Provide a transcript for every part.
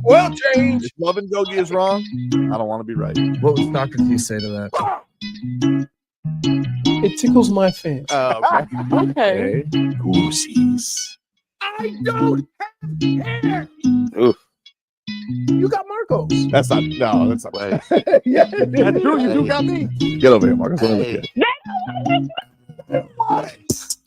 Oil change. If Love and Gogi is wrong, I don't want to be right. What would Socrates say to that? It tickles my fancy. Okay. Goosies. I don't have hair. Oof. You got Marcos. That's not right. Yeah, that's true. You do got me. Get over here, Marcus. Let me look at you.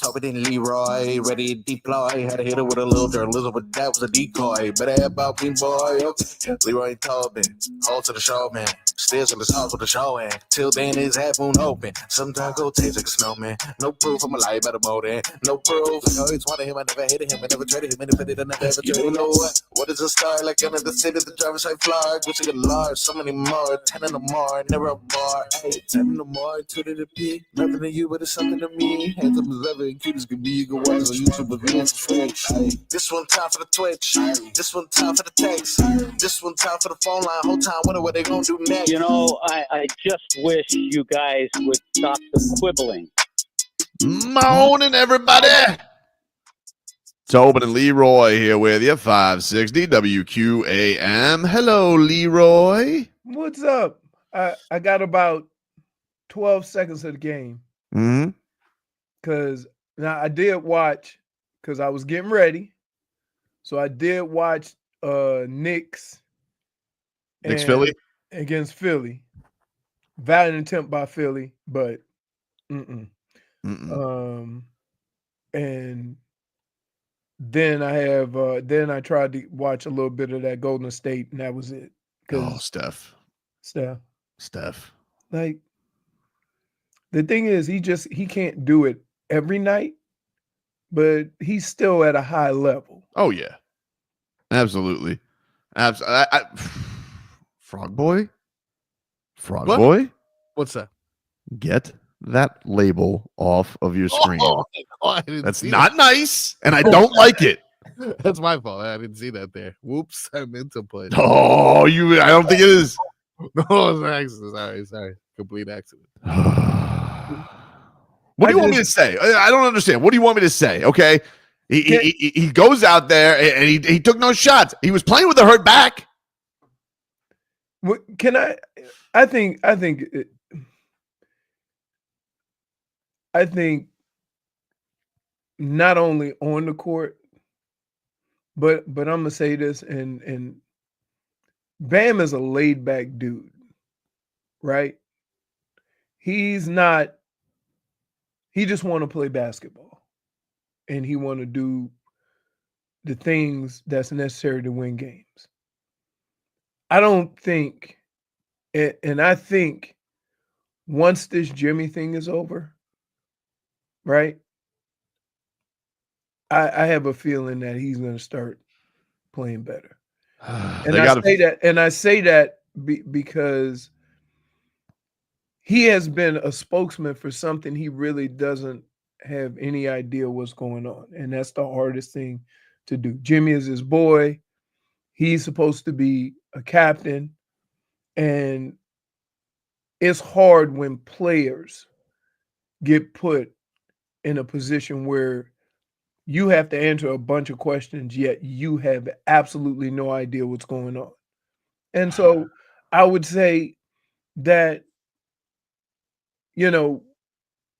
Tobin and Leroy, ready to deploy. Had to hit her with a little journalism, but that was a decoy. Better have about me, boy. Okay. Leroy and Tobin, hold to the show, man. Stairs in the house with the show, and till then his half moon open. Sometimes go taste like a snowman. No proof I'm alive by the motor. No proof. I always wanted him, I never hated him, I never traded him, independent, I never ever traded. You know what? What is a star? Like another city, the driver's side fly. Go see a large, so many more. 10 in the more, never a bar. Hey, 10 in the more, 2 to the P. Nothing to you, but it's something to me. Hands up as ever. Cute as could be, you can watch on YouTube, but we want Twitch. This one time for the Twitch. This one time for the text. This one time for the phone line. Whole time wondering what they gonna do next. You know, I just wish you guys would stop the quibbling. Morning, everybody. Tobin and Leroy here with you, 560 WQAM. Hello, Leroy. What's up? I got about 12 seconds of the game. Mm-hmm. Because now I did watch, because I was getting ready. So I did watch Knicks Philly against Philly. Valiant attempt by Philly, but and then I have then I tried to watch a little bit of that Golden State, and that was it. Oh, Steph. Like, the thing is, he can't do it every night, but he's still at a high level. Oh yeah, absolutely. Frog boy. Boy, What's that? get that label off of your screen. That's not that. Nice, and I don't like it. That's my fault. I didn't see that there. Whoops, I meant to put. Oh, I don't think it is. No, it's an accident. Sorry. Complete accident. What do you want me to say? I don't understand. What do you want me to say? Okay, he goes out there and he took no shots. He was playing with a hurt back. What can I think not only on the court, but I'm gonna say this, and Bam is a laid back dude, right? He just want to play basketball, and he want to do the things that's necessary to win games. I don't think, and I think once this Jimmy thing is over, right? I have a feeling that he's going to start playing better. And I say that because he has been a spokesman for something he really doesn't have any idea what's going on. And that's the hardest thing to do. Jimmy is his boy. He's supposed to be a captain. And it's hard when players get put in a position where you have to answer a bunch of questions, yet you have absolutely no idea what's going on. And so I would say that,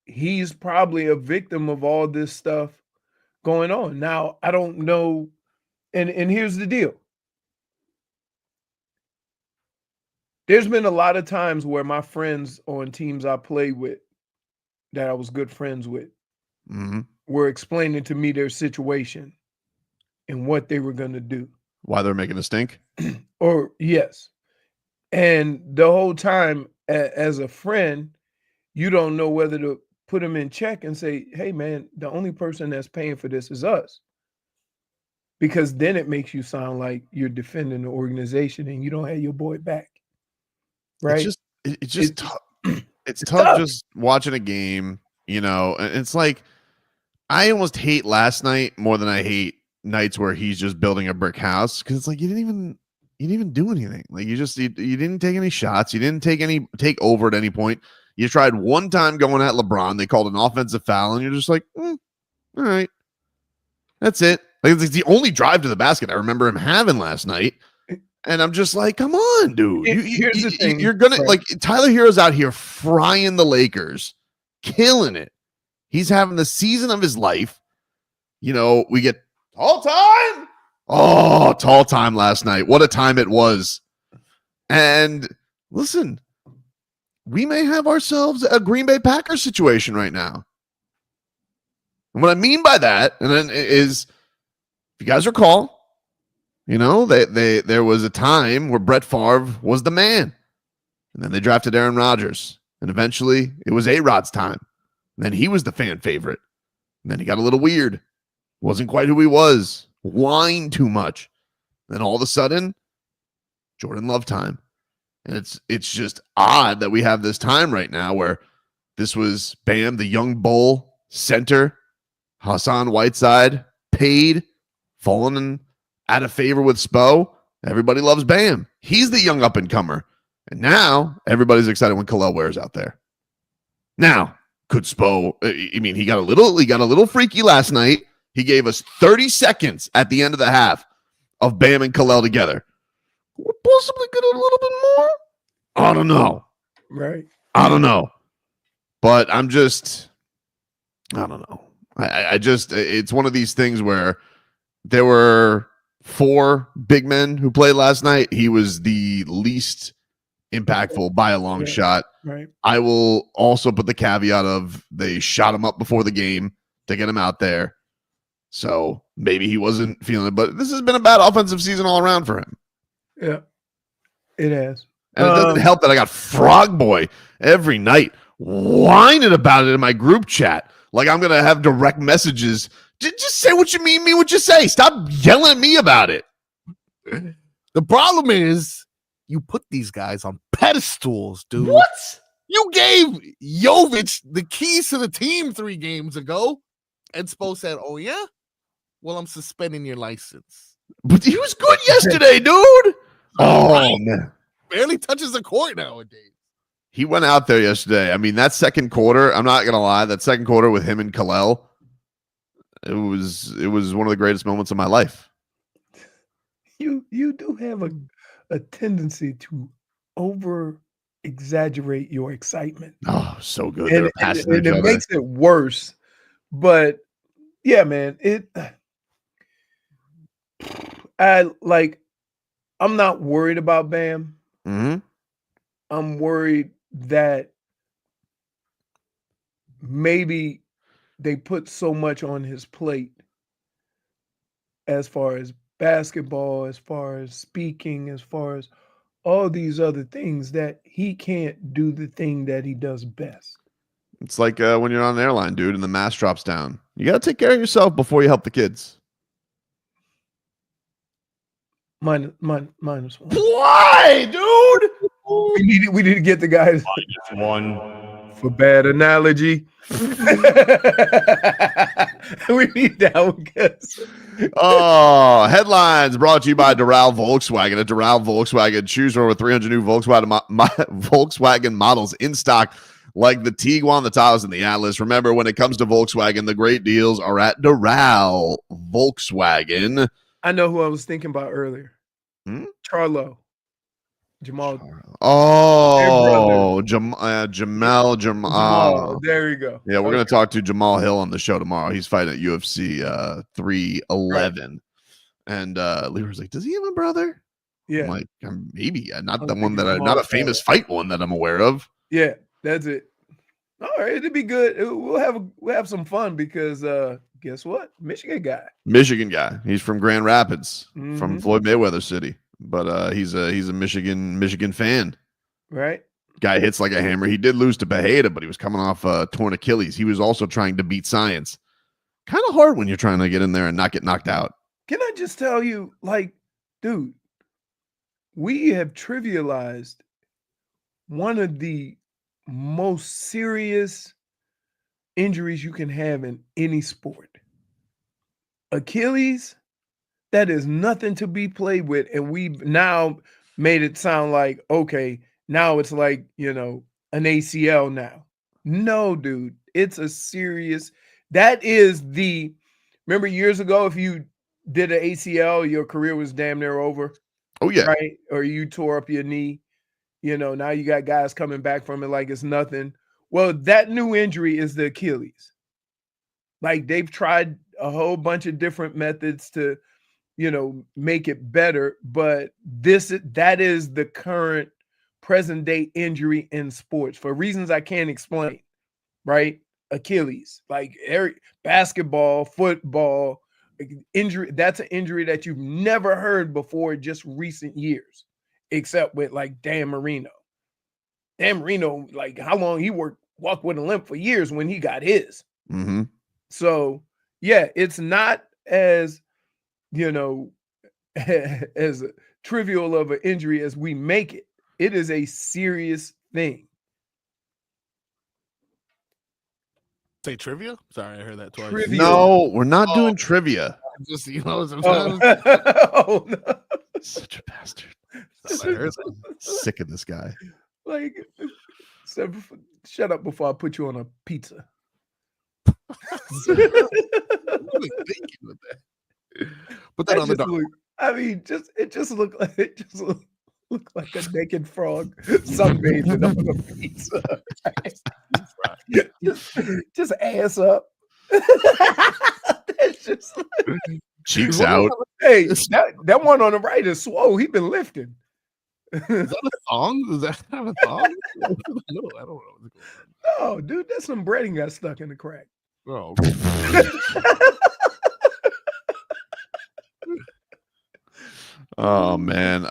he's probably a victim of all this stuff going on. Now, I don't know. And here's the deal. There's been a lot of times where my friends on teams I played with, that I was good friends with, were explaining to me their situation and what they were going to do. Why they're making a stink? Or yes. And the whole time as a friend, you don't know whether to put them in check and say, hey man, the only person that's paying for this is us. Because then it makes you sound like you're defending the organization and you don't have your boy back. Right? It's tough just watching a game, and it's like, I almost hate last night more than I hate nights where he's just building a brick house, because it's like you didn't even do anything. Like you didn't take any shots, you didn't take over at any point. You tried one time going at LeBron, they called an offensive foul, and you're just like, all right, that's it. Like it's the only drive to the basket I remember him having last night. And I'm just like, come on, dude. Here's the thing. You're gonna like Tyler Hero's out here frying the Lakers, killing it. He's having the season of his life. You know, we get tall time. Oh, tall time last night. What a time it was. And listen, we may have ourselves a Green Bay Packers situation right now. And what I mean by that, and then is, if you guys recall, you know, there was a time where Brett Favre was the man. And then they drafted Aaron Rodgers. And eventually it was A-Rod's time. And then he was the fan favorite. And then he got a little weird. Wasn't quite who he was. Whined too much. Then all of a sudden, Jordan Love time. And it's just odd that we have this time right now where this was Bam, the young bull, center, Hassan Whiteside, paid, fallen out of favor with Spo. Everybody loves Bam. He's the young up-and-comer. And now everybody's excited when Khalil Ware's out there. Now, could Spo, I mean, he got a little freaky last night. He gave us 30 seconds at the end of the half of Bam and Khalil together. We'll possibly get a little bit more. I don't know. Right. I don't know. But I don't know. I just, it's one of these things where there were 4 big men who played last night. He was the least impactful by a long shot. Right. I will also put the caveat of they shot him up before the game to get him out there. So maybe he wasn't feeling it, but this has been a bad offensive season all around for him. Yeah, it has. And it doesn't help that I got Frog Boy every night whining about it in my group chat. Like I'm going to have direct messages. Just say what you mean what you say. Stop yelling at me about it. The problem is you put these guys on pedestals, dude. What? You gave Jovic the keys to the team 3 games ago. And Spo said, oh, yeah? Well, I'm suspending your license. But he was good yesterday, dude. Oh, man. Barely touches the court nowadays. He went out there yesterday. I mean, that second quarter, I'm not going to lie, that second quarter with him and Khalil, it was one of the greatest moments of my life. You do have a tendency to over exaggerate your excitement. Oh, so good. And it makes it worse. But yeah, man, I'm not worried about Bam. Mm-hmm. I'm worried that maybe they put so much on his plate as far as basketball, as far as speaking, as far as all these other things that he can't do the thing that he does best. It's like when you're on an airline, dude, and the mask drops down. You got to take care of yourself before you help the kids. Minus one. Why, dude? We need to get the guys -1 for bad analogy. We need that one, guys. Oh, headlines brought to you by Doral Volkswagen. At Doral Volkswagen, choose from over 300 new Volkswagen models in stock, like the Tiguan, the Taos, and the Atlas. Remember, when it comes to Volkswagen, the great deals are at Doral Volkswagen. I know who I was thinking about earlier. Jamal. Oh, Jamal. There you go. Yeah, we're going to talk to Jamal Hill on the show tomorrow. He's fighting at UFC 311. Right. And Leroy's like, does he have a brother? Yeah. I'm like, maybe. Not the one that not a famous fight one that I'm aware of. Yeah, that's it. All right, it'll be good. We'll have some fun because guess what? Michigan guy. He's from Grand Rapids, from Floyd Mayweather City, but he's a Michigan fan. Right. Guy hits like a hammer. He did lose to Bejeda, but he was coming off torn Achilles. He was also trying to beat science. Kind of hard when you're trying to get in there and not get knocked out. Can I just tell you, like, dude, we have trivialized one of the most serious injuries you can have in any sport. Achilles, that is nothing to be played with. And we've now made it sound like, okay, now it's like, an ACL now. No, dude, it's a serious, remember years ago, if you did an ACL, your career was damn near over. Oh yeah. Right? Or you tore up your knee. Now you got guys coming back from it like it's nothing. Well, that new injury is the Achilles. Like they've tried a whole bunch of different methods to, make it better, but that is the current present day injury in sports for reasons I can't explain, right? Achilles, like basketball, football, injury. That's an injury that you've never heard before just recent years, except with like Dan Marino. Dan Marino, like how long he walked with a limp for years when he got his. Mm-hmm. So yeah, it's not as, as trivial of an injury as we make it. It is a serious thing. Say trivia? Sorry, I heard that twice. Trivia. No, we're not doing trivia. Just sometimes Oh, no. Such a bastard. I heard that. Sick of this guy. Like, shut up before I put you on a pizza. What are you thinking with that? Put that on the dog. It just looked like a naked frog sunbathing on a pizza. just ass up. That's just Cheeks out. Hey, that one on the right is swole. He been lifting. Is that a thong? Does that have a thong? No, I don't know. No, dude, that's some breading got stuck in the crack. Oh, Oh man.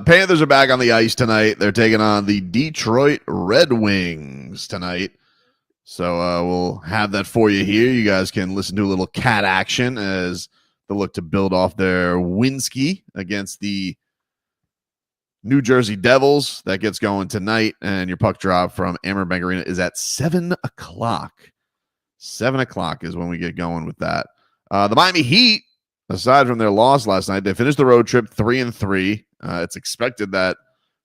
Panthers are back on the ice tonight. They're taking on the Detroit Red Wings tonight. So we'll have that for you here. You guys can listen to a little cat action as they look to build off their Winsky against the New Jersey Devils. That gets going tonight, and your puck drop from Amber Bank Arena is at 7 o'clock. 7 o'clock is when we get going with that. The Miami Heat, aside from their loss last night, they finished the road trip 3-3. It's expected that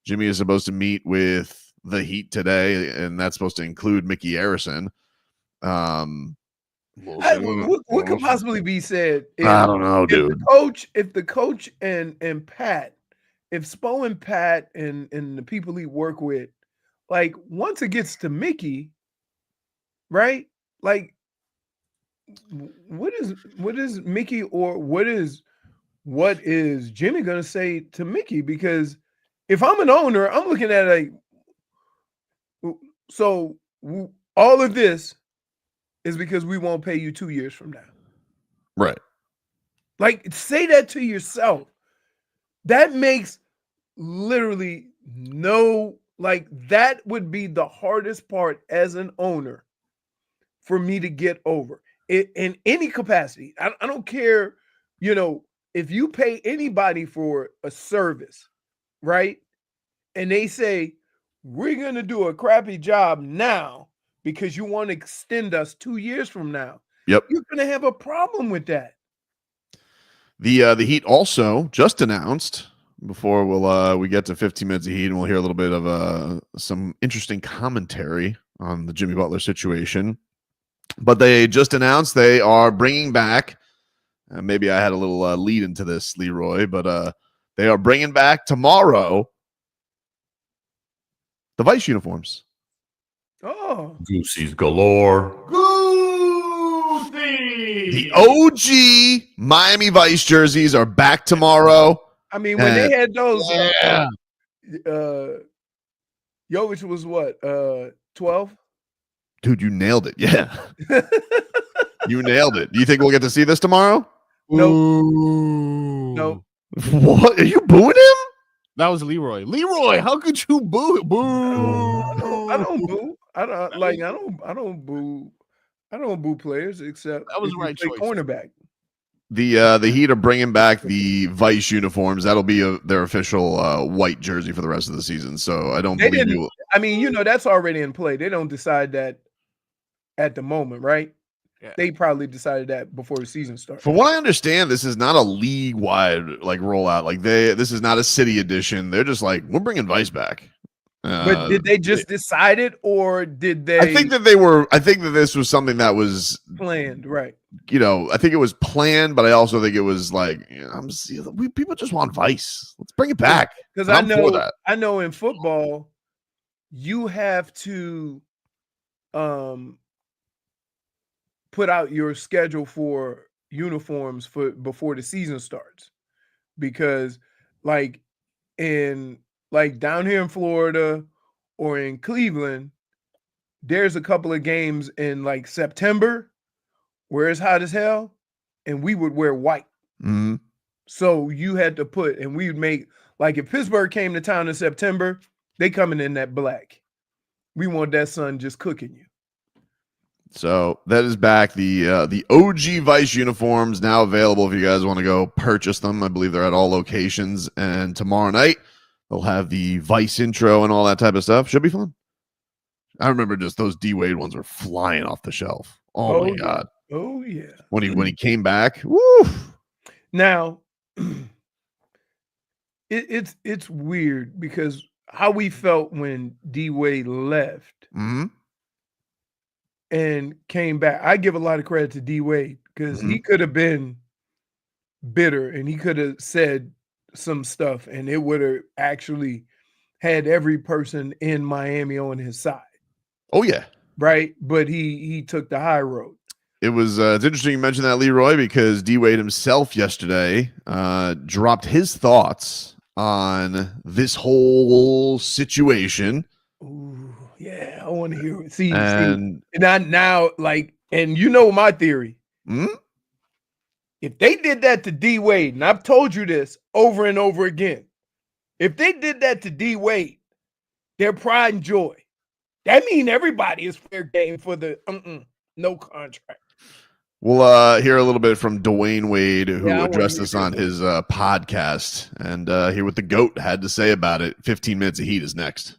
Jimmy is supposed to meet with the Heat today, and that's supposed to include Micky Arison. What could possibly be said? I don't know, dude. If the coach and Pat, if Spo and Pat and the people he work with, like once it gets to Micky, right? Like, what is Micky, or what is Jimmy gonna say to Micky? Because if I'm an owner, I'm looking at like, so all of this is because we won't pay you 2 years from now. Right. Like, say that to yourself. That makes literally that would be the hardest part as an owner for me to get over it in any capacity. I don't care, if you pay anybody for a service, right? And they say, we're going to do a crappy job now because you want to extend us 2 years from now. Yep. You're going to have a problem with that. The Heat also just announced, before we get to 15 minutes of Heat, and we'll hear a little bit of some interesting commentary on the Jimmy Butler situation. But they just announced they are bringing back, maybe I had a little lead into this, Leroy, but they are bringing back tomorrow the Vice uniforms. Oh. Goosies galore. Goosies! The OG Miami Vice jerseys are back tomorrow. I mean, when they had those, Jovic was what, 12? Dude, you nailed it. Yeah. You nailed it. Do you think we'll get to see this tomorrow? No. What? Are you booing him? That was Leroy. Leroy, how could you boo it? Boo! I don't boo. I don't boo. I don't boo players except that was the right choice. Cornerback. The Heat are bringing back the Vice uniforms. That'll be their official white jersey for the rest of the season. So I don't believe you. I mean, that's already in play. They don't decide that at the moment, right? Yeah. They probably decided that before the season started. From what I understand, this is not a league-wide rollout. Like this is not a city edition. They're just like, we're bringing Vice back. But did they just decide it, or did they? I think that this was something that was planned, right? I think it was planned, but I also think it was like, people just want Vice. Let's bring it back. Because I know in football, you have to put out your schedule for uniforms before the season starts, because like down here in Florida or in Cleveland, there's a couple of games in like September where it's hot as hell, and we would wear white. Mm-hmm. So you had to put, and we would make, like, if Pittsburgh came to town in September, they coming in that black. We want that sun just cooking you. So that is back. The OG Vice uniforms now available if you guys want to go purchase them. I believe they're at all locations. And tomorrow night, they'll have the Vice intro and all that type of stuff. Should be fun. I remember just those D Wade ones were flying off the shelf. Oh my God. Oh yeah. When he came back, woo. Now, it's weird because how we felt when D Wade left and came back. I give a lot of credit to D Wade because he could have been bitter and he could have said some stuff and it would have actually had every person in Miami on his side. Oh yeah. Right. But he took the high road. It was it's interesting you mentioned that, Leroy, because D Wade himself yesterday dropped his thoughts on this whole situation. Ooh, yeah, I want to hear it. See, and now, like, and you know my theory. If they did that to D Wade, and I've told you this over and over again, if they did that to D Wade, their pride and joy, that means everybody is fair game for the no contract. We'll hear a little bit from Dwyane Wade, who addressed this on his podcast, and hear what the GOAT had to say about it. 15 minutes of heat is next.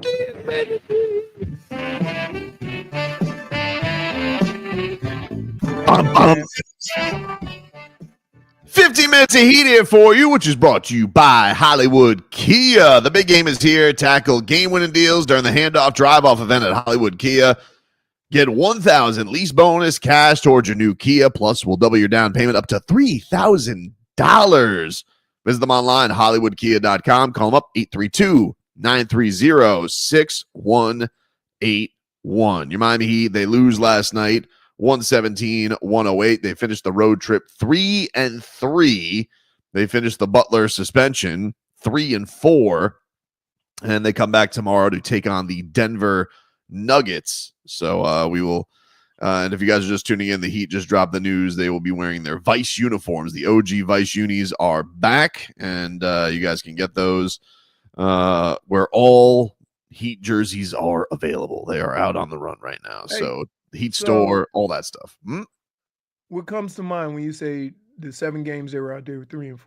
Man, 15 minutes of heat here for you, which is brought to you by Hollywood Kia. The big game is here. Tackle game-winning deals during the handoff drive-off event at Hollywood Kia. Get $1,000 lease bonus cash towards your new Kia, plus we'll double your down payment up to $3,000. Visit them online, hollywoodkia.com. Call them up, 832-930-6181. Your Miami Heat, they lose last night, 117-108. They finished the road trip 3-3. They finished the Butler suspension 3-4. And they come back tomorrow to take on the Denver Nuggets. So we will, and if you guys are just tuning in, the Heat just dropped the news. They will be wearing their Vice uniforms. The OG Vice unis are back, and you guys can get those where all Heat jerseys are available. They are out on the run right now. Hey, so the Heat store, all that stuff. What comes to mind when you say the 7 games they were out there were 3-4?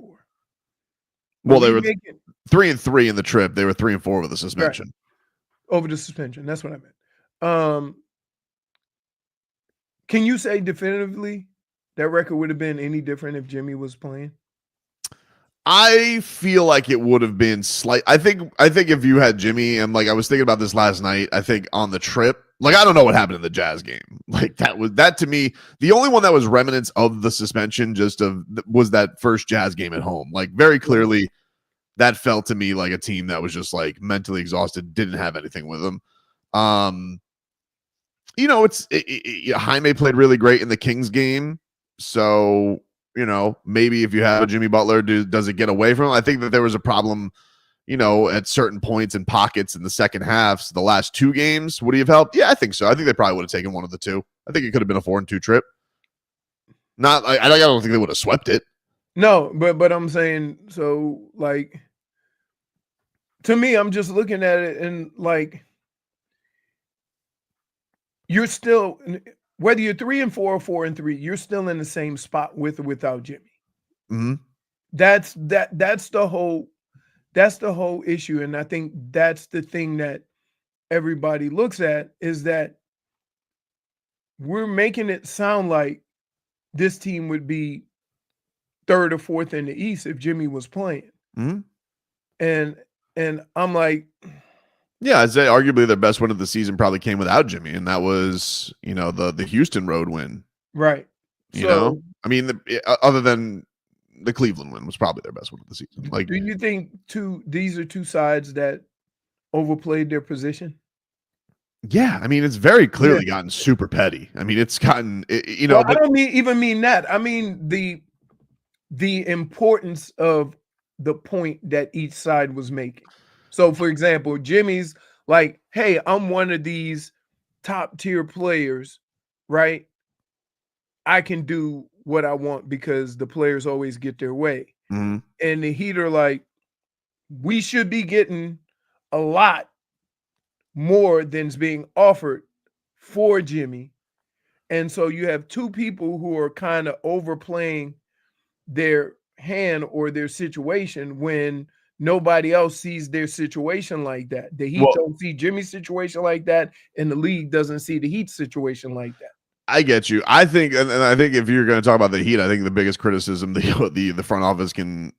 Well, they were 3-3 in the trip. They were 3-4 with the suspension. Right. Over the suspension. That's what I meant. Can you say definitively that record would have been any different if Jimmy was playing? I feel like it would have been slight. I think if you had Jimmy, and like I was thinking about this last night, I think on the trip, like I don't know what happened in the Jazz game. Like that to me, the only one that was remnants of the suspension was that first Jazz game at home. Like very clearly, that felt to me like a team that was just like mentally exhausted, didn't have anything with them. Jaime played really great in the Kings game. So, maybe if you have a Jimmy Butler, does it get away from him? I think that there was a problem, at certain points and pockets in the second half. So the last 2 games, would he have helped? Yeah, I think so. I think they probably would have taken one of the 2. I think it could have been a 4-2 trip. I don't think they would have swept it. No, but I'm saying, so like, to me, I'm just looking at it and like, you're still, whether you're 3-4 or 4-3, you're still in the same spot with or without Jimmy. Mm-hmm. That's the whole issue. And I think that's the thing that everybody looks at, is that we're making it sound like this team would be 3rd or 4th in the East if Jimmy was playing. Mm-hmm. And I'm like, yeah, I'd say arguably their best win of the season probably came without Jimmy, and that was, the Houston road win. Right. I mean, other than the Cleveland win was probably their best win of the season. Like, do you think these are 2 sides that overplayed their position? Yeah, I mean, it's very clearly gotten super petty. I mean, it's gotten, Well, I don't mean that. I mean the importance of the point that each side was making. So, for example, Jimmy's like, hey, I'm one of these top tier players, right? I can do what I want because the players always get their way. Mm-hmm. And the Heat are like, we should be getting a lot more than's being offered for Jimmy. And so you have 2 people who are kind of overplaying their hand or their situation when nobody else sees their situation like that. The Heat don't see Jimmy's situation like that, and the league doesn't see the Heat's situation like that. I get you. I think, and I think if you're going to talk about the Heat, I think the biggest criticism the front office can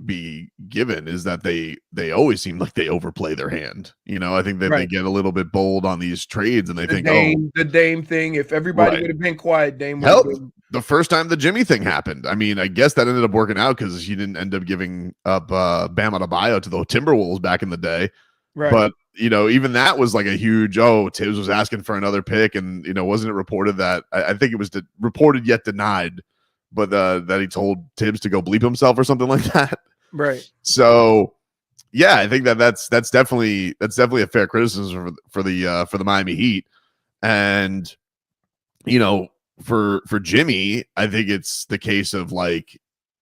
be given is that they always seem like they overplay their hand. I think that they get a little bit bold on these trades, and they think, the Dame thing. If everybody would have been quiet, Dame would have been. The first time the Jimmy thing happened, I mean, I guess that ended up working out because he didn't end up giving up Bam Adebayo to the Timberwolves back in the day. Right. But even that was like a huge. Tibbs was asking for another pick, and wasn't it reported that I think it was reported yet denied, but that he told Tibbs to go bleep himself or something like that. Right. So, yeah, I think that's definitely a fair criticism for the Miami Heat, and for Jimmy, I think it's the case of like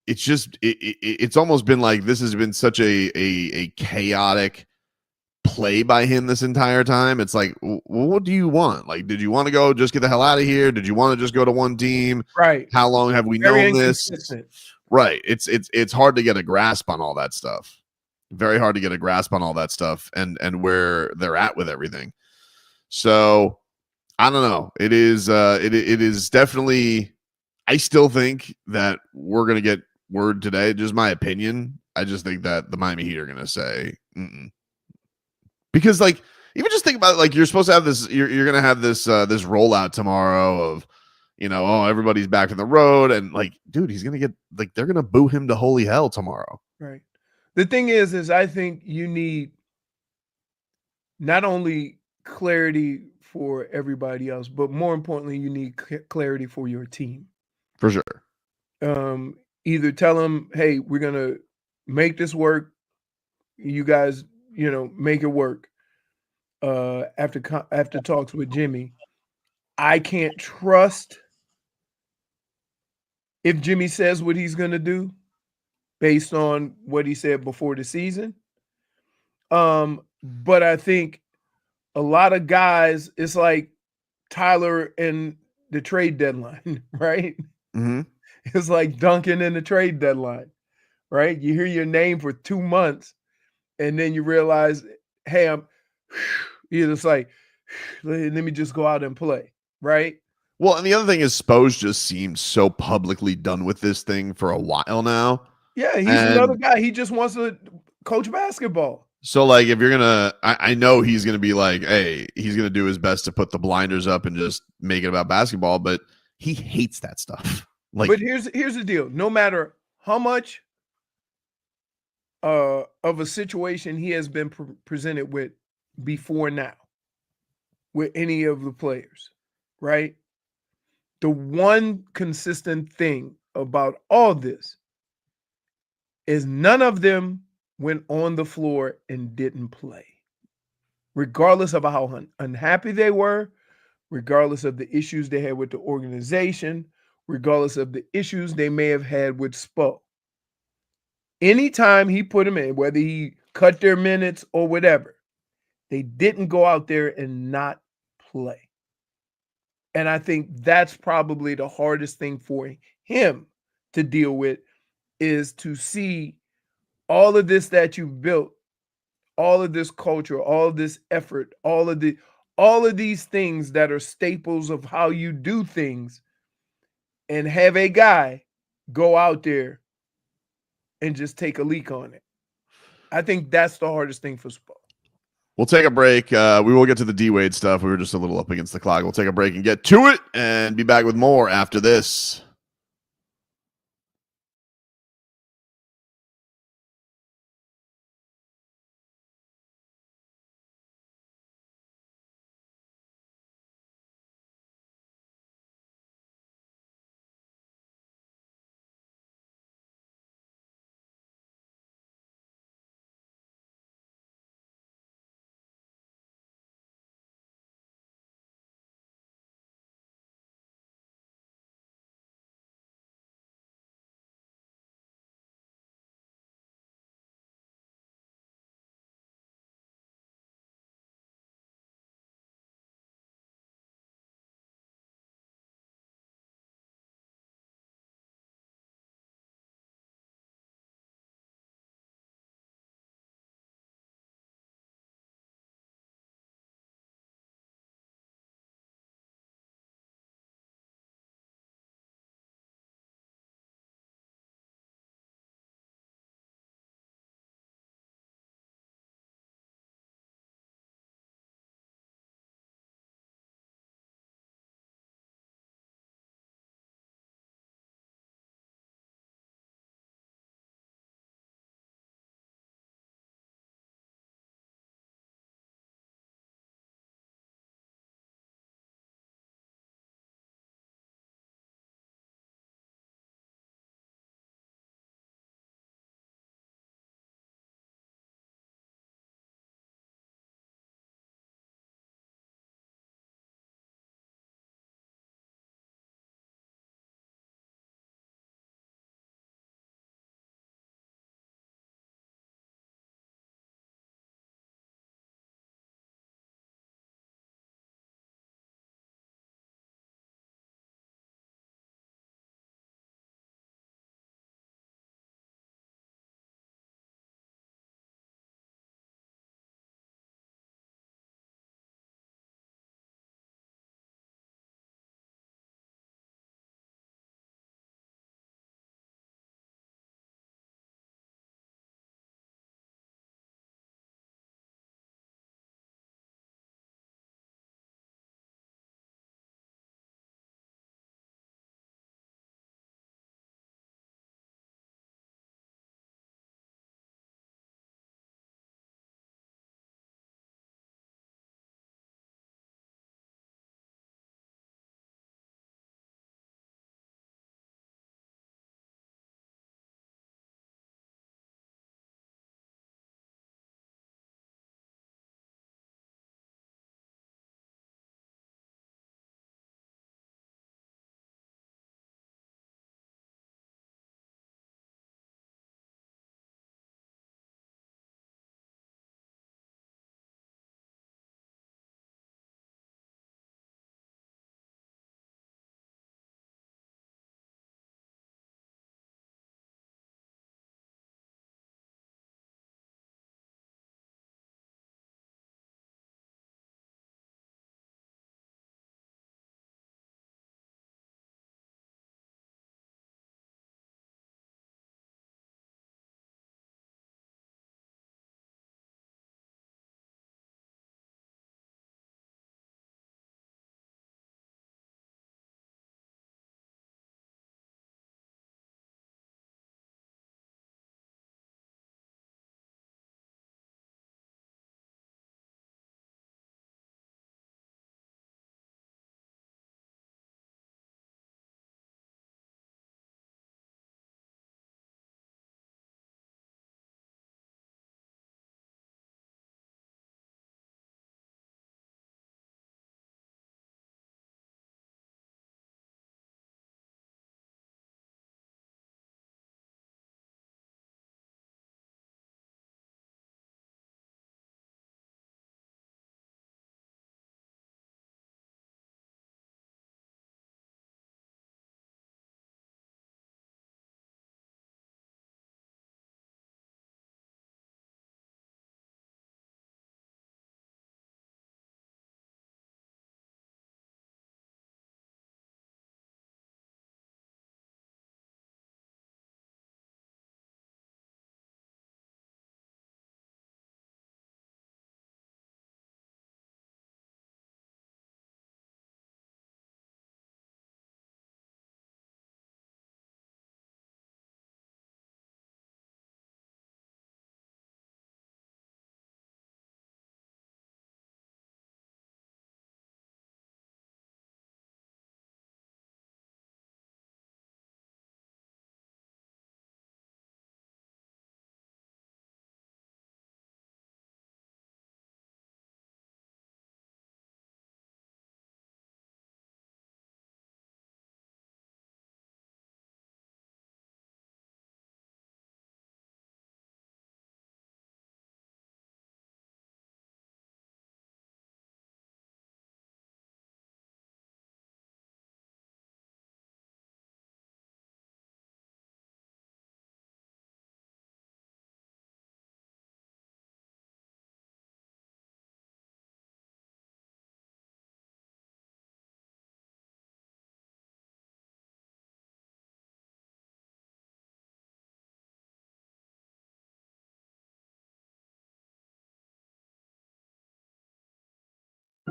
it's just it's almost been like this has been such a chaotic play by him this entire time. It's like, what do you want? Like, did you want to go just get the hell out of here? Did you want to just go to one team? Right. How long have we known this? Right. It's hard to get a grasp on all that stuff. Very hard to get a grasp on all that stuff and where they're at with everything. So I don't know. It is definitely. I still think that we're gonna get word today. Just my opinion. I just think that the Miami Heat are gonna say because like even just think about it, like you're supposed to have this. You're gonna have this this rollout tomorrow of everybody's back on the road and like dude he's gonna get like they're gonna boo him to holy hell tomorrow. Right. The thing is I think you need not only clarity for everybody else, but more importantly, you need clarity for your team. For sure. Either tell them, hey, we're going to make this work. You guys, make it work. After talks with Jimmy, I can't trust if Jimmy says what he's going to do based on what he said before the season. But I think a lot of guys, it's like Tyler and the trade deadline, right? Mm-hmm. It's like Duncan in the trade deadline, right? You hear your name for 2 months, and then you realize, hey, it's like, let me just go out and play, right? Well, and the other thing is Spo just seemed so publicly done with this thing for a while now. Yeah, he's another guy. He just wants to coach basketball. So, like, if you're going to – I know he's going to be like, hey, he's going to do his best to put the blinders up and just make it about basketball, but he hates that stuff. Like, but here's the deal. No matter how much of a situation he has been presented with before now with any of the players, right? The one consistent thing about all this is none of them went on the floor and didn't play, regardless of how unhappy they were, regardless of the issues they had with the organization, regardless of the issues they may have had with Spo. Anytime he put them in, whether he cut their minutes or whatever, they didn't go out there and not play. And I think that's probably the hardest thing for him to deal with, is to see all of this that you've built, all of this culture, all of this effort, all of these things that are staples of how you do things, and have a guy go out there and just take a leak on it. I think that's the hardest thing for Spo. We'll take a break. We will get to the D-Wade stuff. We were just a little up against the clock. We'll take a break and get to it and be back with more after this.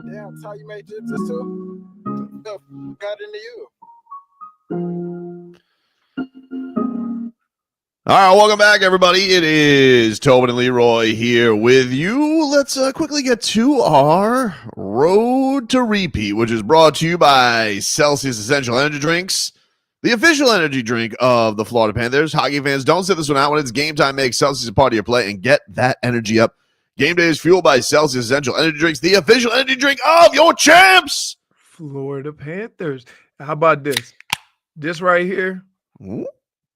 Yeah, that's how you make gypsies too. Got into you. All right, welcome back, everybody. It is Tobin and Leroy here with you. Let's quickly get to our road to repeat, which is brought to you by Celsius Essential Energy Drinks, the official energy drink of the Florida Panthers. Hockey fans, don't sit this one out. When it's game time, make Celsius a part of your play and get that energy up. Game day is fueled by Celsius Essential Energy Drinks, the official energy drink of your champs. Florida Panthers. How about this? This right here. Ooh.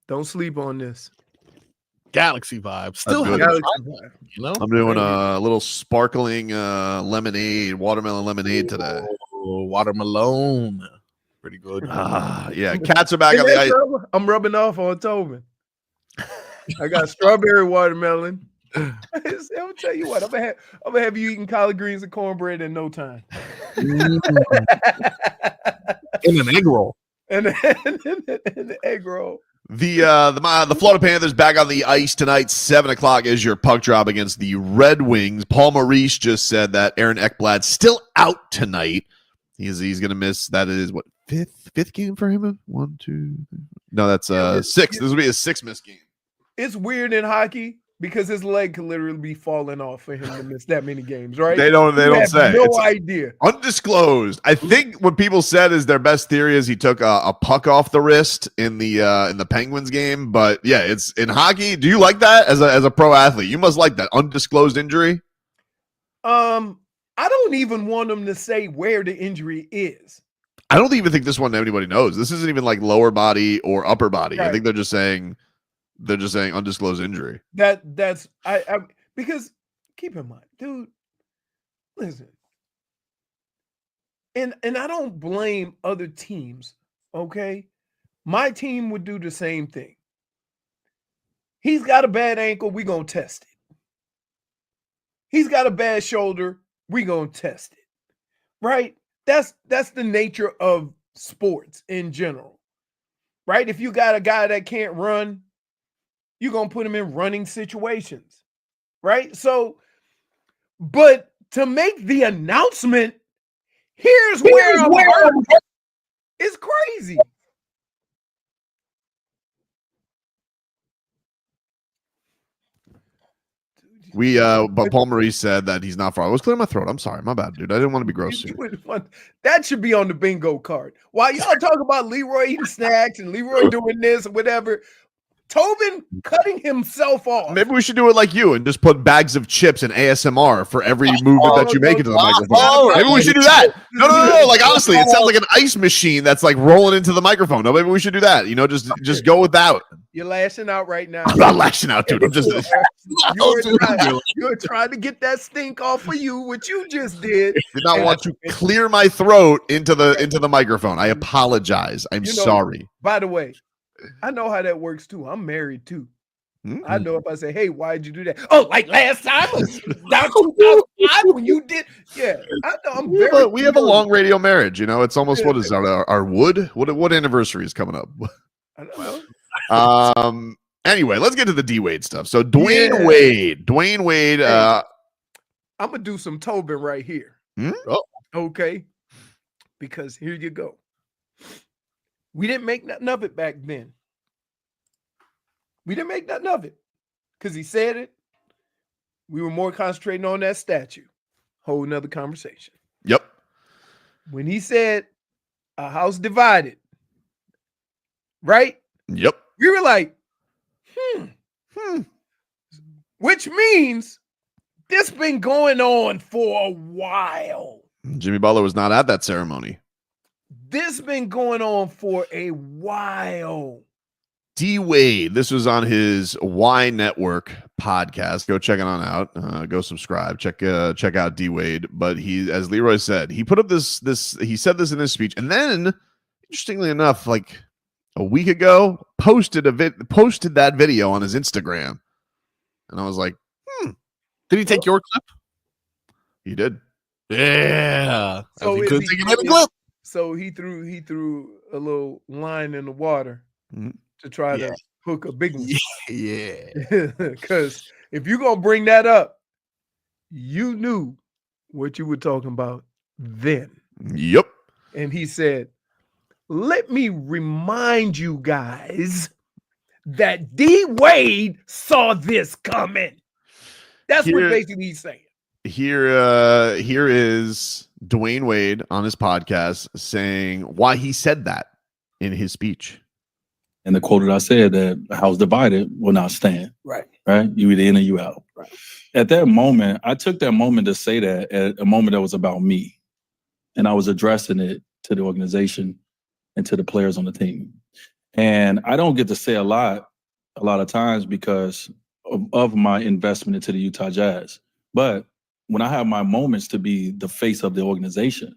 Don't sleep on this. Galaxy vibe. Still Good. have Galaxy vibe. you know? I'm doing a little sparkling lemonade, watermelon lemonade today. Oh, watermelon. Pretty good. Yeah, cats are back on the ice. I'm rubbing off on Tobin. I got strawberry watermelon. I'll tell you what, I'm gonna have you eating collard greens and cornbread in no time. In an egg roll. and the egg roll. The Florida Panthers back on the ice tonight. 7:00 is your puck drop against the Red Wings. Paul Maurice just said that Aaron Ekblad still out tonight. He's gonna miss. That is what fifth game for him. 1, 2, 3. No, that's six. This will be his sixth missed game. It's weird in hockey because his leg could literally be falling off for him to miss that many games, right? They don't say. No It's idea. Undisclosed. I think what people said is their best theory is he took a puck off the wrist in the Penguins game. But yeah, it's in hockey. Do you like that as a pro athlete? You must like that undisclosed injury. I don't even want them to say where the injury is. I don't even think this one anybody knows. This isn't even like lower body or upper body. Right. I think they're just saying undisclosed injury. That's because keep in mind, dude, listen. And I don't blame other teams, okay? My team would do the same thing. He's got a bad ankle, we're gonna test it. He's got a bad shoulder, we're gonna test it. Right? That's the nature of sports in general. Right? If you got a guy that can't run, you're going to put him in running situations, right? So, but to make the announcement, here's where I'm hurt, it's crazy. But Paul Maurice said that he's not far. I was clearing my throat. I'm sorry. My bad, dude. I didn't want to be gross. That should be on the bingo card. While y'all talk about Leroy eating snacks and Leroy doing this or whatever, Tobin cutting himself off. Maybe we should do it like you and just put bags of chips and ASMR for every movement that you make into the microphone. Maybe we should do that. No. Like honestly, it sounds like an ice machine that's like rolling into the microphone. No, maybe we should do that. You know, just go without. You're lashing out right now. I'm not lashing out, dude. I'm just. You're trying to get that stink off of you, what you just did. Did not want to clear my throat into the microphone. I apologize. I'm sorry. By the way, I know how that works too. I'm married too. Mm-hmm. I know if I say, "Hey, why'd you do that?" Oh, like last time down 2005 when you did. Yeah, I know. We have a long radio marriage. You know, it's almost what is our wood? What anniversary is coming up? I don't know. Anyway, let's get to the D Wade stuff. So Dwyane Wade. Hey, I'm gonna do some Tobin right here. Oh. Okay, because here you go. We didn't make nothing of it back then. We didn't make nothing of it because he said it. We were more concentrating on that statue. Whole nother conversation. Yep. When he said a house divided, right? Yep. We were like, which means this been going on for a while. Jimmy Butler was not at that ceremony. This been going on for a while. D Wade, this was on his Y Network podcast. Go check it on out. Go subscribe. Check out D Wade. But he, as Leroy said, he put up this. He said this in his speech, and then, interestingly enough, like a week ago, posted that video on his Instagram, and I was like, Did he take your clip? He did. Yeah. So he couldn't take another clip. So he threw a little line in the water to try to hook a big one. Yeah. Because if you're gonna bring that up, you knew what you were talking about then. Yep. And he said, let me remind you guys that D Wade saw this coming. That's what basically he's saying. Here is Dwyane Wade on his podcast saying why he said that in his speech. And the quote that I said, that a house divided will not stand. Right. Right? You either in or you out. Right. At that moment, I took that moment to say that at a moment that was about me. And I was addressing it to the organization and to the players on the team. And I don't get to say a lot of times because of my investment into the Utah Jazz. But when I have my moments to be the face of the organization,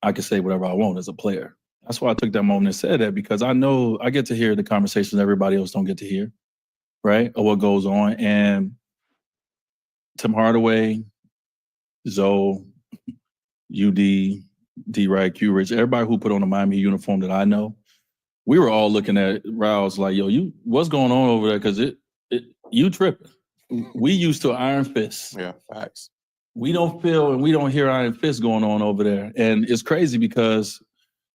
I can say whatever I want as a player. That's why I took that moment and said that, because I know I get to hear the conversations everybody else don't get to hear, right? Or what goes on. And Tim Hardaway, Zoe, UD, D-Wright, Q-Rich, everybody who put on a Miami uniform that I know, we were all looking at Rouse like, yo, what's going on over there? Because you tripping. We used to Iron Fist. Yeah, facts. We don't feel and we don't hear Iron Fist going on over there. And it's crazy because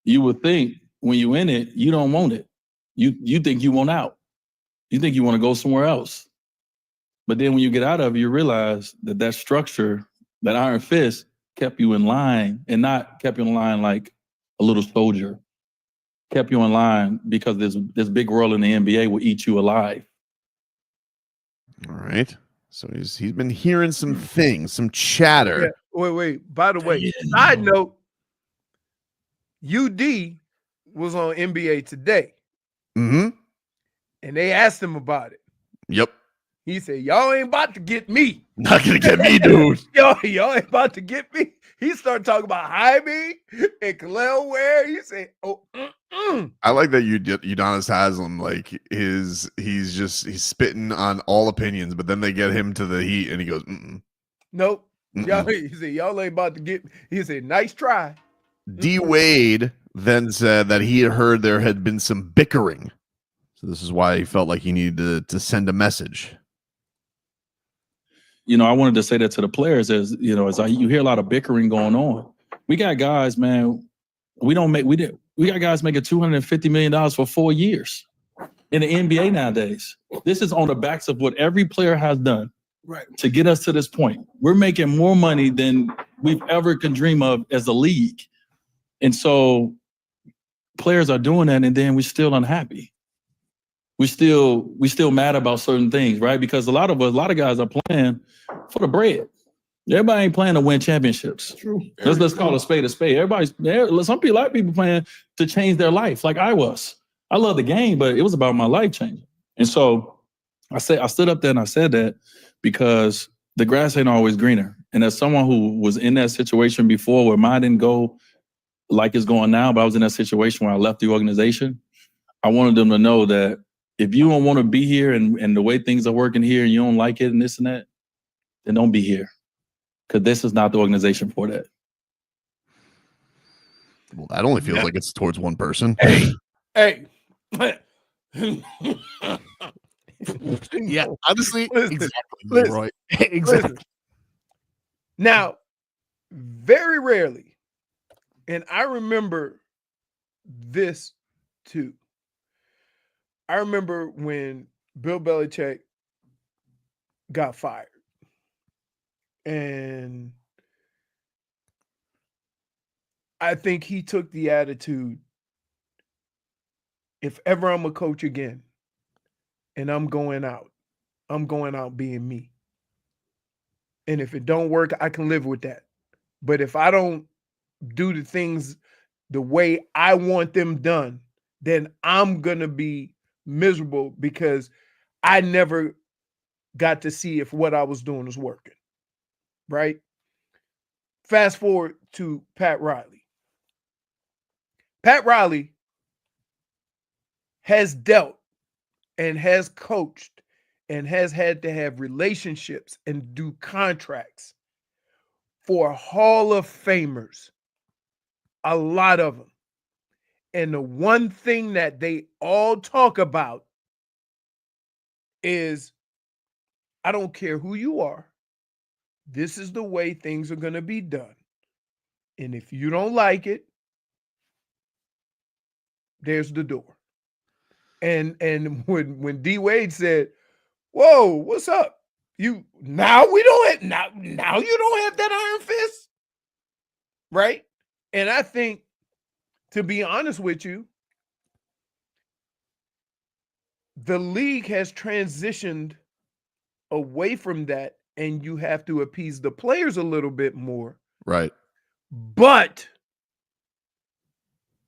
you would think when you in it, you don't want it. You think you want out. You think you want to go somewhere else. But then when you get out of it, you realize that structure, that Iron Fist, kept you in line, and not kept you in line like a little soldier. Kept you in line because this big world in the NBA will eat you alive. All right. So he's been hearing some things, some chatter. Yeah. Wait. By the way, side note, UD was on NBA Today. Mm-hmm. And they asked him about it. Yep. He said, y'all ain't about to get me. Not gonna get me, dude. y'all ain't about to get me. He started talking about Jaime and Khalil Ware. He said, I like that Udonis Haslem, like he's spitting on all opinions, but then they get him to the Heat and he goes, nope. He said, y'all ain't about to get me. He said, nice try. D Wade then said that he had heard there had been some bickering. So this is why he felt like he needed to send a message. I wanted to say that to the players as you hear a lot of bickering going on. We got guys, man, we got guys making $250 million for 4 years in the NBA nowadays. This is on the backs of what every player has done to get us to this point. We're making more money than we've ever can dream of as a league. And so players are doing that, and then we're still unhappy. We still mad about certain things, right? Because a lot of guys are playing for the bread. Everybody ain't playing to win championships. True. Let's call a spade a spade. Everybody's there. A lot of people playing to change their life, like I was. I love the game, but it was about my life changing. And so I stood up there and I said that because the grass ain't always greener. And as someone who was in that situation before where mine didn't go like it's going now, but I was in that situation where I left the organization, I wanted them to know that if you don't want to be here and the way things are working here and you don't like it and this and that, then don't be here. Because this is not the organization for that. Well, that only feels like it's towards one person. Hey. Yeah, honestly, exactly, Leroy. Exactly. Now, very rarely, and I remember this too. I remember when Bill Belichick got fired. And I think he took the attitude, if ever I'm a coach again and I'm going out being me. And if it don't work, I can live with that. But if I don't do the things the way I want them done, then I'm going to be miserable because I never got to see if what I was doing was working. Right? Fast forward to Pat Riley. Pat Riley has dealt and has coached and has had to have relationships and do contracts for Hall of Famers. A lot of them. And the one thing that they all talk about is, I don't care who you are. This is the way things are going to be done. And if you don't like it, there's the door. And when D Wade said, "Whoa, what's up? Now you don't have that iron fist." Right? And I think, to be honest with you, the league has transitioned away from that, and you have to appease the players a little bit more. Right. But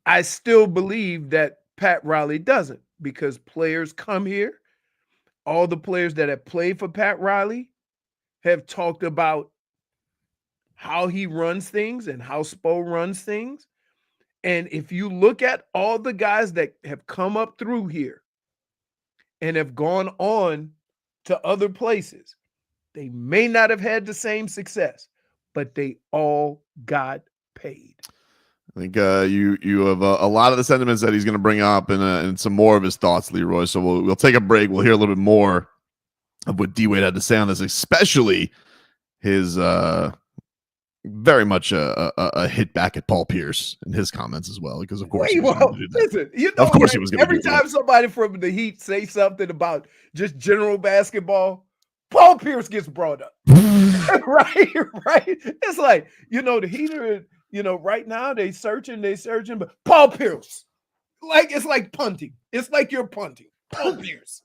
I still believe that Pat Riley doesn't, because players come here. All the players that have played for Pat Riley have talked about how he runs things and how Spo runs things. And if you look at all the guys that have come up through here and have gone on to other places, they may not have had the same success, but they all got paid. I think you have a lot of the sentiments that he's going to bring up and some more of his thoughts, Leroy. So we'll take a break. We'll hear a little bit more of what D Wade had to say on this, especially his very much a hit back at Paul Pierce in his comments as well, because of course he was going to do that. Listen, you know, of course he was going to every time somebody from the Heat say something about just general basketball, Paul Pierce gets brought up. right. It's like, the Heat are, right now they searching, but Paul Pierce, like, it's like punting. It's like you're punting. Paul Pierce.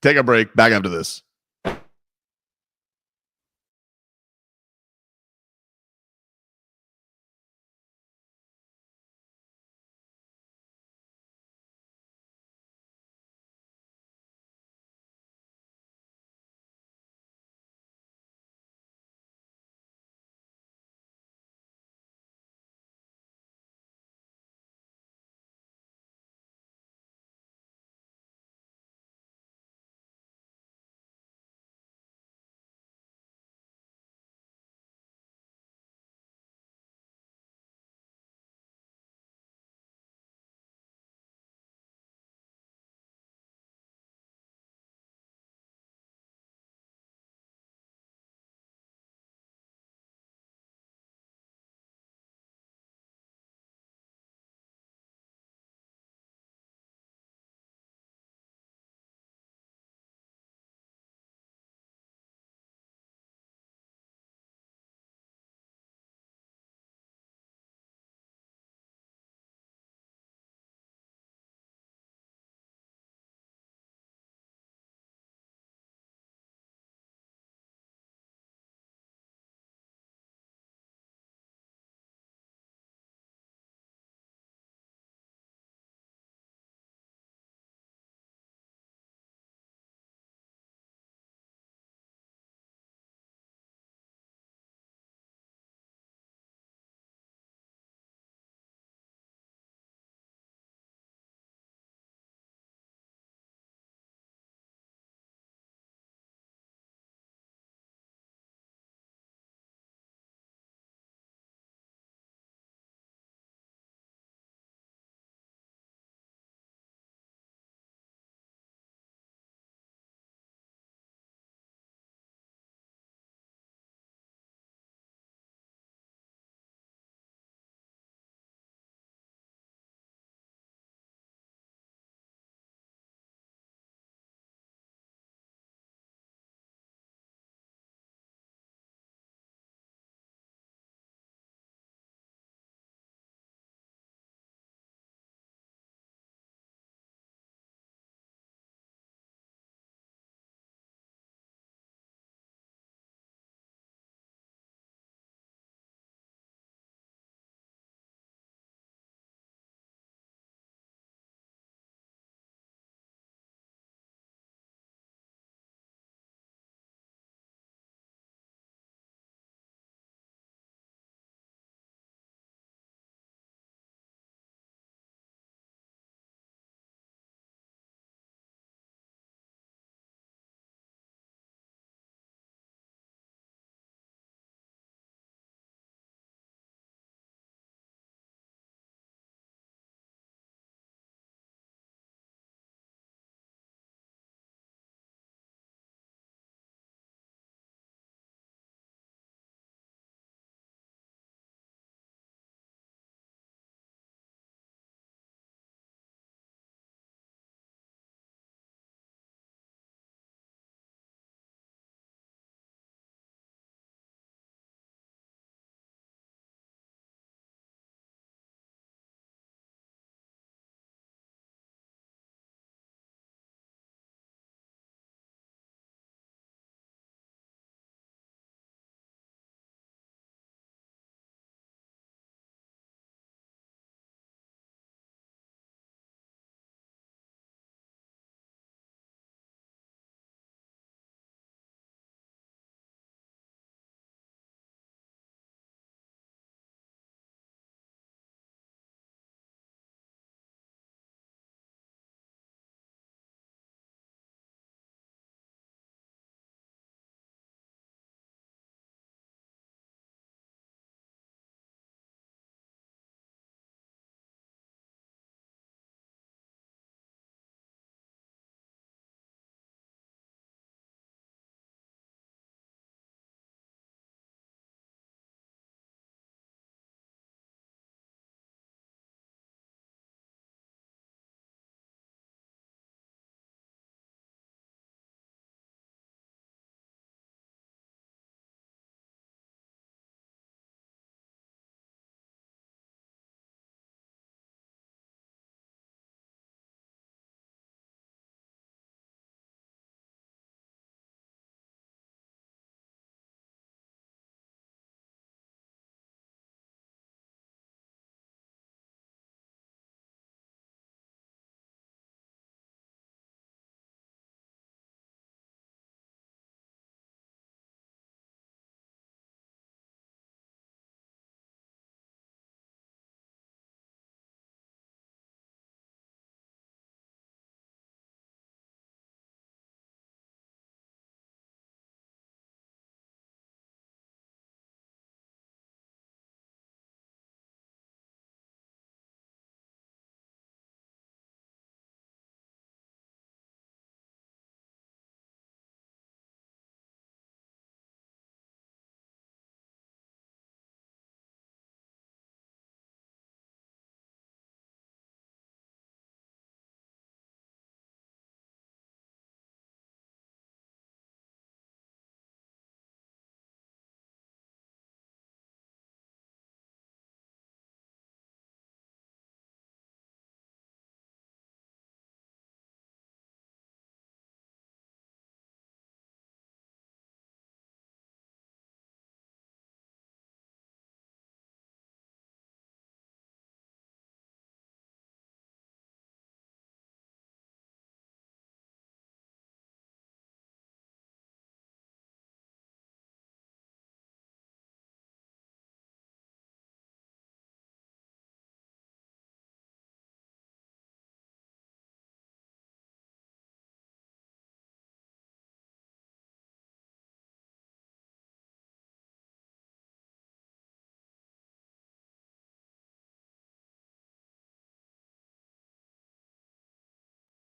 Take a break. Back after this.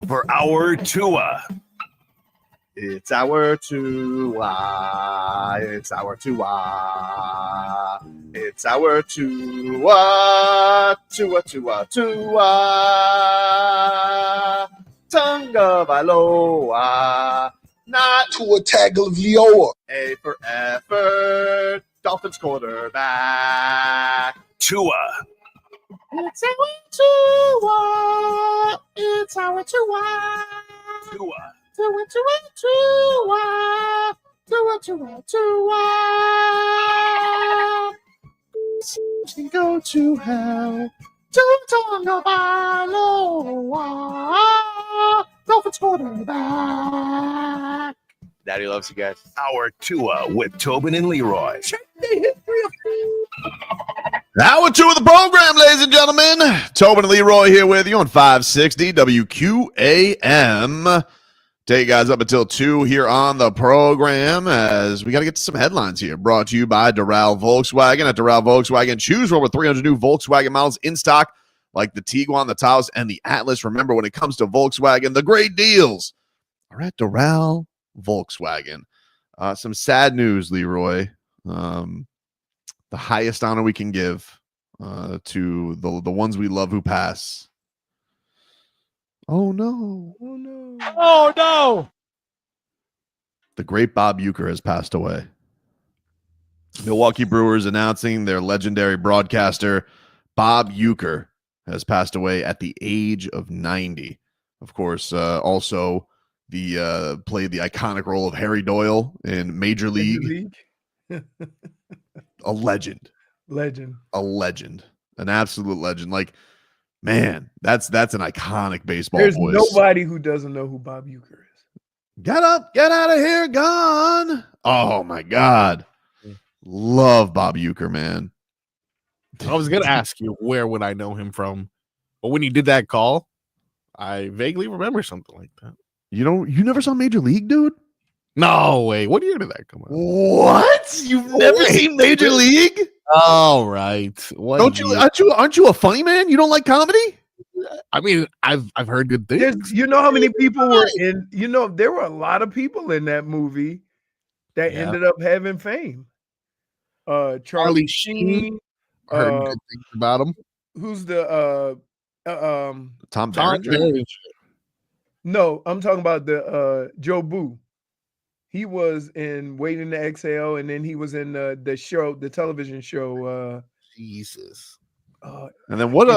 For our Tua. It's our Tua. It's our Tua. It's our Tua. Tua, Tua, Tua. Tonga Vailoa. Not Tua Tagovailoa. A for effort. Dolphins quarterback. Tua. It's our Tua. It's our Tua. Tua. Tua, Tua, Tua. Tua, Tua, Tua. Can go to hell. Tonga Vailoa. Dolphins quarterback. Daddy loves you guys. Our Tua with Tobin and Leroy. Hour 2 of the program, ladies and gentlemen. Tobin and Leroy here with you on 560 WQAM. Take you guys up until 2 here on the program as we got to get to some headlines here. Brought to you by Doral Volkswagen. At Doral Volkswagen, choose over 300 new Volkswagen models in stock like the Tiguan, the Taos, and the Atlas. Remember, when it comes to Volkswagen, the great deals are at Doral Volkswagen. Some sad news, Leroy. The highest honor we can give to the ones we love who pass. Oh no! Oh no! Oh no! The great Bob Uecker has passed away. Milwaukee Brewers announcing their legendary broadcaster Bob Uecker has passed away at the age of 90. Of course, also played the iconic role of Harry Doyle in Major League. A legend. A legend. An absolute legend. Like, man, that's an iconic baseball There's voice. nobody who doesn't know who Bob Uecker is. Get up, get out of here, gone. Oh my God. Love Bob Uecker, man. I was gonna ask you where would I know him from, but when you did that call, I vaguely remember something like that. You never saw Major League, dude? No way. What year did that come out? What? You've never seen Major League? All right. What Aren't you a funny man? You don't like comedy? I mean, I've heard good things. You know how many people were in? You know, there were a lot of people in that movie that ended up having fame. Charlie Sheen. Heard good things about him. Who's the Tom Berenger? No, I'm talking about the Joe Boo. He was in Waiting to Exhale, and then he was in the television show. Jesus. And then what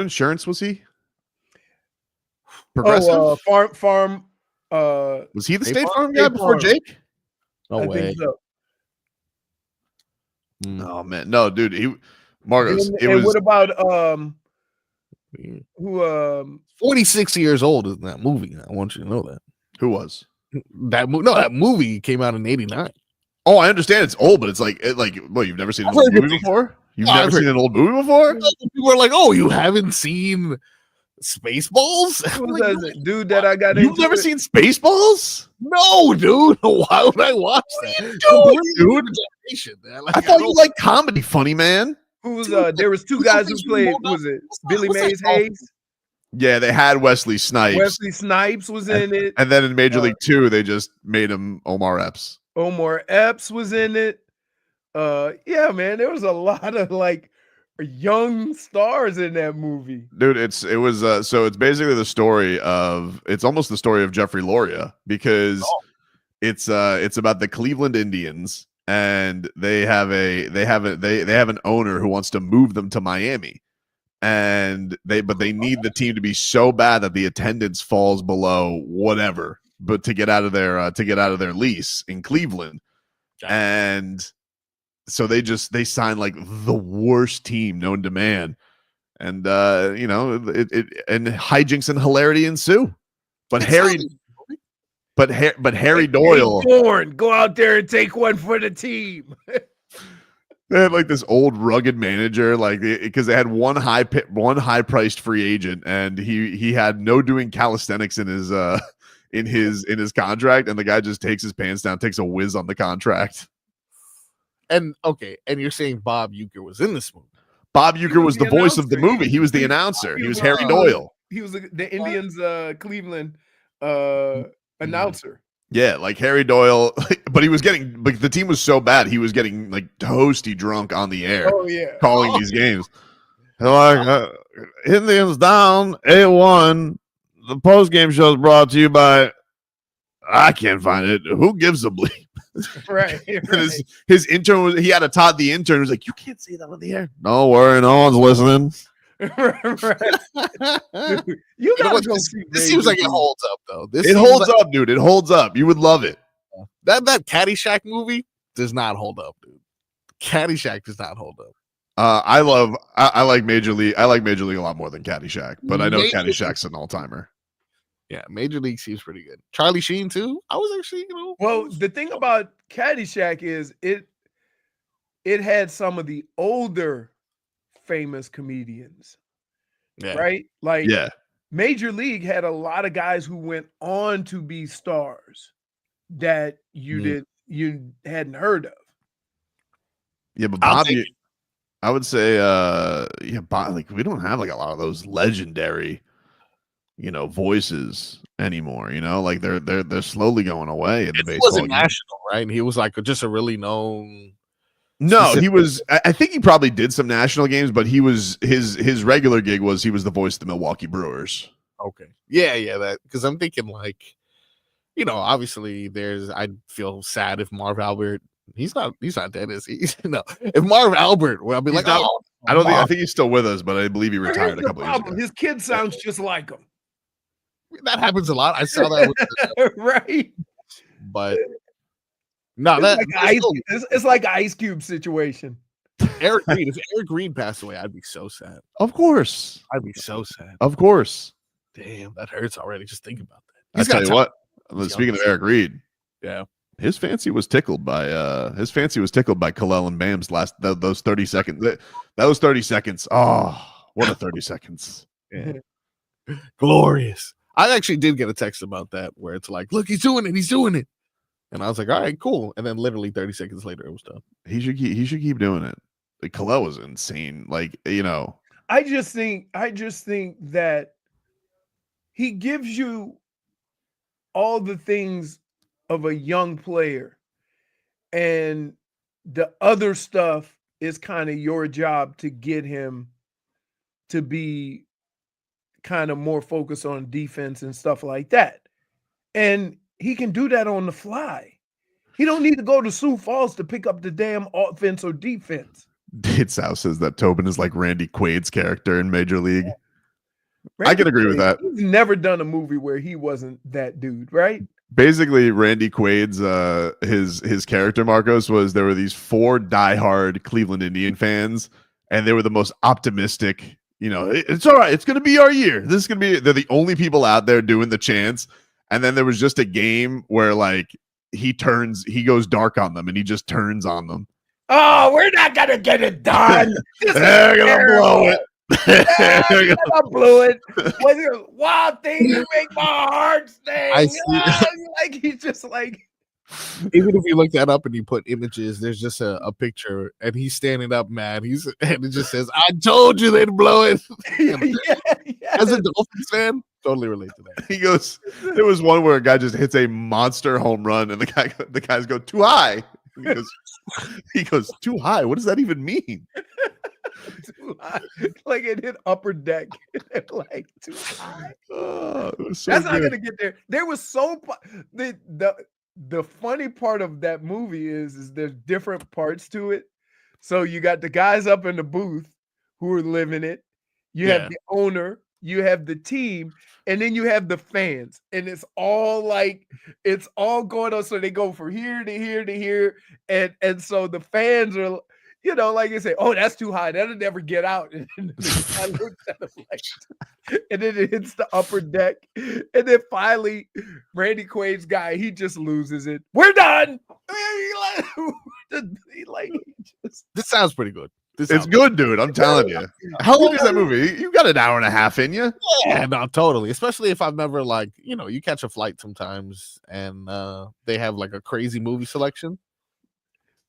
insurance was he? Progressive? Farm. Was he the State Farm guy before Jake? No way. Think so. Oh man, no, dude. Marcos. What about who 46 years old in that movie. I want you to know that. Who was? That movie came out in 89. Oh, I understand it's old, but it's like well, you've never seen an old movie before? You've never seen an old movie before? People are like, "Oh, you haven't seen Spaceballs?" Who's that dude that I got? You've never seen Spaceballs? No, dude. Why would I watch that? Dude, I thought you liked comedy, funny man. Who's there was two guys who played. Was it Billy Mays Hayes? Yeah, they had Wesley Snipes. Wesley Snipes was in it. And then in Major League 2, they just made him Omar Epps. Omar Epps was in it. Yeah, man, there was a lot of like young stars in that movie. Dude, it was so it's basically the story of Jeffrey Loria because it's about the Cleveland Indians and they have an owner who wants to move them to Miami. And they need the team to be so bad that the attendance falls below whatever, but to get out of their lease in Cleveland. And so they sign like the worst team known to man. And and hijinks and hilarity ensue. But Harry Doyle, go out there and take one for the team. They had like this old rugged manager, like because they had one high priced free agent, and he had no doing calisthenics in his contract, and the guy just takes his pants down, takes a whiz on the contract. And you're saying Bob Uecker was in this movie? Bob Uecker was the voice of the movie. He was the announcer. He was Harry Doyle. He was the Indians Cleveland announcer. Yeah, like Harry Doyle, but he was getting like the team was so bad he was getting like toasty drunk on the air. Oh yeah, calling these games. They're like Indians down 8-1. The post game show is brought to you by I can't find it. Who gives a bleep? Right. His intern was he had a Todd the intern was like, you can't say that on the air. Don't worry, no one's listening. Right. Dude, you gotta go see this seems like it holds up though. It holds up, dude. It holds up. You would love it. That Caddyshack movie does not hold up, dude. Caddyshack does not hold up. I like Major League. I like Major League a lot more than Caddyshack, but I know Caddyshack's an all timer. Yeah, Major League seems pretty good. Charlie Sheen too. I was actually, Well, the thing about Caddyshack is it had some of the older famous comedians, right? Like, Major League had a lot of guys who went on to be stars that you hadn't heard of. Yeah, but Bobby, I would say, like we don't have like a lot of those legendary, voices anymore. Like they're slowly going away in the baseball. He wasn't national, right? And he was like just a really known. No, he was. I think he probably did some national games, but he was his regular gig was he was the voice of the Milwaukee Brewers. Okay, yeah, that because I'm thinking like, obviously I feel sad if Marv Albert. He's not dead, is he? No, if Marv Albert, well, I'll be I think he's still with us, but I believe he retired a couple years ago. His kid sounds just like him. That happens a lot. I saw that with right, but. No, it's like an Ice Cube situation. Eric Reed. If Eric Reed passed away, I'd be so sad. Of course, I'd be so sad. Of course. Damn, that hurts already. Just think about that. I tell you what. Speaking of Eric Reed, yeah, his fancy was tickled by Khalil and Bam's those 30 seconds. That was 30 seconds. Oh, what a 30 seconds! Yeah. Glorious. I actually did get a text about that where it's like, look, he's doing it. And I was like, all right, cool. And then literally 30 seconds later, it was done. He should keep doing it. Like, Khalil was insane. Like, I just think that he gives you all the things of a young player, and the other stuff is kind of your job to get him to be kind of more focused on defense and stuff like that. And he can do that on the fly. He don't need to go to Sioux Falls to pick up the damn offense or defense. Dade South says that Tobin is like Randy Quaid's character in Major League. I can agree with that. He's never done a movie where he wasn't that dude, right? Basically, Randy Quaid's his character, Marcos, was there were these 4 diehard Cleveland Indian fans, and they were the most optimistic. It's all right. It's going to be our year. This is going to be. They're the only people out there doing the chants. And then there was just a game where like he goes dark on them and he just turns on them. Oh, we're not gonna get it done. They're gonna blow it. They're gonna blow it. What's your wild thing to make my heart sing? Like he's just like. Even if you look that up and you put images, there's just a picture and he's standing up mad. And it just says, "I told you they'd blow it." As a Dolphins fan, totally relate to that. He goes, there was one where a guy just hits a monster home run and the guys go too high. He goes too high. What does that even mean? Too high. Like it hit upper deck. Like too high. Oh, it was so That's good. not gonna get there. There was the funny part of that movie is there's different parts to it. So you got the guys up in the booth who are living it. You have the owner, you have the team, and then you have the fans. And it's all going on. So they go from here to here to here. And so the fans are, like I say, oh, that's too high. That'll never get out. And I looked at him and then it hits the upper deck. And then finally, Randy Quaid's guy, he just loses it. We're done. This sounds pretty good. It's good, dude. I'm telling you. How long is that movie? You got an hour and a half in you. Yeah, no, totally. Especially if I've never you catch a flight sometimes and they have like a crazy movie selection.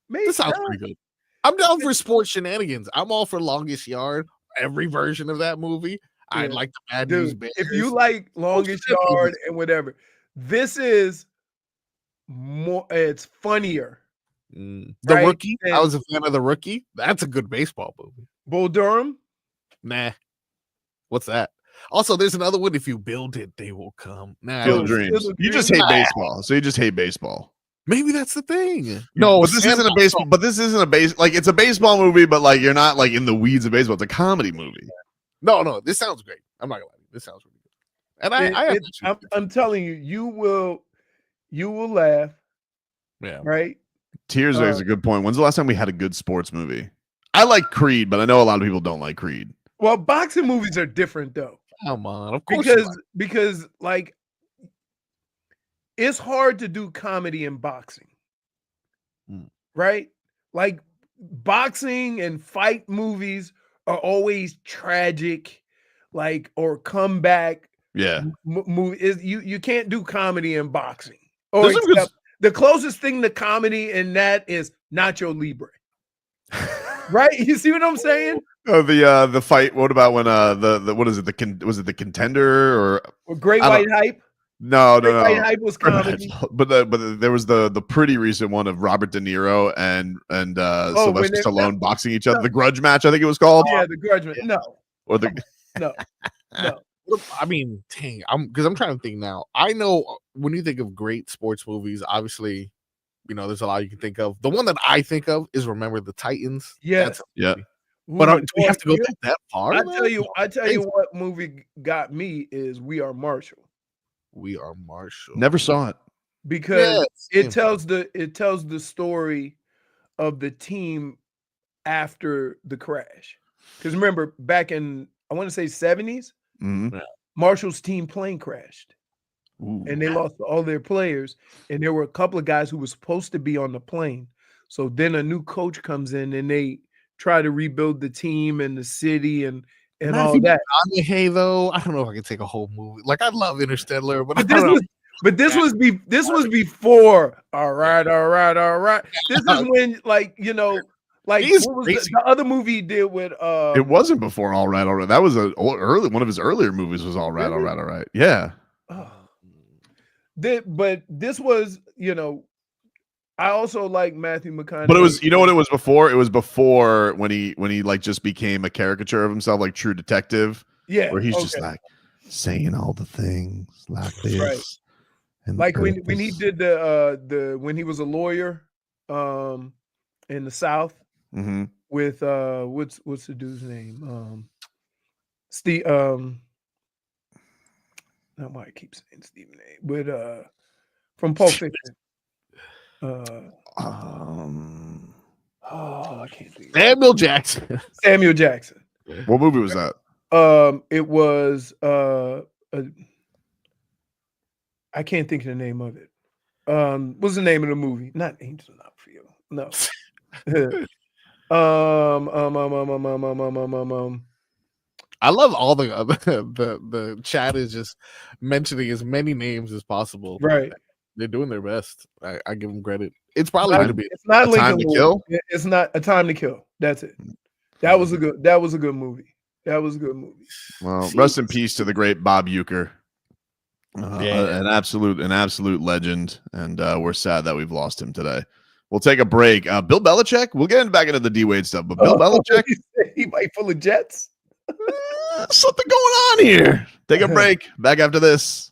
This sounds pretty good. I'm down for sports shenanigans. I'm all for Longest Yard, every version of that movie. I like the Bad Dude, News Bears. if you like Longest Yard and whatever, this is more. It's funnier. The right? Rookie. I was a fan of The Rookie. That's a good baseball movie. Bull Durham. Nah. What's that? Also, there's another one. If you build it, they will come. Nah, Field of Dreams. You just hate baseball, so you just hate baseball. Maybe that's the thing. No, but this isn't a baseball. But this isn't a base. Like it's a baseball movie, but like you're not like in the weeds of baseball. It's a comedy movie. No, this sounds great. I'm not gonna lie. This sounds really good. And I'm telling you, you will laugh. Yeah. Right. Tears is a good point. When's the last time we had a good sports movie? I like Creed, but I know a lot of people don't like Creed. Well, boxing movies are different though. Come on, of course. Because like it's hard to do comedy in boxing. Right? Like boxing and fight movies are always tragic, like or comeback. Yeah. You can't do comedy in boxing. Or except the closest thing to comedy in that is Nacho Libre. Right? You see what I'm saying? Oh, the fight. What about when the what is it? Was it the Contender or Great White Hype? No. White Hype was comedy. But there was the pretty recent one of Robert De Niro and Sylvester Stallone boxing each other. The Grudge match, I think it was called. Yeah, the Grudge match. No. Or the no. I mean, dang, I'm trying to think now. I know when you think of great sports movies, obviously, you know, there's a lot you can think of. The one that I think of is Remember the Titans. Yes. Yeah. But do we have to go that far? I tell you what movie got me is We Are Marshall. We Are Marshall. Never saw it. Because it tells the story of the team after the crash. Because remember, back in I want to say 70s, Marshall's team plane crashed. Ooh. And they lost all their players. And there were a couple of guys who were supposed to be on the plane. So then a new coach comes in and they try to rebuild the team and the city and all that. Hey, though, I don't know if I can take a whole movie. Like I love Interstellar, but this was before. All right. This is when, like, you know, like what was the other movie he did with It wasn't before All Right. That was one of his earlier movies was All Right. Yeah. But this was, you know, I also like Matthew McConaughey. But it was, you know what it was before? It was before when he like just became a caricature of himself, like True Detective. Yeah. Where he's just like saying all the things like this. Right. And like when he did the when he was a lawyer in the South with what's the dude's name? Steve not why I keep saying Stephen A. With from Pulp Fiction. I can't think. Samuel Jackson. Samuel Jackson. What movie was that? It was I can't think of the name of it. What's the name of the movie? Not Angel Not for You. No. I love all the chat is just mentioning as many names as possible. Right. They're doing their best. I give them credit. It's probably going to be. It's not A Time to Kill. It's not A Time to Kill. That's it. That was a good movie. That was a good movie. Well, rest in peace to the great Bob Uecker. An absolute legend, and we're sad that we've lost him today. We'll take a break. Bill Belichick. We'll get back into the D-Wade stuff, but Bill Belichick, he might full of jets. Something going on here. Take a break. Back after this.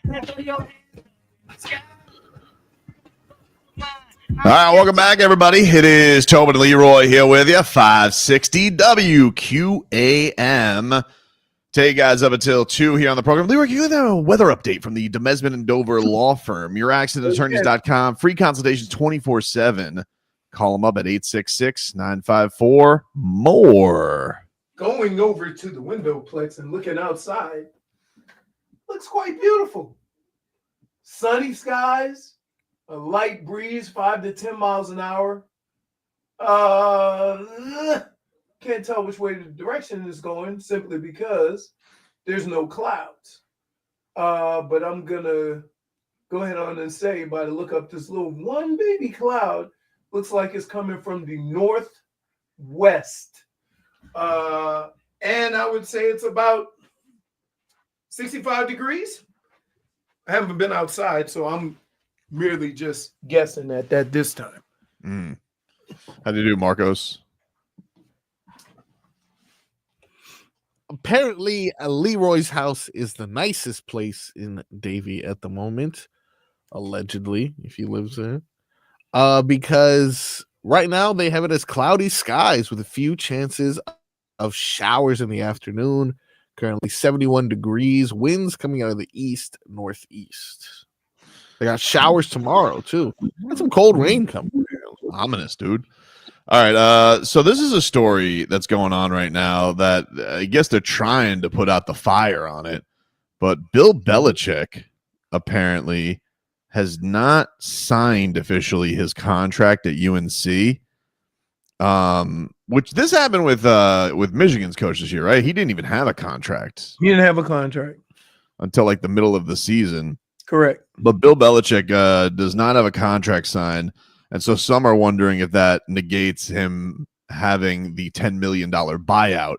All right, welcome back, everybody. It is Tobin and Leroy here with you, 560 WQAM. Take you guys up until 2 here on the program. Leroy, you have a weather update from the Demesman and Dover law firm. YourAccidentAttorneys.com. Free consultations 24/7. Call them up at 866-954-MORE. Going over to the windowplex and looking outside looks quite beautiful. Sunny skies, a light breeze, 5 to 10 miles an hour. Can't tell which way the direction is going simply because there's no clouds. But I'm going to go ahead on and say, by the look up, this little one baby cloud looks like it's coming from the northwest. And I would say it's about 65 degrees. I haven't been outside, so I'm merely just guessing at that this time. How do you do, Marcos? Apparently, Leroy's house is the nicest place in Davie at the moment, allegedly, if he lives there. Because right now they have it as cloudy skies with a few chances of showers in the afternoon. Currently 71 degrees, winds coming out of the east, northeast. They got showers tomorrow, too. Got some cold rain coming. Ominous, dude. All right, so this is a story that's going on right now that I guess they're trying to put out the fire on it, but Bill Belichick apparently has not signed officially his contract at UNC, which this happened with Michigan's coach this year, right? He didn't even have a contract. He didn't have a contract until like the middle of the season. Correct. But Bill Belichick does not have a contract signed. And so some are wondering if that negates him having the $10 million buyout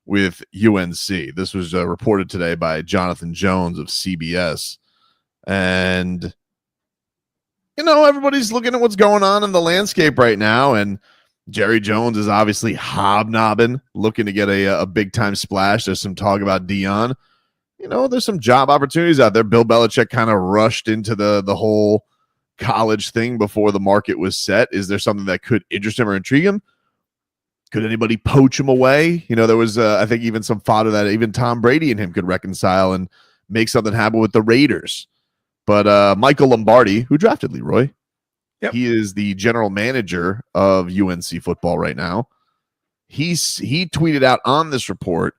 with UNC. This was reported today by Jonathan Jones of CBS. And, you know, everybody's looking at what's going on in the landscape right now. And Jerry Jones is obviously hobnobbing, looking to get a big-time splash. There's some talk about Dion. You know, there's some job opportunities out there. Bill Belichick kind of rushed into the whole college thing before the market was set. Is there something that could interest him or intrigue him? Could anybody poach him away? You know, there was, I think, even some fodder that even Tom Brady and him could reconcile and make something happen with the Raiders. But Michael Lombardi, who drafted Leroy, he is the general manager of UNC football right now. He tweeted out on this report,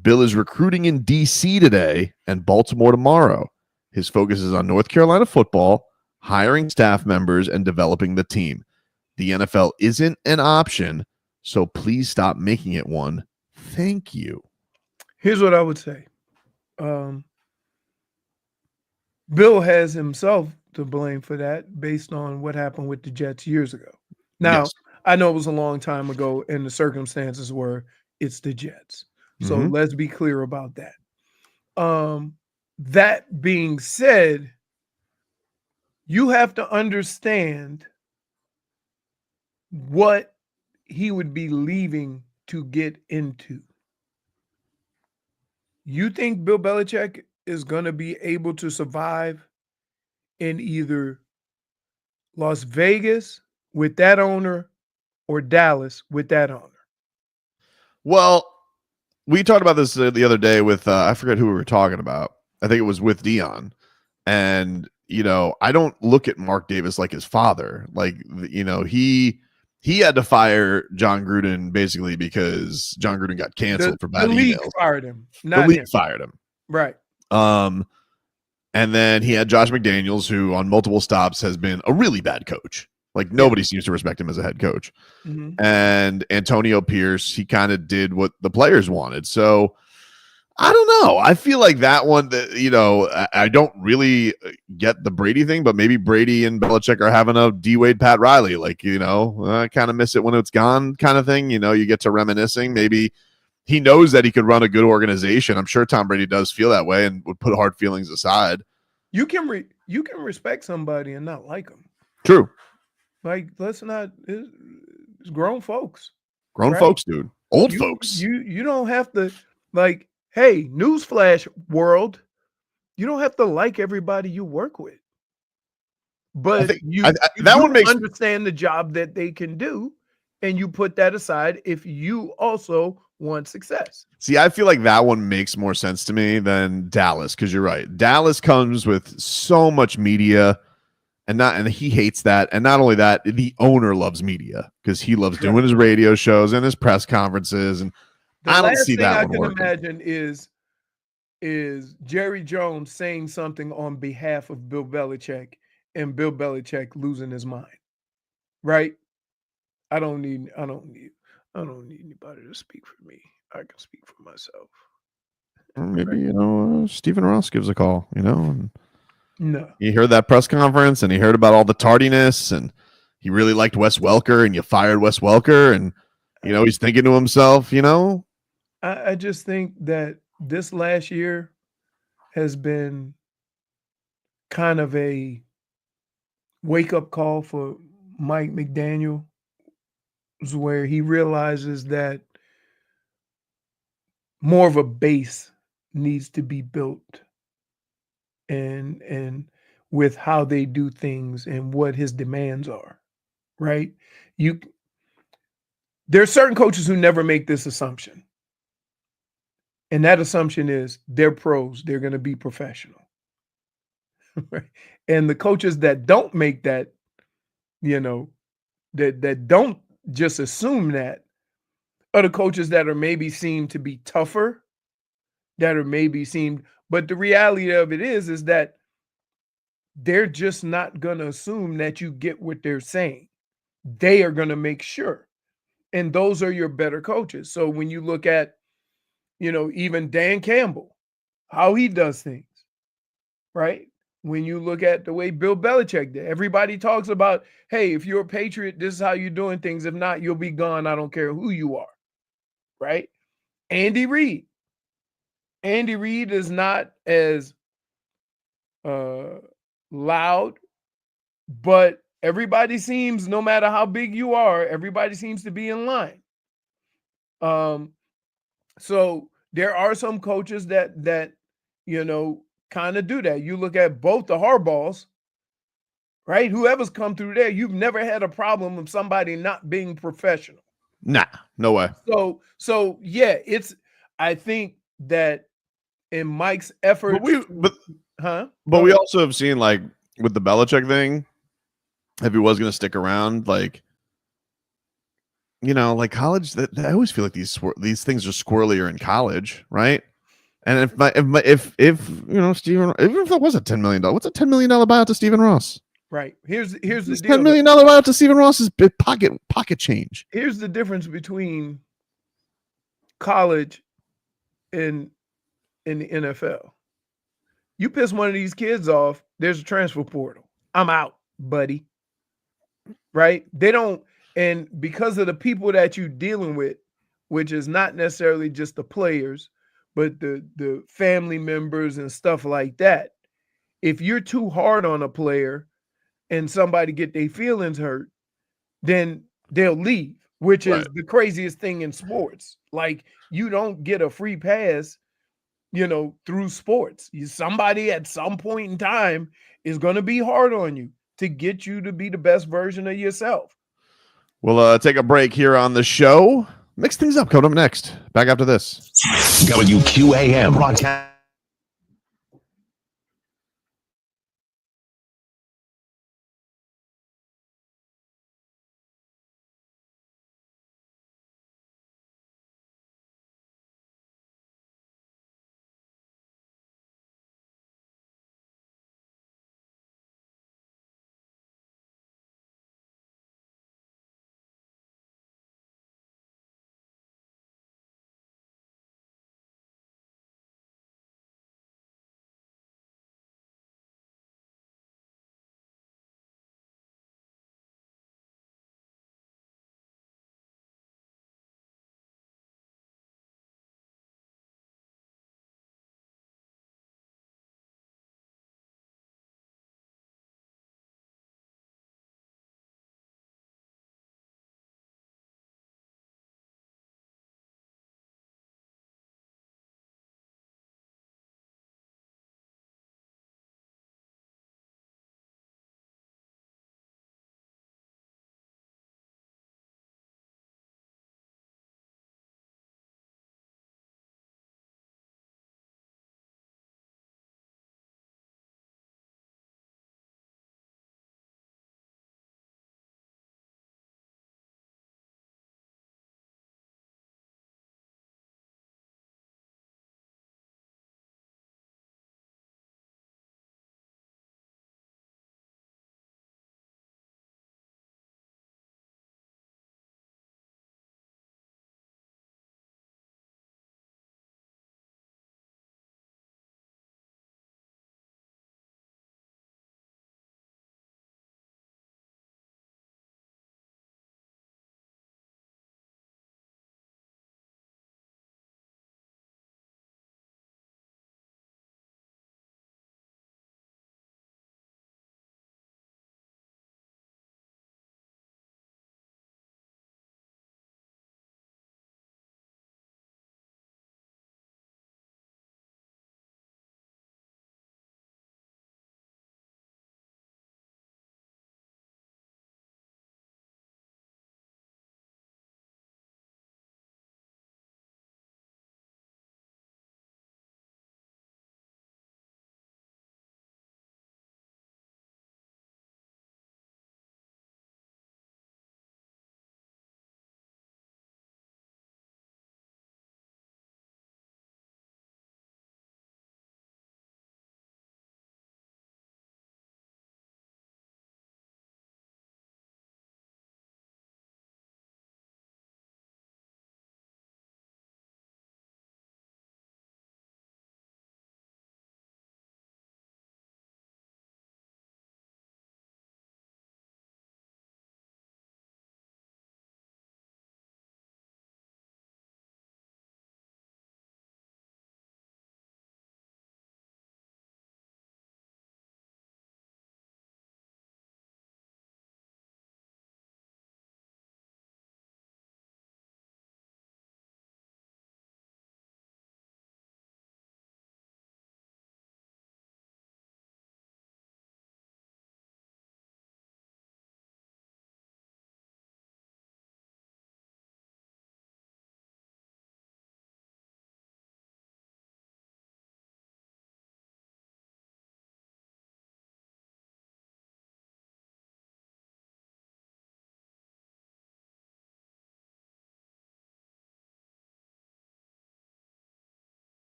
Bill is recruiting in D.C. today and Baltimore tomorrow. His focus is on North Carolina football, hiring staff members, and developing the team. The NFL isn't an option, so please stop making it one. Thank you. Here's what I would say. Bill has himself to blame for that based on what happened with the Jets years ago. Now, Yes. I know it was a long time ago and the circumstances were it's the Jets. So let's be clear about that. That being said, you have to understand what he would be leaving to get into. You think Bill Belichick is going to be able to survive in either Las Vegas with that owner or Dallas with that owner? Well, we talked about this the other day with, I forget who we were talking about. I think it was with Dion. And, you know, I don't look at Mark Davis like his father. Like, you know, he had to fire John Gruden basically because John Gruden got canceled for bad emails. The league fired him. Not the league him. fired him. Right. And then he had Josh McDaniels, who on multiple stops has been a really bad coach. Like nobody seems to respect him as a head coach. And Antonio Pierce, he kind of did what the players wanted. So I don't know. I feel like that one, that, you know, I don't really get the Brady thing, but maybe Brady and Belichick are having a D-Wade, Pat Riley. Like, you know, I kind of miss it when it's gone kind of thing. You know, you get to reminiscing. Maybe he knows that he could run a good organization. I'm sure Tom Brady does feel that way and would put hard feelings aside. You can respect somebody and not like them. True. Like, let's not. It's grown folks. Grown folks, dude. Old folks. You don't have to, like, hey, newsflash world. You don't have to like everybody you work with. But you that one makes understand the job that they can do, and you put that aside if you also want success. See, I feel like that one makes more sense to me than Dallas, because you're right. Dallas comes with so much media, and he hates that. And not only that, the owner loves media because he loves doing his radio shows and his press conferences. And I don't see that one working. I can imagine is Jerry Jones saying something on behalf of Bill Belichick and Bill Belichick losing his mind. Right? I don't need anybody to speak for me. I can speak for myself. Or maybe, Stephen Ross gives a call, and no. You heard that press conference and he heard about all the tardiness and he really liked Wes Welker and you fired Wes Welker and, he's thinking to himself, I just think that this last year has been kind of a wake-up call for Mike McDaniel, where he realizes that more of a base needs to be built and with how they do things and what his demands are, right? There are certain coaches who never make this assumption. And that assumption is they're pros, they're going to be professional. Right? And the coaches that don't make that, that don't just assume that are the coaches that are maybe seem to be tougher, but the reality of it is that they're just not going to assume that you get what they're saying. They are going to make sure. And those are your better coaches. So when you look at, even Dan Campbell, how he does things, right? When you look at the way Bill Belichick did, everybody talks about, hey, if you're a Patriot, this is how you're doing things. If not, you'll be gone. I don't care who you are, right? Andy Reid is not as loud, but everybody seems, no matter how big you are, everybody seems to be in line. So there are some coaches that kind of do that. You look at both the Harbaughs, right? Whoever's come through there, you've never had a problem of somebody not being professional. Nah, no way. So yeah, I think that in Mike's effort, but we also have seen, like, with the Belichick thing, if he was going to stick around, like, like college, that I always feel like these things are squirrelier in college, right? And if Stephen, even if that was a $10 million, what's a $10 million buyout to Stephen Ross? Right. Here's the deal. $10 million buyout to Stephen Ross is pocket change. Here's the difference between college and in the NFL. You piss one of these kids off, there's a transfer portal. I'm out, buddy. Right? They don't, and because of the people that you're dealing with, which is not necessarily just the players, but the family members and stuff like that. If you're too hard on a player and somebody get their feelings hurt, then they'll leave, which is the craziest thing in sports. Like, you don't get a free pass, through sports. Somebody at some point in time is going to be hard on you to get you to be the best version of yourself. We'll take a break here on the show. Mix things up. Coming up next. Back after this. WQAM broadcast.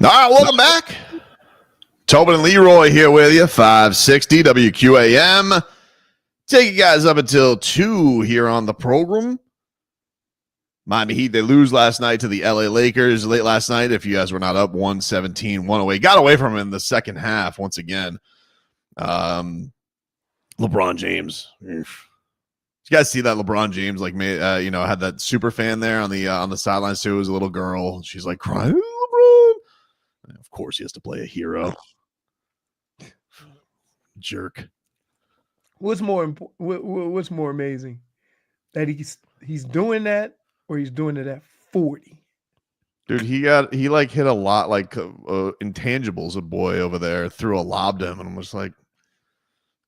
All right, welcome back. Tobin and Leroy here with you, 560 WQAM. Take you guys up until 2 here on the program. Miami Heat, they lose last night to the LA Lakers late last night. If you guys were not up, 117-108. Got away from him in the second half once again. LeBron James. Did you guys see that LeBron James had that super fan there on the sidelines too? It was a little girl. She's like crying, LeBron. And of course, he has to play a hero. Jerk. What's more amazing, that he's doing that, or he's doing it at 40? Dude, he hit a lot intangibles. A boy over there threw a lob to him, and was like,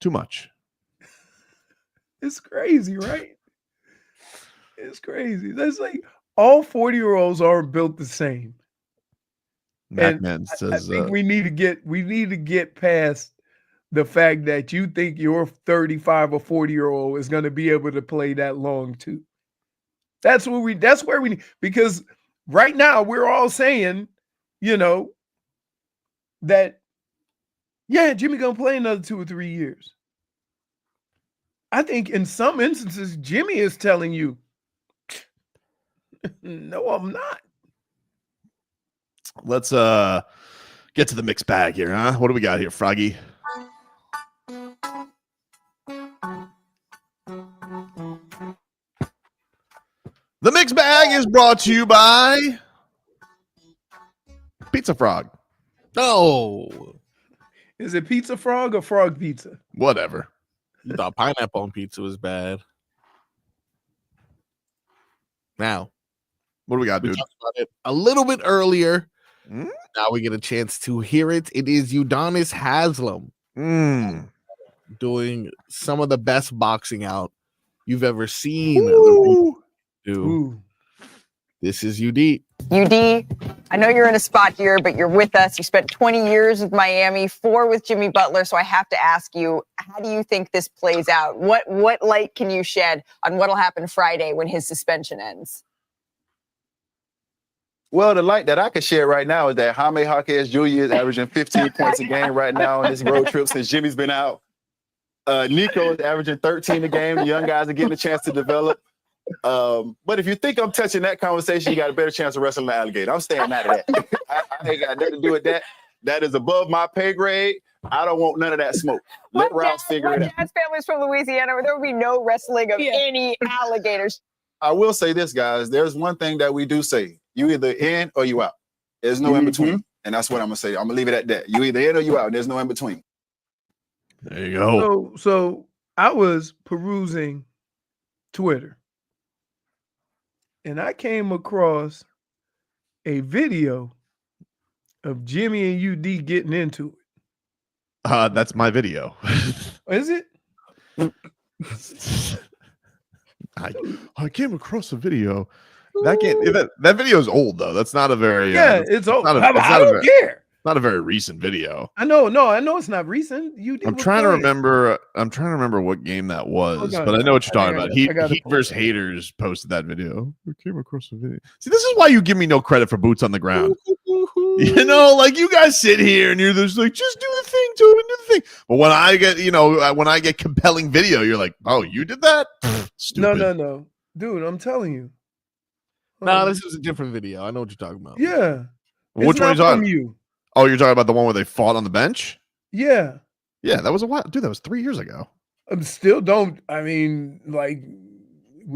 too much. It's crazy, right? It's crazy. That's like all 40-year-olds aren't built the same. Macman says, I think we need to get past the fact that you think your 35 or 40-year-old is going to be able to play that long too. That's where we need, because right now we're all saying, that Jimmy gonna play another 2 or 3 years. I think in some instances, Jimmy is telling you, no, I'm not. Let's get to the mixed bag here, huh? What do we got here, Froggy? The mixed bag is brought to you by Pizza Frog. No. Is it Pizza Frog or Frog Pizza? Whatever. You thought pineapple on pizza was bad. Now, what do we got, dude? We talked about it a little bit earlier. Mm? Now we get a chance to hear it. It is Udonis Haslem doing some of the best boxing out you've ever seen. Ooh. This is UD. UD, I know you're in a spot here, but you're with us. You spent 20 years with Miami, 4 with Jimmy Butler. So I have to ask you, how do you think this plays out? What light can you shed on what'll happen Friday when his suspension ends? Well, the light that I can share right now is that Jaime Jaquez Jr. is averaging 15 points a game right now on this road trip since Jimmy's been out. Nico is averaging 13 a game. The young guys are getting a chance to develop. But if you think I'm touching that conversation, you got a better chance of wrestling the alligator. I'm staying out of that. I ain't got nothing to do with that. That is above my pay grade. I don't want none of that smoke. Let Rouse figure it out. Dad's family's from Louisiana, where there will be no wrestling of any alligators. I will say this, guys. There's one thing that we do say. You either in or you out. There's no in between. And that's what I'm going to say. I'm going to leave it at that. You either in or you out. There's no in between. There you go. So I was perusing Twitter, and I came across a video of Jimmy and UD getting into it. That's my video. Is it? I came across a video. That video is old though. That's not a very it's old. I don't care. Not a very recent video. I know it's not recent. I'm trying to remember what game that was, but I know what you're talking about. Heat versus Haters posted that video. I came across a video. See, this is why you give me no credit for boots on the ground. You guys sit here and you're just like, just do the thing, Tobin, do the thing. But when I get compelling video, you're like, oh, you did that? Stupid. No, dude, I'm telling you. No, this is a different video. I know what you're talking about. Yeah. Which one are you talking about? Oh, you're talking about the one where they fought on the bench? Yeah. Yeah, that was a while. Dude, that was 3 years ago. We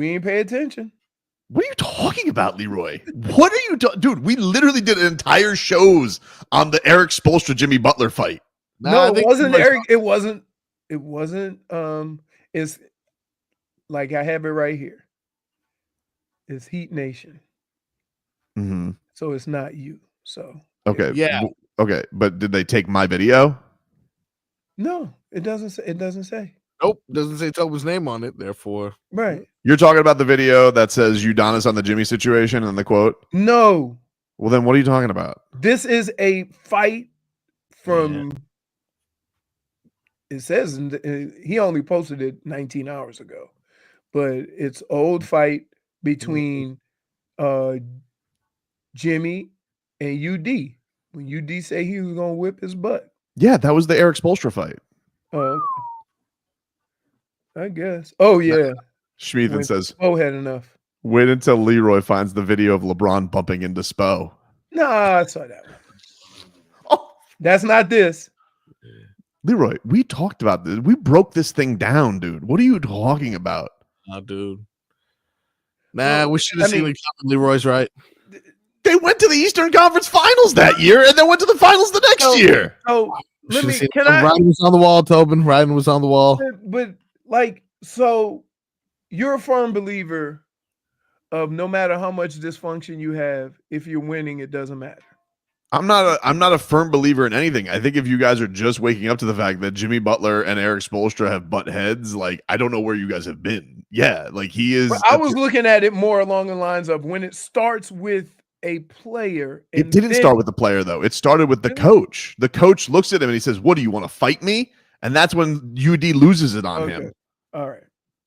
ain't pay attention. What are you talking about, Leroy? What are you dude, we literally did an entire shows on the Eric Spoelstra Jimmy Butler fight. No, it wasn't Eric. It wasn't. It's like I have it right here. It's Heat Nation. Mm-hmm. So it's not you. So okay. Yeah. Okay, but did they take my video? No, it doesn't say. It doesn't say. Nope, doesn't say Tobin's name on it. Therefore, right. You're talking about the video that says Udonis on the Jimmy situation and the quote? No. Well, then what are you talking about? This is a fight from. It says he only posted it 19 hours ago, but it's an old fight between Jimmy and UD. When UD say he was gonna whip his butt. Yeah, that was the Eric Spoelstra fight. Oh, I guess. Oh yeah. Schmieden says, "Oh, had enough." Wait until Leroy finds the video of LeBron bumping into Spo. Nah, I saw that one. Oh, that's not this. Leroy, we talked about this. We broke this thing down, dude. What are you talking about? Oh, dude. Nah, we should have seen it coming. Leroy's right. They went to the Eastern Conference Finals that year, and then went to the Finals the next year. So let me. Can Writing was on the wall, Tobin. Writing was on the wall. But like, so you're a firm believer of no matter how much dysfunction you have, if you're winning, it doesn't matter. I'm not a firm believer in anything. I think if you guys are just waking up to the fact that Jimmy Butler and Eric Spoelstra have butt heads, like I don't know where you guys have been. Yeah, like he is. But I was looking at it more along the lines of when it starts with a player. It didn't start with the player though. It started with the coach. The coach looks at him and he says, "What do you want to fight me?" And that's when UD loses it on him. All right.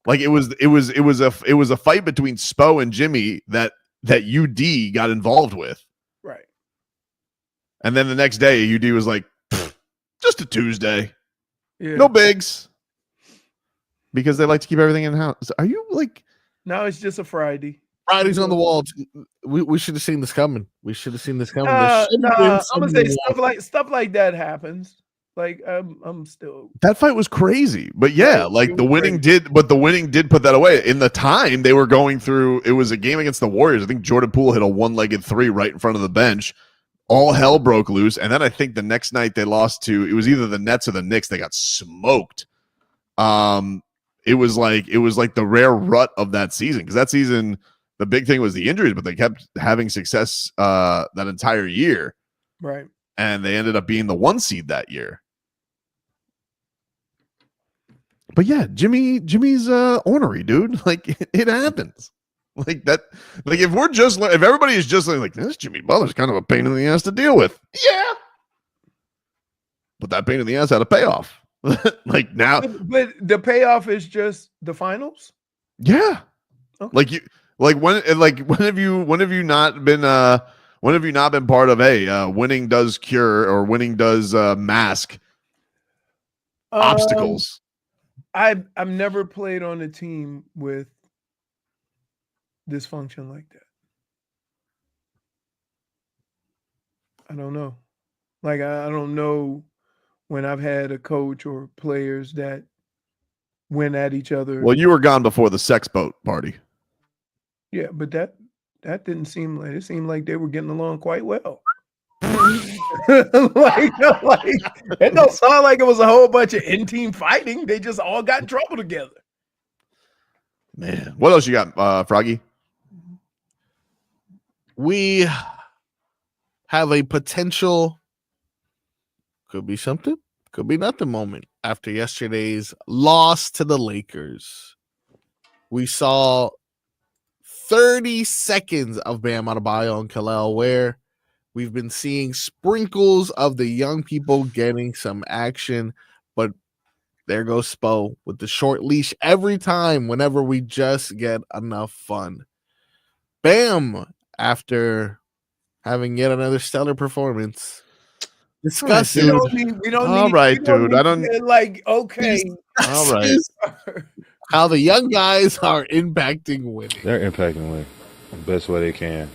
Like it was a fight between Spo and Jimmy that UD got involved with. Right. And then the next day, UD was like, just a Tuesday. Yeah. No bigs. Because they like to keep everything in house. Are you like? No, it's just a Friday. Friday's on the wall. We should have seen this coming. We should have seen this coming. I'm gonna say stuff like that happens. Like I'm still. That fight was crazy, but yeah, like the winning did put that away. In the time they were going through, it was a game against the Warriors. I think Jordan Poole hit a one-legged three right in front of the bench. All hell broke loose, and then I think the next night they lost to, it was either the Nets or the Knicks. They got smoked. It was like the rare rut of that season, because that season the big thing was the injuries, but they kept having success that entire year, right? And they ended up being the 1 seed that year. But yeah, Jimmy's ornery, dude. Like it happens. Like that, like if everybody is just like this, Jimmy Butler's kind of a pain in the ass to deal with. Yeah. But that pain in the ass had a payoff. Like now. But the payoff is just the finals? Yeah. Okay. When have you not been part of winning does cure or winning does mask obstacles? I've never played on a team with dysfunction like that. I don't know. Like I don't know when I've had a coach or players that went at each other. Well, you were gone before the sex boat party. Yeah, but that didn't seem like, it seemed like they were getting along quite well. It don't sound like it was a whole bunch of in-team fighting. They just all got in trouble together. Man, what else you got, Froggy? We have a potential, could be something, could be nothing moment after yesterday's loss to the Lakers. We saw 30 seconds of Bam Adebayo and Kalel, where we've been seeing sprinkles of the young people getting some action, but there goes Spo with the short leash every time whenever we just get enough fun. Bam, after having yet another stellar performance, discussing. We don't all need, right, dude. I don't like. Okay, all right. How the young guys are impacting winning. They're impacting winning the best way they can.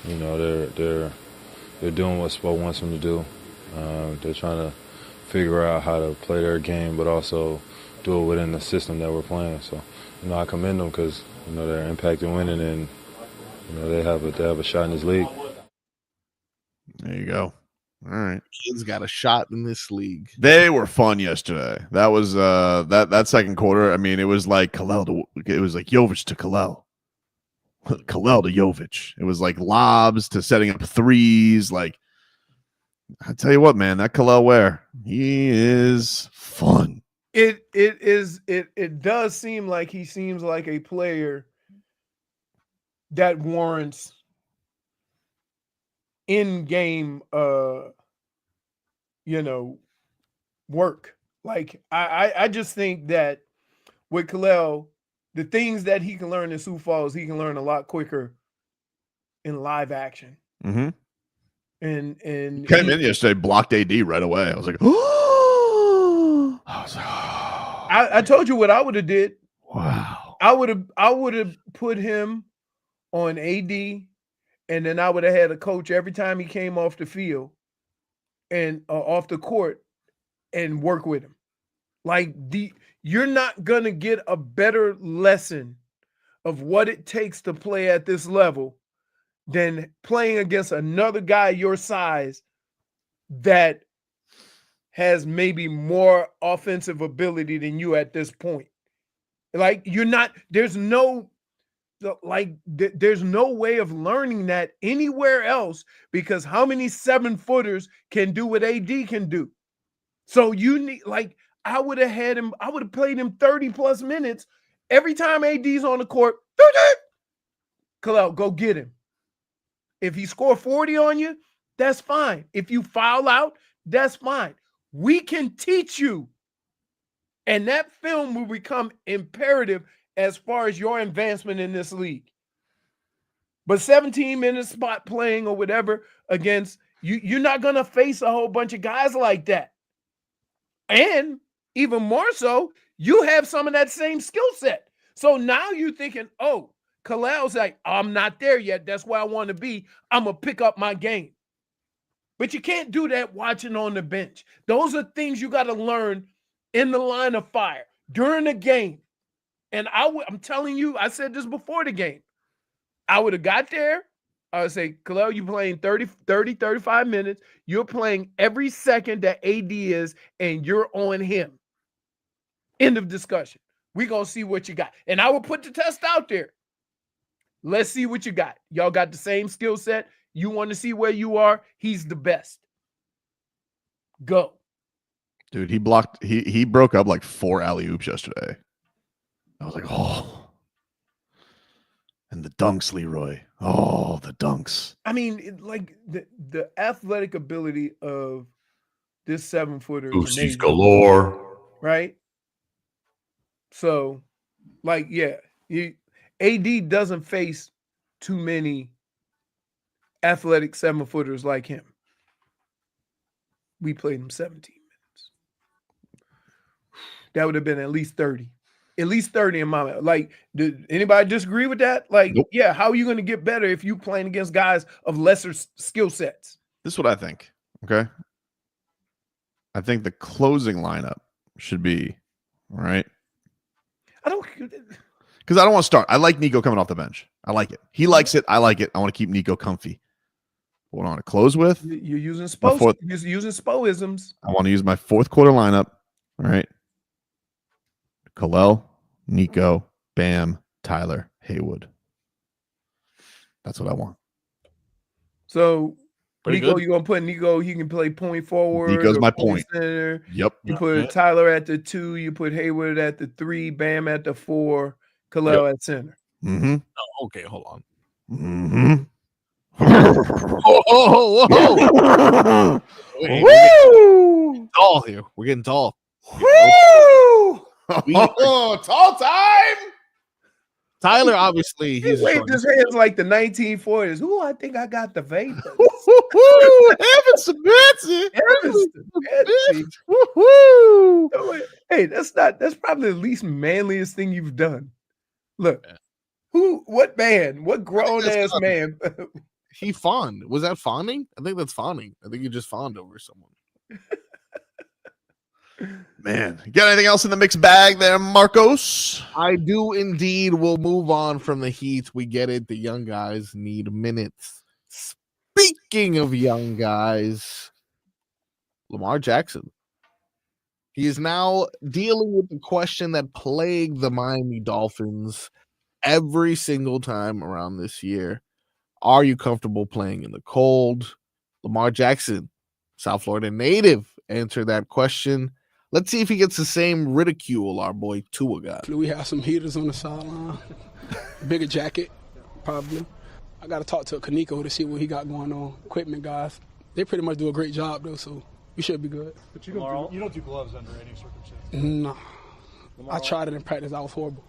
You know, they're doing what Spo wants them to do. They're trying to figure out how to play their game, but also do it within the system that we're playing. So, you know, I commend them because, you know, they're impacting winning, and you know they have a shot in this league. There you go. All right, kids got a shot in this league. They were fun yesterday. That was that second quarter. I mean, it was like it was like Jovic to Kalel to Jovic. It was like lobs to setting up threes. Like, I tell you what, man, that Kalel Ware, he is fun. It does seem like he seems like a player that warrants in-game work. Like I just think that with Kalel, the things that he can learn in Sioux Falls, he can learn a lot quicker in live action. Mm-hmm. And came in yesterday, blocked AD right away. I was like, oh. I told you what I would have did. Wow. I would have put him on AD, and then I would have had a coach every time he came off the field and off the court and work with him. Like you're not gonna get a better lesson of what it takes to play at this level than playing against another guy your size that has maybe more offensive ability than you at this point. Like there's no way of learning that anywhere else, because how many 7-footers can do what AD can do? So you need, I would have played him 30 plus minutes every time AD's on the court. Khalil, go get him. If he score 40 on you, that's fine. If you foul out, that's fine. We can teach you. And that film will become imperative as far as your advancement in this league. But 17-minute spot playing or whatever against you, you're not going to face a whole bunch of guys like that. And even more so, you have some of that same skill set. So now you're thinking, oh, Khalil's like, I'm not there yet. That's where I want to be. I'm going to pick up my game. But you can't do that watching on the bench. Those are things you got to learn in the line of fire during the game. And I'm telling you, I said this before the game. I would have got there. I would say, Khalil, you're playing 35 minutes. You're playing every second that AD is, and you're on him. End of discussion. We're going to see what you got. And I will put the test out there. Let's see what you got. Y'all got the same skill set. You want to see where you are? He's the best. Go. Dude, he broke up like 4 alley-oops yesterday. I was like, oh. And the dunks, Leroy. Oh, the dunks. I mean, the athletic ability of this 7-footer. Goosies galore. Right? So, AD doesn't face too many athletic 7-footers like him. We played him 17 minutes. That would have been at least 30. At least 30 in my mind. Did anybody disagree with that? Nope. Yeah, how are you going to get better if you playing against guys of lesser skill sets? This is what I think. Okay. I think the closing lineup should be, all right. Because I don't want to start. I like Nico coming off the bench. I like it. He likes it. I like it. I want to keep Nico comfy. What I want to close with? You're using Spoisms. I want to use my fourth quarter lineup. All right. Khalil, Nico, Bam, Tyler, Haywood. That's what I want. So Nico, you're gonna put Nico. He can play point forward. Nico's my point center. Yep. You put Tyler at the 2. You put Haywood at the 3. Bam at the 4. Khalil at center. Mm-hmm. Oh, okay, hold on. Mm-hmm. Whoa. Wait, Woo! Tall here. We're getting tall. Woo! Tall time. Tyler, obviously, He waved his hands like the 1940s. Ooh, I think I got the vapors. Evanston. Hey, that's probably the least manliest thing you've done. Look, what man? What grown ass man? He fawned. Was that fawning? I think that's fawning. I think you just fawned over someone. Man, you got anything else in the mixed bag there, Marcos? I do indeed. We'll move on from the Heat. We get it. The young guys need minutes. Speaking of young guys, Lamar Jackson. He is now dealing with the question that plagued the Miami Dolphins every single time around this year. Are you comfortable playing in the cold? Lamar Jackson, South Florida native, answered that question. Let's see if he gets the same ridicule our boy Tua got. We have some heaters on the sideline. Bigger jacket, probably. I got to talk to Kaneko to see what he got going on. Equipment guys. They pretty much do a great job, though, so we should be good. But you don't do gloves under any circumstance. No. I tried it in practice. I was horrible.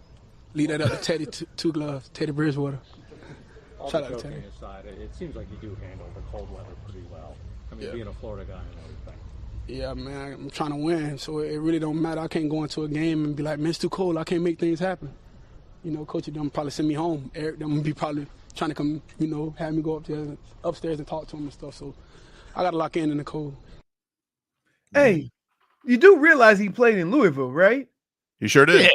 Leave that up to Teddy, two gloves, Teddy Bridgewater. Shout the out to joking Teddy. aside, it seems like you do handle the cold weather pretty well. I mean, being a Florida guy and everything. Yeah, man, I'm trying to win, so it really don't matter. I can't go into a game and be like, man, it's too cold. I can't make things happen. You know, coach them probably send me home. Eric them be probably trying to come, you know, have me go upstairs and talk to him and stuff. So I got to lock in the cold. Hey, you do realize he played in Louisville, right? He sure did. Yeah.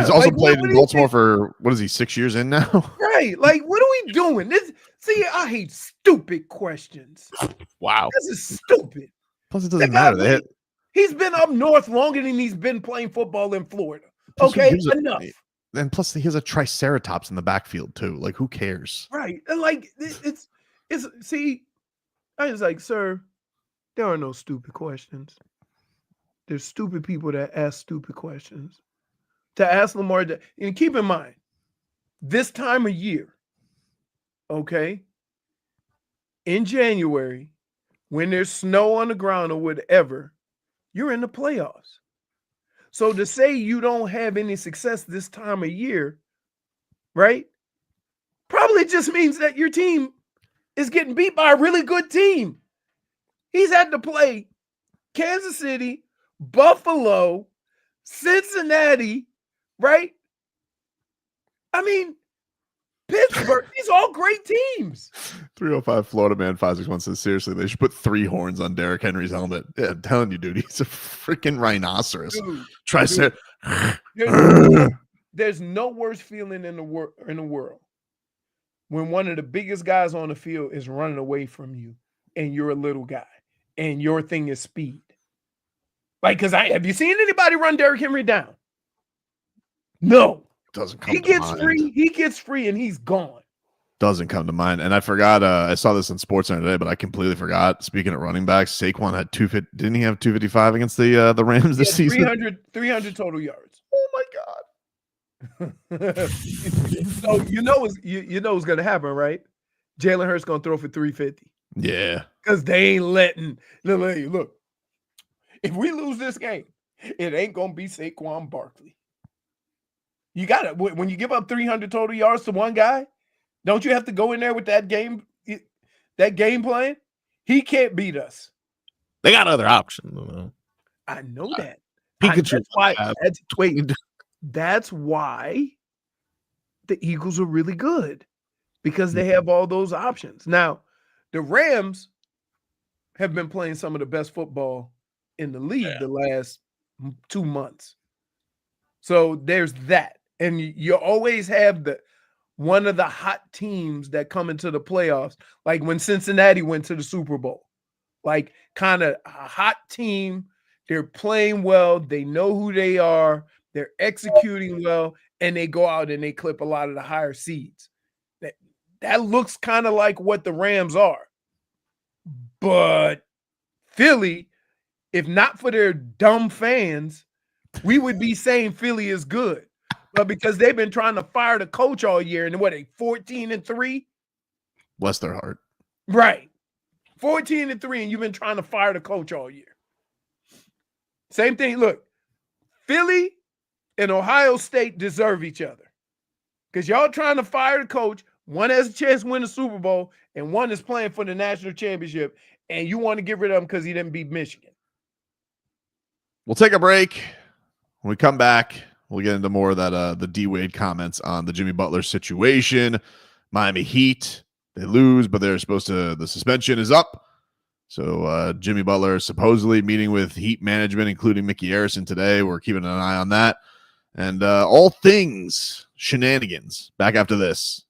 He's also played in Baltimore for, what is he, 6 years in now? Right. Like, what are we doing? See, I hate stupid questions. Wow. This is stupid. Plus, it doesn't matter. He's been up north longer than he's been playing football in Florida. Okay, enough. And plus, he has a triceratops in the backfield, too. Like, who cares? Right. And like, it's see, I was like, sir, there are no stupid questions. There's stupid people that ask stupid questions. To ask Lamar, and keep in mind, this time of year, okay, in January, when there's snow on the ground or whatever, you're in the playoffs. So to say you don't have any success this time of year, right, probably just means that your team is getting beat by a really good team. He's had to play Kansas City, Buffalo, Cincinnati, right? I mean, Pittsburgh, these are all great teams. 305 Florida Man 561 says, seriously, they should put 3 horns on Derrick Henry's helmet. Yeah, I'm telling you, dude, he's a freaking rhinoceros. There's no worse feeling in the world when one of the biggest guys on the field is running away from you and you're a little guy and your thing is speed. Like, because have you seen anybody run Derrick Henry down? No. Doesn't come he to gets mind. free. He gets free and he's gone. Doesn't come to mind. And I forgot, I saw this in SportsCenter today, but I completely forgot. Speaking of running backs, Saquon had 250. Didn't he have 255 against the Rams this season? 300 total yards. Oh my God. So you know what's gonna happen, right? Jalen Hurts gonna throw for 350. Yeah. Because they ain't letting look. If we lose this game, it ain't gonna be Saquon Barkley. You got it. When you give up 300 total yards to one guy, don't you have to go in there with that game plan? He can't beat us. They got other options. You know? I know that. Pikachu. That's why the Eagles are really good, because they have all those options. Now, the Rams have been playing some of the best football in the league the last 2 months. So there's that. And you always have one of the hot teams that come into the playoffs, like when Cincinnati went to the Super Bowl. Like, kind of a hot team. They're playing well. They know who they are. They're executing well, and they go out and they clip a lot of the higher seeds. That looks kind of like what the Rams are. But Philly, if not for their dumb fans, we would be saying Philly is good. But because they've been trying to fire the coach all year, and what, 14-3? Bless their heart. Right. 14-3, and you've been trying to fire the coach all year. Same thing. Look, Philly and Ohio State deserve each other. Because y'all trying to fire the coach. One has a chance to win the Super Bowl, and one is playing for the national championship, and you want to get rid of him because he didn't beat Michigan. We'll take a break. When we come back, we'll get into more of that the D Wade comments on the Jimmy Butler situation. Miami Heat, they lose, but they're supposed to, the suspension is up. So Jimmy Butler supposedly meeting with Heat management, including Micky Arison today. We're keeping an eye on that. And all things shenanigans. Back after this.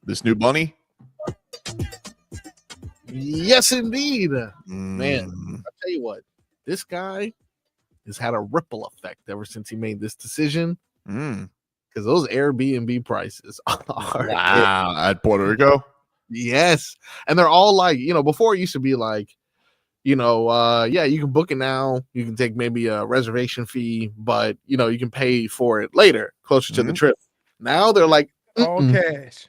This new bunny? Yes, indeed. Man, I'll tell you what, this guy has had a ripple effect ever since he made this decision. Because those Airbnb prices are at Puerto Rico. Yes. And they're all like, before it used to be like, you can book it now. You can take maybe a reservation fee, but you can pay for it later, closer to the trip. Now they're like, all cash.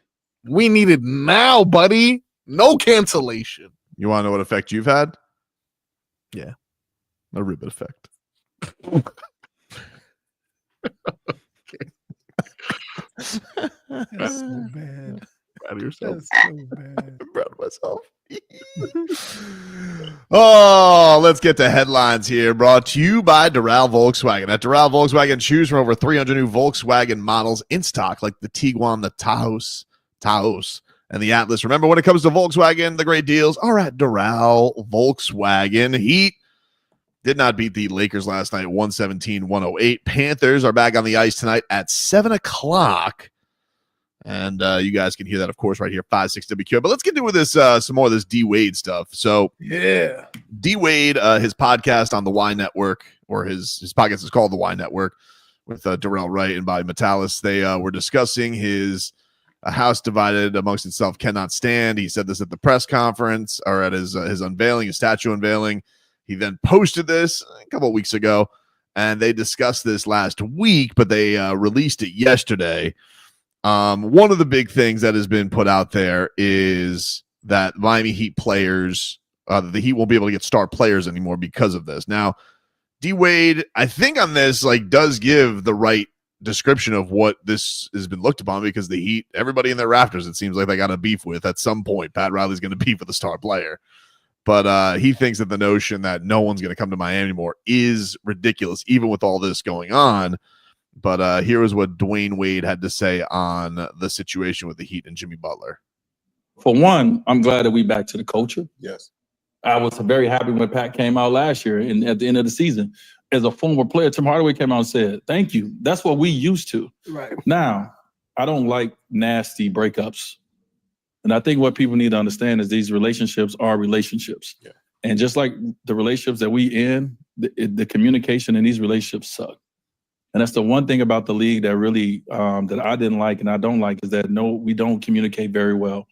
We need it now, buddy. No cancellation. You want to know what effect you've had? Yeah. A ribbon effect. That's so bad. Proud of yourself. That's so bad. I'm proud of myself. Oh, let's get to headlines here. Brought to you by Doral Volkswagen. At Doral Volkswagen, choose from over 300 new Volkswagen models in stock, like the Tiguan, the Taos, and the Atlas. Remember, when it comes to Volkswagen, the great deals are at Doral Volkswagen. Heat did not beat the Lakers last night, 117-108. Panthers are back on the ice tonight at 7 o'clock. And you guys can hear that, of course, right here, 5-6 WQ. But let's get into this, some more of this D Wade stuff. So, yeah, D Wade, his podcast on the Y Network, or his podcast is called the Y Network, with Darrell Wright and Bobby Metalis. They were discussing his house divided amongst itself cannot stand. He said this at the press conference, or at his unveiling, his statue unveiling. He then posted this a couple of weeks ago, and they discussed this last week, but they released it yesterday. One of the big things that has been put out there is that Miami Heat players, the Heat won't be able to get star players anymore because of this. Now, D Wade, I think on this, does give the right description of what this has been looked upon, because the Heat, everybody in their rafters, it seems like they got a beef with at some point. Pat Riley's going to beef with a star player. But he thinks that the notion that no one's going to come to Miami anymore is ridiculous, even with all this going on. But here is what Dwyane Wade had to say on the situation with the Heat and Jimmy Butler. For one, I'm glad that we back to the culture. Yes. I was very happy when Pat came out last year and at the end of the season. As a former player, Tim Hardaway came out and said, thank you. That's what we used to. Right. Now, I don't like nasty breakups. And I think what people need to understand is these relationships are relationships. Yeah. And just like the relationships that we in, the communication in these relationships suck. And that's the one thing about the league that really that I didn't like and I don't like, is that we don't communicate very well.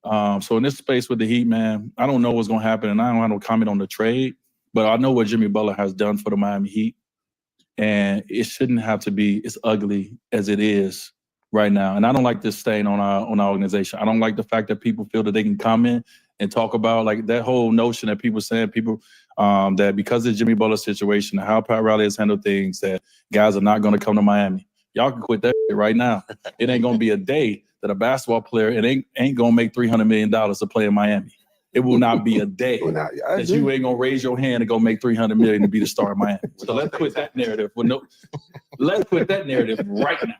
So in this space with the Heat, man, I don't know what's going to happen, and I don't have no comment on the trade, but I know what Jimmy Butler has done for the Miami Heat, and it shouldn't have to be as ugly as it is right now. And I don't like this stain on our organization. I don't like the fact that people feel that they can come in and talk about that whole notion that people saying that because of Jimmy Butler's situation and how Pat Riley has handled things, that guys are not going to come to Miami. Y'all can quit that shit right now. It ain't going to be a day that a basketball player ain't going to make $300 million to play in Miami. It will not be a day that you ain't going to raise your hand and go make $300 million to be the star of Miami. So let's quit that narrative. Let's quit that narrative right now.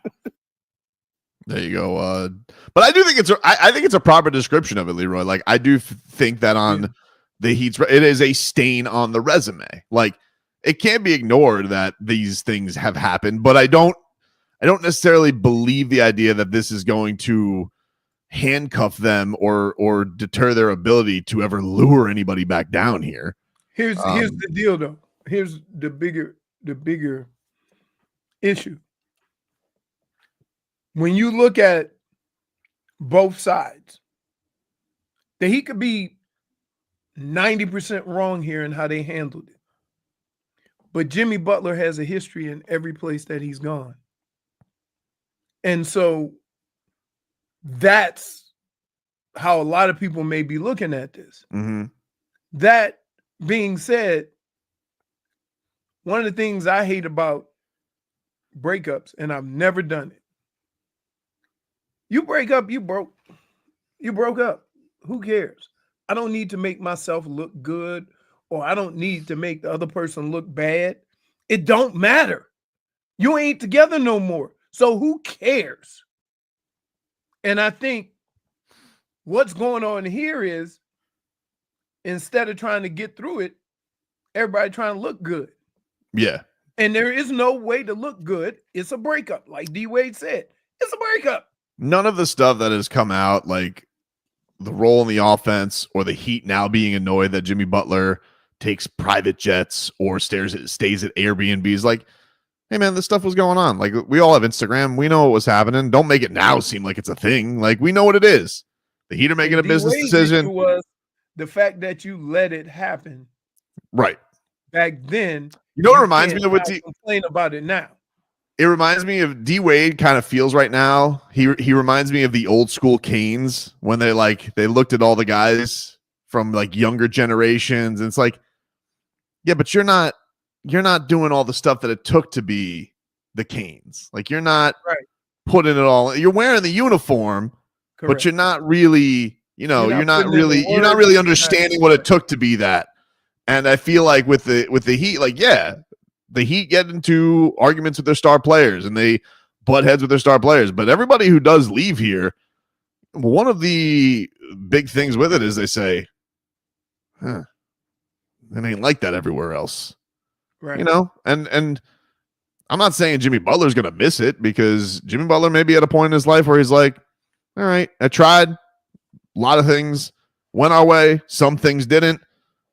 There you go. But I do think I think it's a proper description of it, Leroy. I do think that on the Heat's, it is a stain on the resume. It can't be ignored that these things have happened, but I don't necessarily believe the idea that this is going to handcuff them or deter their ability to ever lure anybody back down here. Here's the deal, though. Here's the bigger issue. When you look at both sides, the Heat could be 90% wrong here in how they handled it. But Jimmy Butler has a history in every place that he's gone. And so that's how a lot of people may be looking at this. Mm-hmm. That being said, one of the things I hate about breakups, and I've never done it, you break up, you broke. You broke up. Who cares? I don't need to make myself look good, or I don't need to make the other person look bad. It don't matter. You ain't together no more. So who cares? And I think what's going on here is, instead of trying to get through it, everybody trying to look good. Yeah. And there is no way to look good. It's a breakup. Like D Wade said, it's a breakup. None of the stuff that has come out, like the role in the offense or the Heat now being annoyed that Jimmy Butler takes private jets or stays at Airbnbs. Like, hey man, this stuff was going on. Like, we all have Instagram. We know what was happening. Don't make it now seem like it's a thing. Like, we know what it is. The Heat are making a business decision. Was the fact that you let it happen. Right. Back then. You know what reminds me of what complain about it now. It reminds me of D Wade kind of feels right now. He reminds me of the old school Canes when they looked at all the guys from like younger generations. And it's like, yeah, but you're not doing all the stuff that it took to be the Canes. Like you're not putting it all. You're wearing the uniform, but you're not really, you're not really understanding what it took to be that. And I feel like with the Heat, like, yeah, the Heat get into arguments with their star players and they butt heads with their star players. But everybody who does leave here, one of the big things with it is they say, it ain't like that everywhere else. Right. And I'm not saying Jimmy Butler's going to miss it because Jimmy Butler may be at a point in his life where he's like, all right, I tried. A lot of things went our way. Some things didn't.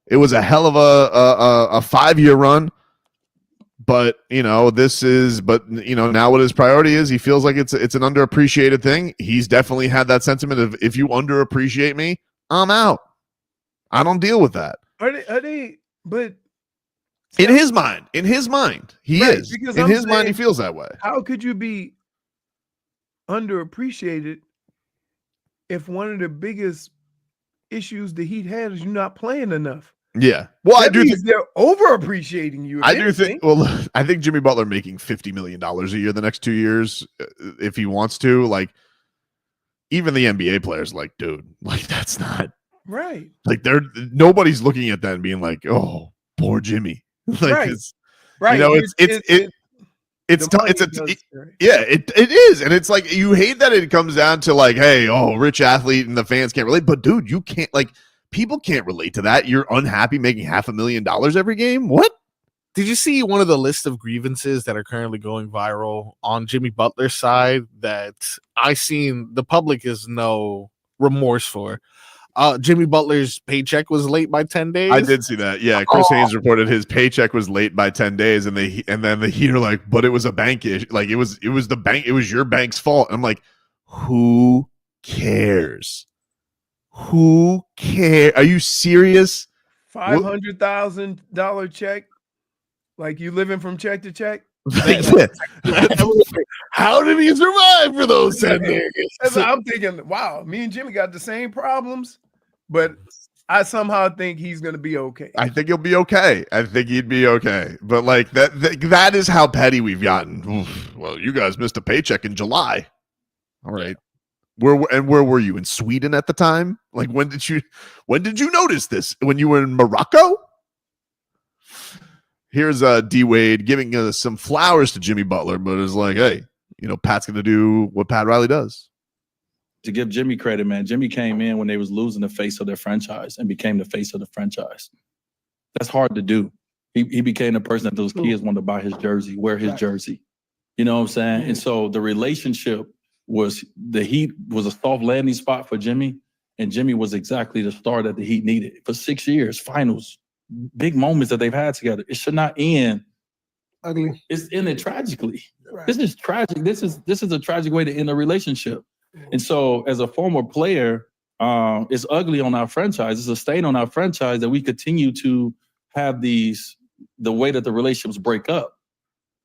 It was a hell of a 5-year run. But, now what his priority is, he feels like it's an underappreciated thing. He's definitely had that sentiment of, if you underappreciate me, I'm out. I don't deal with that. But in his mind, he is. In his mind, he feels that way. How could you be underappreciated if one of the biggest issues the Heat had is you're not playing enough? Yeah. Well, I do think they're overappreciating you. I do think. Well, I think Jimmy Butler making $50 million a year the next 2 years, if he wants to, like, even the NBA players, like, dude, like that's not right. Like, nobody's looking at that and being like, oh, poor Jimmy. Like, it's right. It is, and it's like you hate that it comes down to like, hey, rich athlete and the fans can't relate, but dude, you can't like. People can't relate to that. You're unhappy making $500,000 every game? What? Did you see one of the list of grievances that are currently going viral on Jimmy Butler's side that I seen the public is no remorse for? Jimmy Butler's paycheck was late by 10 days. I did see that. Yeah, Chris Haynes reported his paycheck was late by 10 days, and then the Heat are like, but it was a bank issue. Like it was the bank. It was your bank's fault. I'm like, who cares? Who cares? Are you serious? $500,000 check, like you living from check to check. How did he survive for those 10 days? I'm thinking, wow, me and Jimmy got the same problems, but I somehow think he's going to be okay. I think he'll be okay. I think he'd be okay. But like that is how petty we've gotten. Oof. Well, you guys missed a paycheck in July. All right. Where were you, in Sweden at the time? Like when did you notice this? When you were in Morocco? Here's D Wade giving some flowers to Jimmy Butler, but it's like, hey, Pat's gonna do what Pat Riley does. To give Jimmy credit, man, Jimmy came in when they was losing the face of their franchise and became the face of the franchise. That's hard to do. He became the person that those kids wanted to buy his jersey, wear his jersey. You know what I'm saying? And so the relationship was the Heat was a soft landing spot for Jimmy, and Jimmy was exactly the star that the Heat needed for 6 years, finals, big moments that they've had together. It should not end ugly. It's ended tragically. Right. This is tragic. This is a tragic way to end a relationship. And so as a former player, it's ugly on our franchise. It's a stain on our franchise that we continue to have the way that the relationships break up.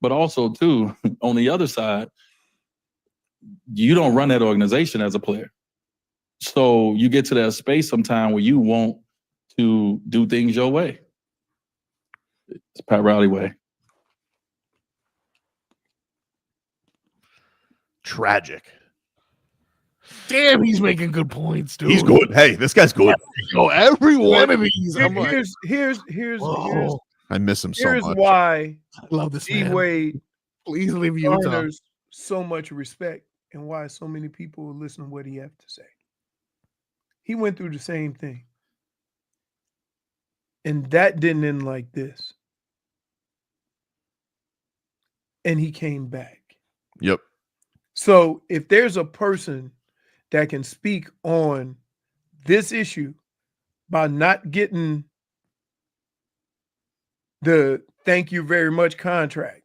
But also too, on the other side, you don't run that organization as a player. So you get to that space sometime where you want to do things your way. It's Pat Riley way. Tragic. Damn, he's making good points, dude. He's good. Hey, this guy's good. Every one of these. Here's I miss him so much. Here's why I love this D man. Wade Please leave Utah. garners so much respect and why so many people will listen to what he has to say. He went through the same thing. And that didn't end like this. and he came back. Yep. So if there's a person that can speak on this issue by not getting the thank you very much contract,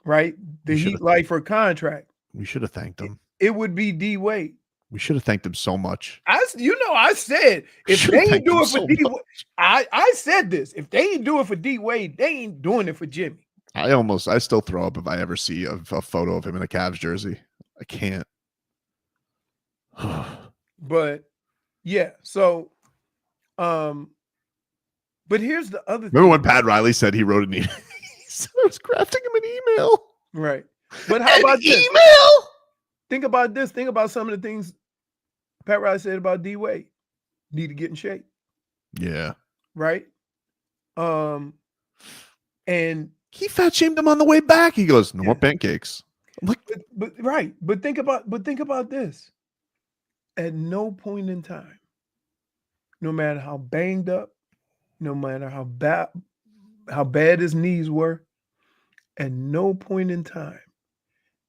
right? The Heat lifer contract. We should have thanked him. It would be D Wade. We should have thanked him so much. I said if they ain't do it for D Wade, I said this. If they ain't do it for D Wade, they ain't doing it for Jimmy. I still throw up if I ever see a photo of him in a Cavs jersey. I can't. But yeah, so but here's the other Remember when Pat Riley said he wrote an email? He said I was crafting him an email. Right. But how about this? Email? Think about this. Think about some of the things Pat Riley said about D Wade. Need to get in shape. Yeah. Right. And he fat shamed him on the way back. He goes, "No more pancakes." I'm like, but right. But think about this. At no point in time, no matter how banged up, no matter how bad his knees were, at no point in time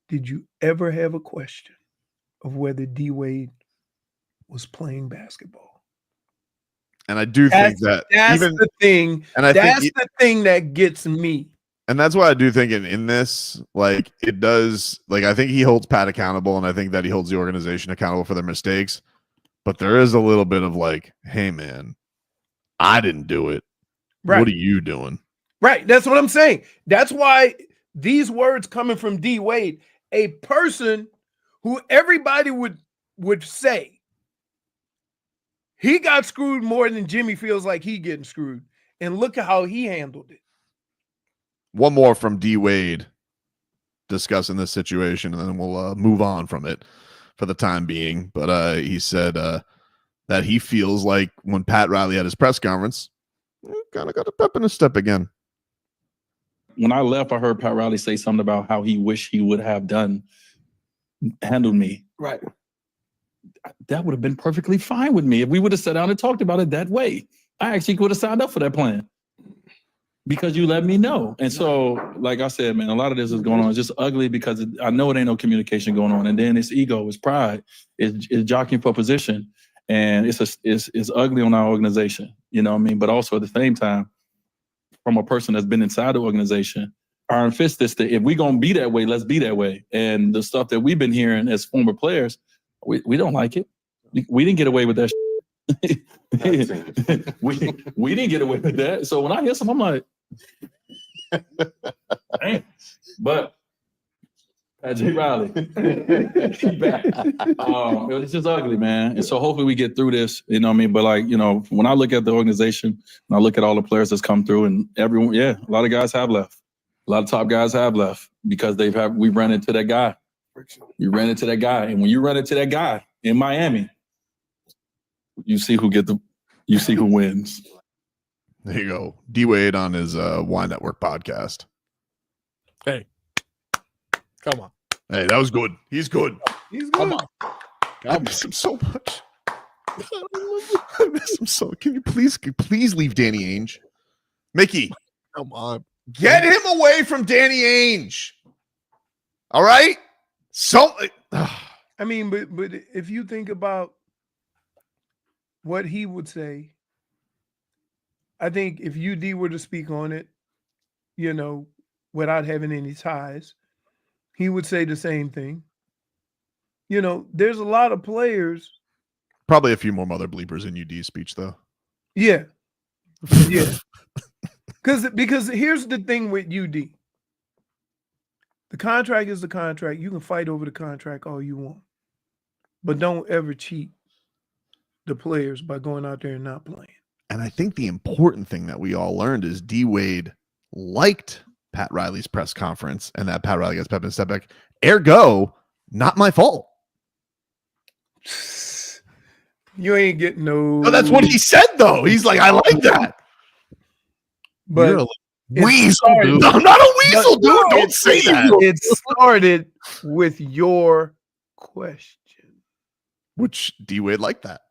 did you ever have a question of whether D Wade was playing basketball. And I do think that's the thing. And that's the thing that gets me. And that's why I do think in this, like, it does, like, I think he holds Pat accountable, and I think that he holds the organization accountable for their mistakes. But there is a little bit of like, hey, man, I didn't do it. Right. What are you doing? Right. That's what I'm saying. That's why these words coming from D Wade, a person who everybody would say he got screwed more than Jimmy feels like he getting screwed. And look at how he handled it. One more from D Wade discussing this situation, and then we'll move on from it for the time being. But he said that he feels like when Pat Riley had his press conference, kind of got a pep in his step again. When I left, I heard Pat Riley say something about how he wished he would have handled me. Right. That would have been perfectly fine with me if we would have sat down and talked about it that way. I actually would have signed up for that plan because you let me know. And so, like I said, man, a lot of this is going on. It's just ugly because I know it ain't no communication going on. And then it's ego, it's pride, it's jockeying for position. And it's ugly on our organization, you know what I mean? But also at the same time, from a person that's been inside the organization, Iron Fist is that if we're going to be that way, let's be that way. And the stuff that we've been hearing as former players, we don't like it. We didn't get away with that. we didn't get away with that. So when I hear something, I'm like, dang. But J. Riley, he back. It's just ugly, man. And so hopefully we get through this, you know what I mean? But like, you know, when I look at the organization and I look at all the players that's come through and everyone, a lot of guys have left. A lot of top guys have left because we ran into that guy. We ran into that guy. And when you run into that guy in Miami, you see who wins. There you go. D Wade on his Y Network podcast. Hey. Come on. Hey, that was good. He's good. He's good. Come on. I miss him so much. I miss him so. Can you please leave Danny Ainge? Micky. Come on. Get him away from Danny Ainge. All right? So I mean, but if you think about what he would say, I think if UD were to speak on it, you know, without having any ties, he would say the same thing. You know, there's a lot of players. Probably a few more mother bleepers in UD's speech, though. Yeah. Yeah. Because here's the thing with UD. The contract is the contract. You can fight over the contract all you want. But don't ever cheat the players by going out there and not playing. And I think the important thing that we all learned is D Wade liked Pat Riley's press conference and that Pat Riley gets pep and step back. Ergo, not my fault. You ain't getting no. No, that's what he said, though. He's like, I like that. But you're a weasel, dude. I'm not a weasel, dude. Don't say that. It started with your question. Which D Wade liked that.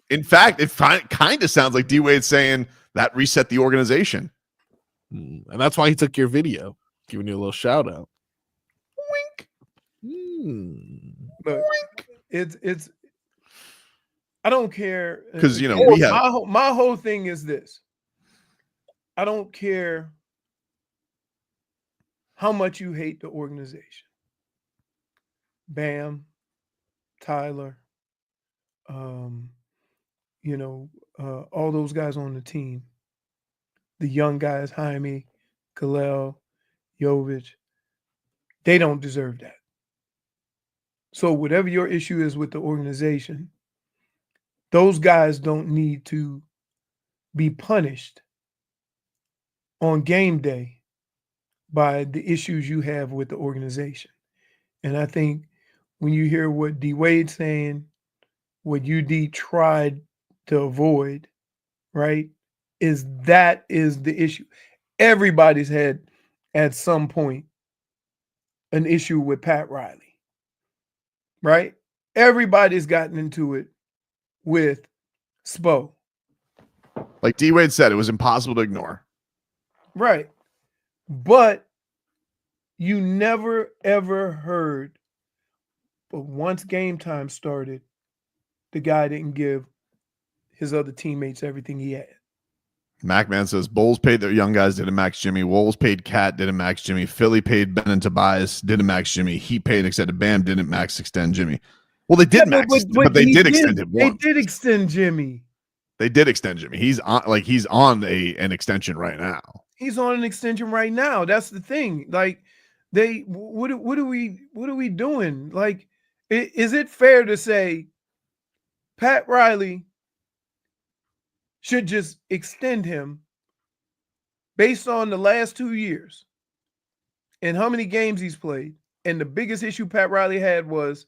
In fact, it kind of sounds like D Wade saying that reset the organization. And that's why he took your video, giving you a little shout out. Wink. Look, it's. I don't care because we have my whole thing is this. I don't care how much you hate the organization. Bam, Tyler, all those guys on the team, the young guys, Jaime, Kalel, Jovic, they don't deserve that. So whatever your issue is with the organization, those guys don't need to be punished on game day by the issues you have with the organization. And I think when you hear what D Wade's saying, what UD tried to avoid, right, is the issue. Everybody's had at some point an issue with Pat Riley, right? Everybody's gotten into it with Spo. Like D Wade said, it was impossible to ignore. Right. But you never, ever heard, but once game time started, the guy didn't give his other teammates everything he had. MacMan says, Bulls paid their young guys, didn't max Jimmy. Wolves paid Cat, didn't max Jimmy. Philly paid Ben and Tobias, didn't max Jimmy. He paid extended Bam, didn't max extend Jimmy. Well, they did max, but they did extend him once. They did extend Jimmy. They did extend Jimmy. He's on an extension right now. He's on an extension right now. That's the thing. Like, what are we doing? Like, is it fair to say Pat Riley should just extend him based on the last 2 years and how many games he's played? And the biggest issue Pat Riley had was,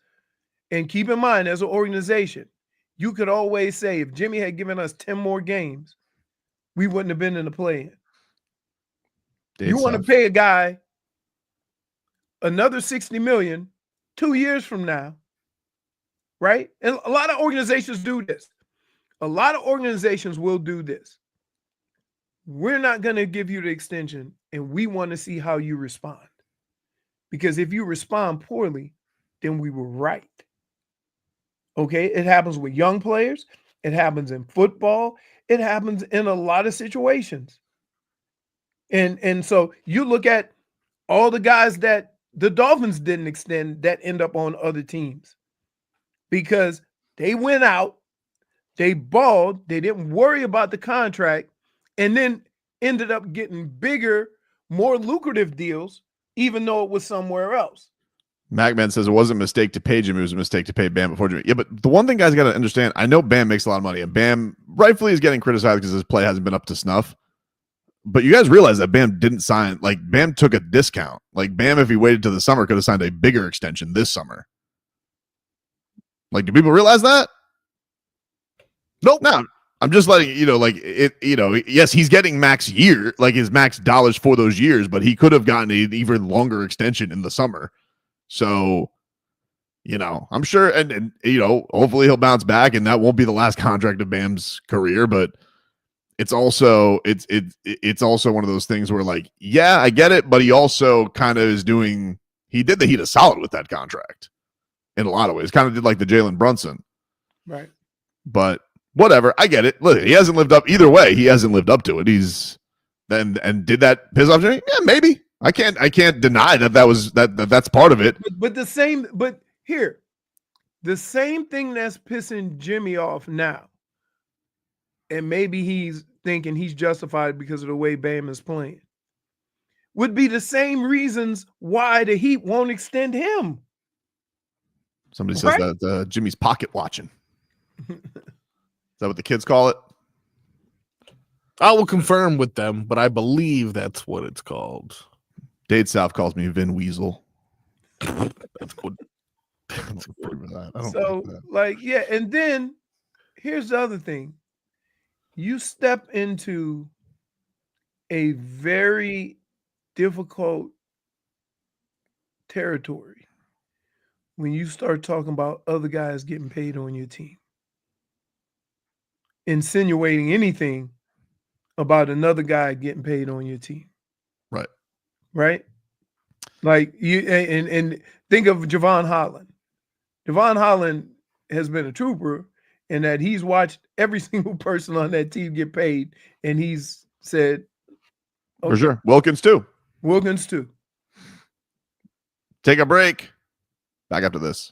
and keep in mind, as an organization, you could always say if Jimmy had given us 10 more games, we wouldn't have been in the play-in. You want to pay a guy another $60 million 2 years from now, right? And a lot of organizations do this. A lot of organizations will do this. We're not going to give you the extension, and we want to see how you respond. Because if you respond poorly, then we were right. Okay? It happens with young players. It happens in football. It happens in a lot of situations. And so you look at all the guys that the Dolphins didn't extend that end up on other teams because they went out, they balled, they didn't worry about the contract, and then ended up getting bigger, more lucrative deals, even though it was somewhere else. MacMan says it wasn't a mistake to pay Jimmy, it was a mistake to pay Bam before Jimmy. Yeah, but the one thing guys got to understand, I know Bam makes a lot of money, and Bam rightfully is getting criticized because his play hasn't been up to snuff. But you guys realize that Bam didn't sign, like Bam took a discount. Like Bam, if he waited to the summer, could have signed a bigger extension this summer. Like, do people realize that? Nope. No, I'm just letting yes, he's getting max year, like his max dollars for those years, but he could have gotten an even longer extension in the summer. So, I'm sure, and hopefully he'll bounce back, and that won't be the last contract of Bam's career, but it's also one of those things where, like, yeah, I get it, but he also kind of he did the Heat a solid with that contract in a lot of ways. Kind of did like the Jalen Brunson. Right. But whatever, I get it. Look, he hasn't lived up either way. He hasn't lived up to it. And did that piss off Jimmy? Yeah, maybe. I can't deny that's part of it. But the same thing that's pissing Jimmy off now, and maybe he's thinking he's justified because of the way Bam is playing, would be the same reasons why the Heat won't extend him. Somebody says that Jimmy's pocket watching. Is that what the kids call it? I will confirm with them, but I believe that's what it's called. Dade South calls me Vin Weasel. That's good. And then here's the other thing. You step into a very difficult territory when you start talking about other guys getting paid on your team. Insinuating anything about another guy getting paid on your team. right? Like you and think of Javon Holland. Javon Holland has been a trooper in that he's watched every single person on that team get paid, and he's said, okay. For sure. Wilkins too. Take a break. Back after this.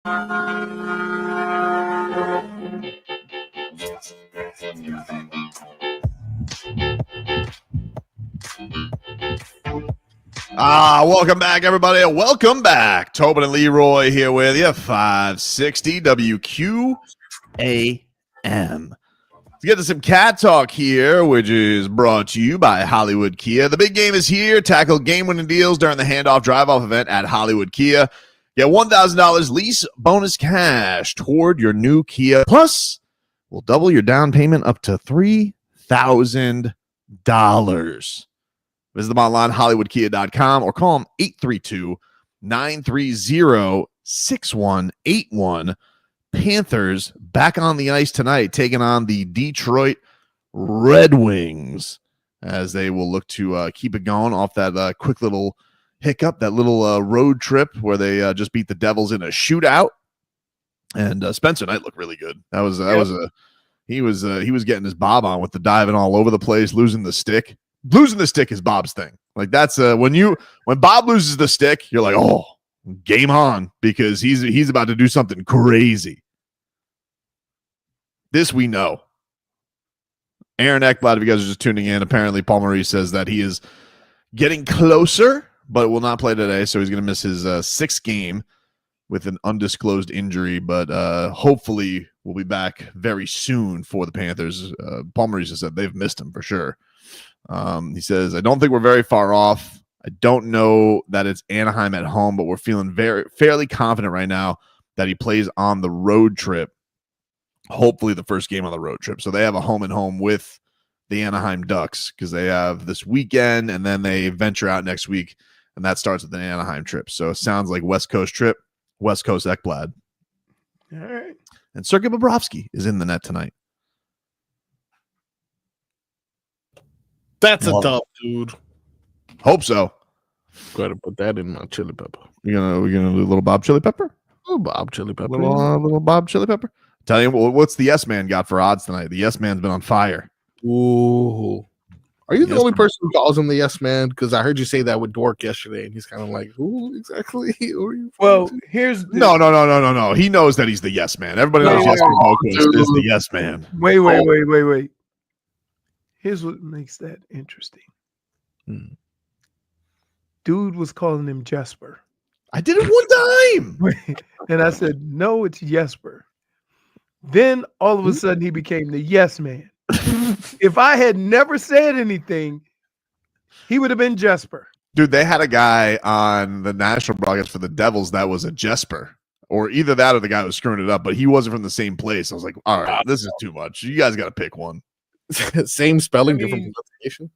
Welcome back, everybody. Welcome back. Tobin and Leroy here with you. 560 WQAM. Let's get to some cat talk here, which is brought to you by Hollywood Kia. The big game is here. Tackle game-winning deals during the handoff drive-off event at Hollywood Kia. Get $1,000 lease bonus cash toward your new Kia. Plus, we'll double your down payment up to $3,000. Visit them online, HollywoodKia.com, or call them 832-930-6181. Panthers back on the ice tonight, taking on the Detroit Red Wings, as they will look to keep it going off that quick little hiccup, that little road trip where they just beat the Devils in a shootout. And Spencer Knight looked really good. He was getting his bob on with the diving all over the place, losing the stick. Losing the stick is Bob's thing. Like that's when Bob loses the stick, you're like, oh, game on, because he's about to do something crazy. This we know. Aaron Ekblad, if you guys are just tuning in, apparently Paul Maurice says that he is getting closer, but will not play today, so he's going to miss his sixth game with an undisclosed injury, but hopefully we'll be back very soon for the Panthers. Paul Maurice has said they've missed him for sure. He says, I don't think we're very far off. I don't know that it's Anaheim at home, but we're feeling fairly confident right now that he plays on the road trip. Hopefully the first game on the road trip. So they have a home and home with the Anaheim Ducks because they have this weekend and then they venture out next week, and that starts with an Anaheim trip. So it sounds like West Coast trip, West Coast Ekblad. All right. And Sergei Bobrovsky is in the net tonight. That's a dub, dude. Hope so. Gotta put that in my chili pepper. We're gonna do a little Bob chili pepper. Little Bob chili pepper. Little Bob chili pepper. Tell you what's the Yes Man got for odds tonight? The Yes Man's been on fire. Ooh. Are you the only person who calls him the Yes Man? Because I heard you say that with Dork yesterday, and he's kind of like, who exactly? Well, here's the... No. He knows that he's the Yes Man. Everybody knows Yes Man is the Yes Man. Wait. Here's what makes that interesting. Dude was calling him Jesper. I did it one time. And I said, no, it's Jesper. Then all of a sudden he became the Yes Man. If I had never said anything, he would have been Jesper. Dude, they had a guy on the national broadcast for the Devils that was a Jesper. Or either that or the guy was screwing it up, but he wasn't from the same place. I was like, all right, this is too much. You guys got to pick one. Same spelling, different pronunciation.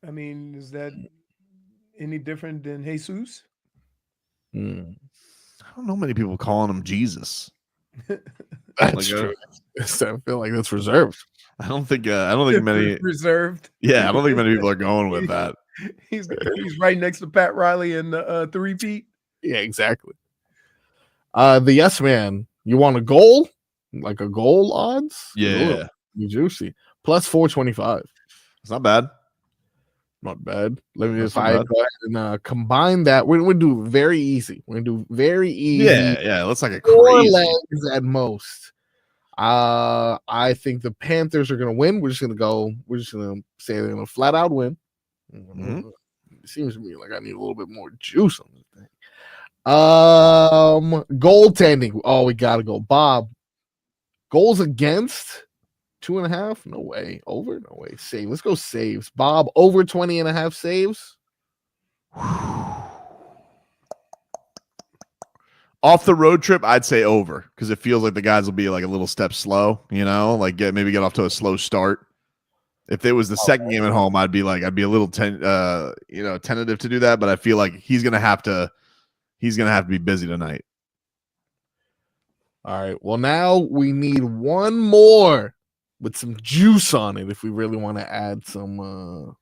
I mean, is that any different than Jesus? I don't know many people calling him Jesus. That's true. I feel like that's reserved. I don't think many reserved. Yeah, I don't think many people are going with that. He's right next to Pat Riley in the 3-peat. Yeah, exactly. The Yes Man. You want a goal? Like a goal odds? Yeah. Juicy. Plus 425. It's not bad. Not bad. Let me go ahead and combine that. We're gonna do very easy. We're gonna do very easy. Yeah. Looks like a 4 legs at most. I think the Panthers are gonna win. We're just gonna say they're gonna flat out win. It seems to me like I need a little bit more juice on this thing. Goaltending. Oh, we gotta go. Bob. Goals against 2.5? No way. Over? No way. Save. Let's go saves. Bob, over 20.5 saves. Off the road trip, I'd say over because it feels like the guys will be like a little step slow, like get off to a slow start. If it was the second game at home, I'd be a little tentative to do that, but I feel like he's gonna have to be busy tonight. All right. Well, now we need one more with some juice on it if we really want to add some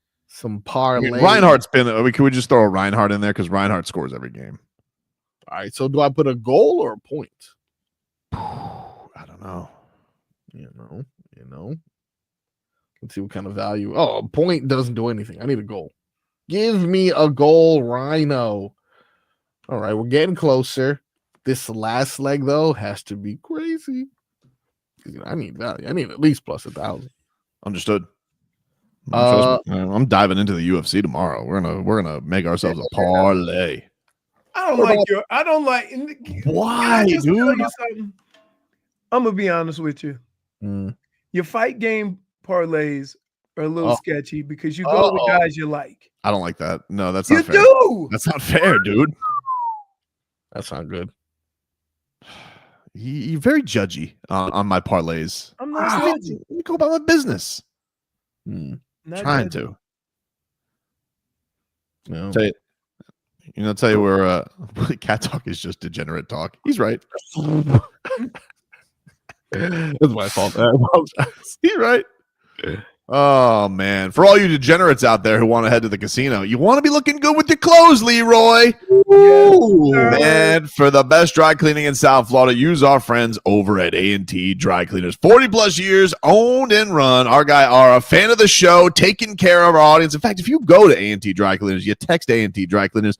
parlay. Reinhardt's been. Can we just throw a Reinhardt in there because Reinhardt scores every game? All right. So do I put a goal or a point? I don't know. You know. Let's see what kind of value. Oh, a point doesn't do anything. I need a goal. Give me a goal, Rhino. All right, we're getting closer. This last leg though has to be crazy. I need value. I need at least plus 1,000. Understood. Trust me, I'm diving into the UFC tomorrow. We're gonna make ourselves a parlay. I don't like. Why, dude? Tell you something? I'm gonna be honest with you. Your fight game parlays are a little sketchy because you go with guys you like. I don't like that. No, that's not fair. You do. That's not fair, dude. That's not good. You're very judgy on my parlays. I'm not judging. Let me go about my business. Trying to. No. Tell you where cat talk is just degenerate talk. He's right. It's my fault. I apologize. He's right. Oh man. For all you degenerates out there who want to head to the casino, you want to be looking good with your clothes, Leroy. Ooh, man, for the best dry cleaning in South Florida, use our friends over at A&T Dry Cleaners. 40 plus years, owned and run. Our guy are a fan of the show, taking care of our audience. In fact, if you go to A&T Dry Cleaners, you text A&T Dry Cleaners,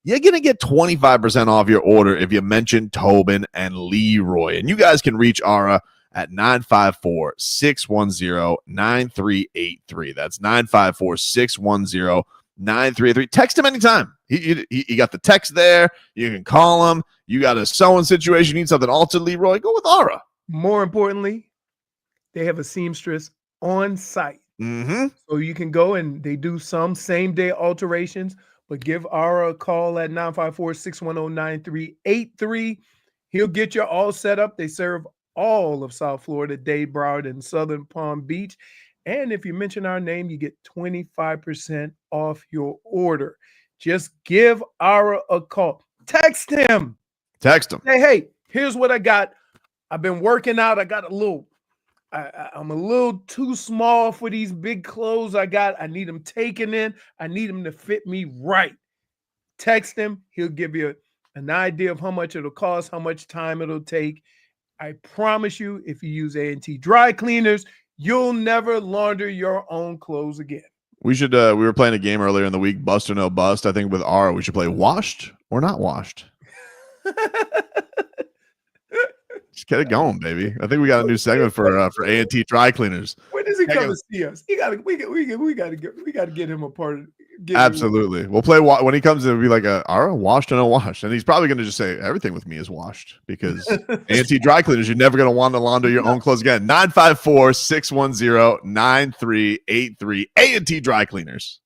you're going to get 25% off your order if you mention Tobin and Leroy. And you guys can reach Ara at 954-610-9383. That's 954-610-9383. Text him anytime. He got the text there. You can call him. You got a sewing situation. You need something altered, Leroy. Go with Ara. More importantly, they have a seamstress on site. So you can go and they do some same-day alterations, but give Ara a call at 954-610-9383. He'll get you all set up. They serve all of South Florida, Dade, Broward, and Southern Palm Beach. And if you mention our name, you get 25% off your order. Just give Ara a call. Text him. Text him. Say, hey, here's what I got. I've been working out. I got I'm a little too small for these big clothes I got. I need them taken in. I need them to fit me right. Text him. He'll give you an idea of how much it'll cost, how much time it'll take. I promise you, if you use A&T Dry Cleaners, you'll never launder your own clothes again. We should. We were playing a game earlier in the week, bust or no bust. I think with Ara, we should play washed or not washed. Just get it going, baby. I think we got a new segment for A&T Dry Cleaners. When does he come to see us? We got to get him a part of. Absolutely. We'll play when he comes in. It'll be like Ara washed or no washed, and he's probably going to just say everything with me is washed because A&T Dry Cleaners. You're never going to want to launder your own clothes again. 954-610-9383. A&T Dry Cleaners.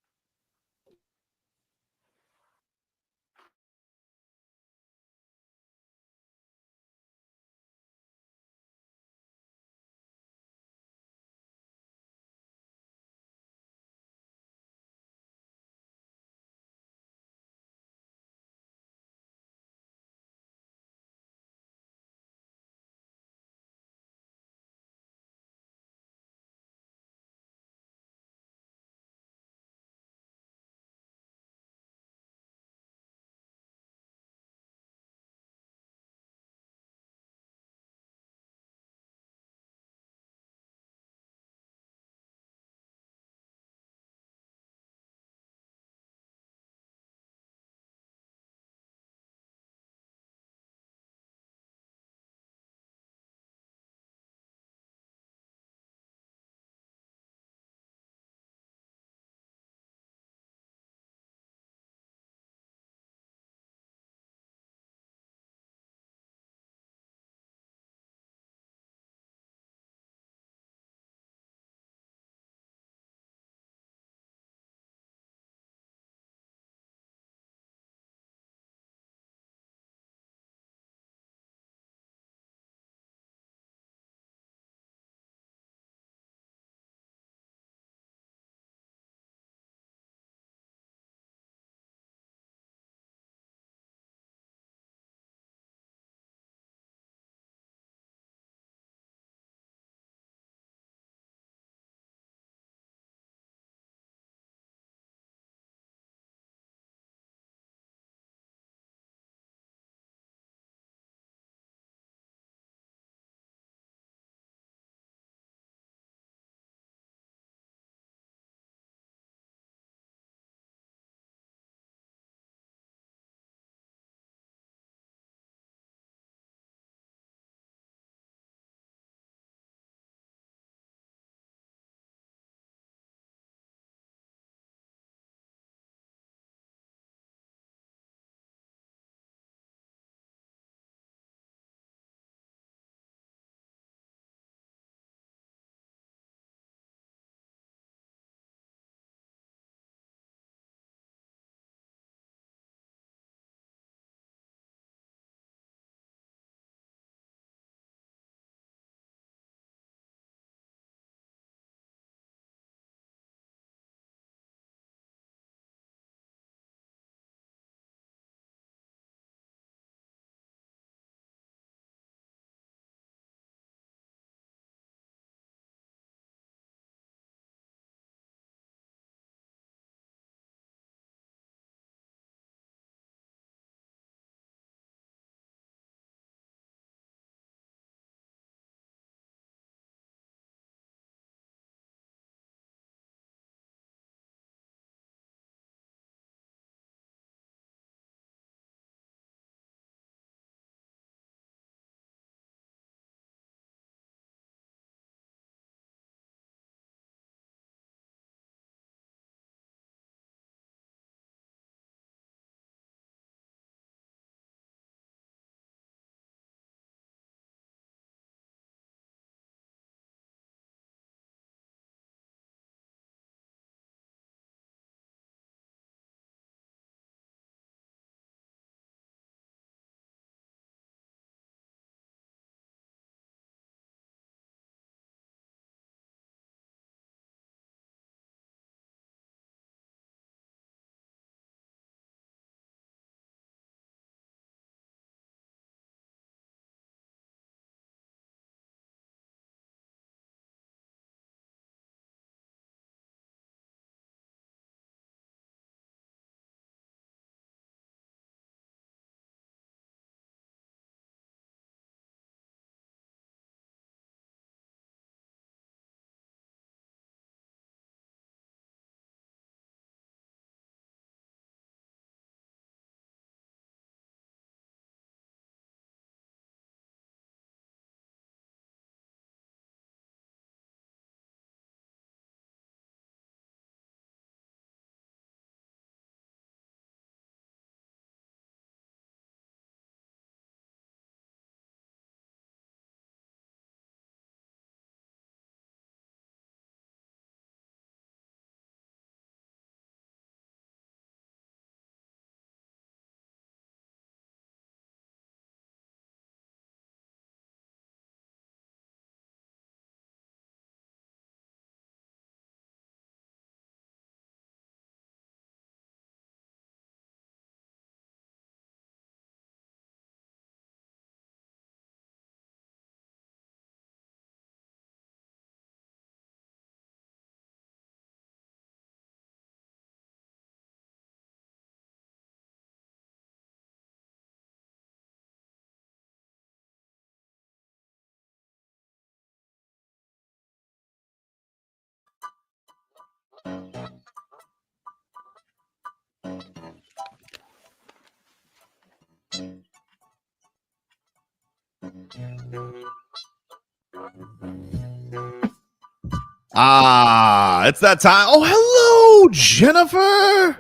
It's that time. Oh, hello, Jennifer.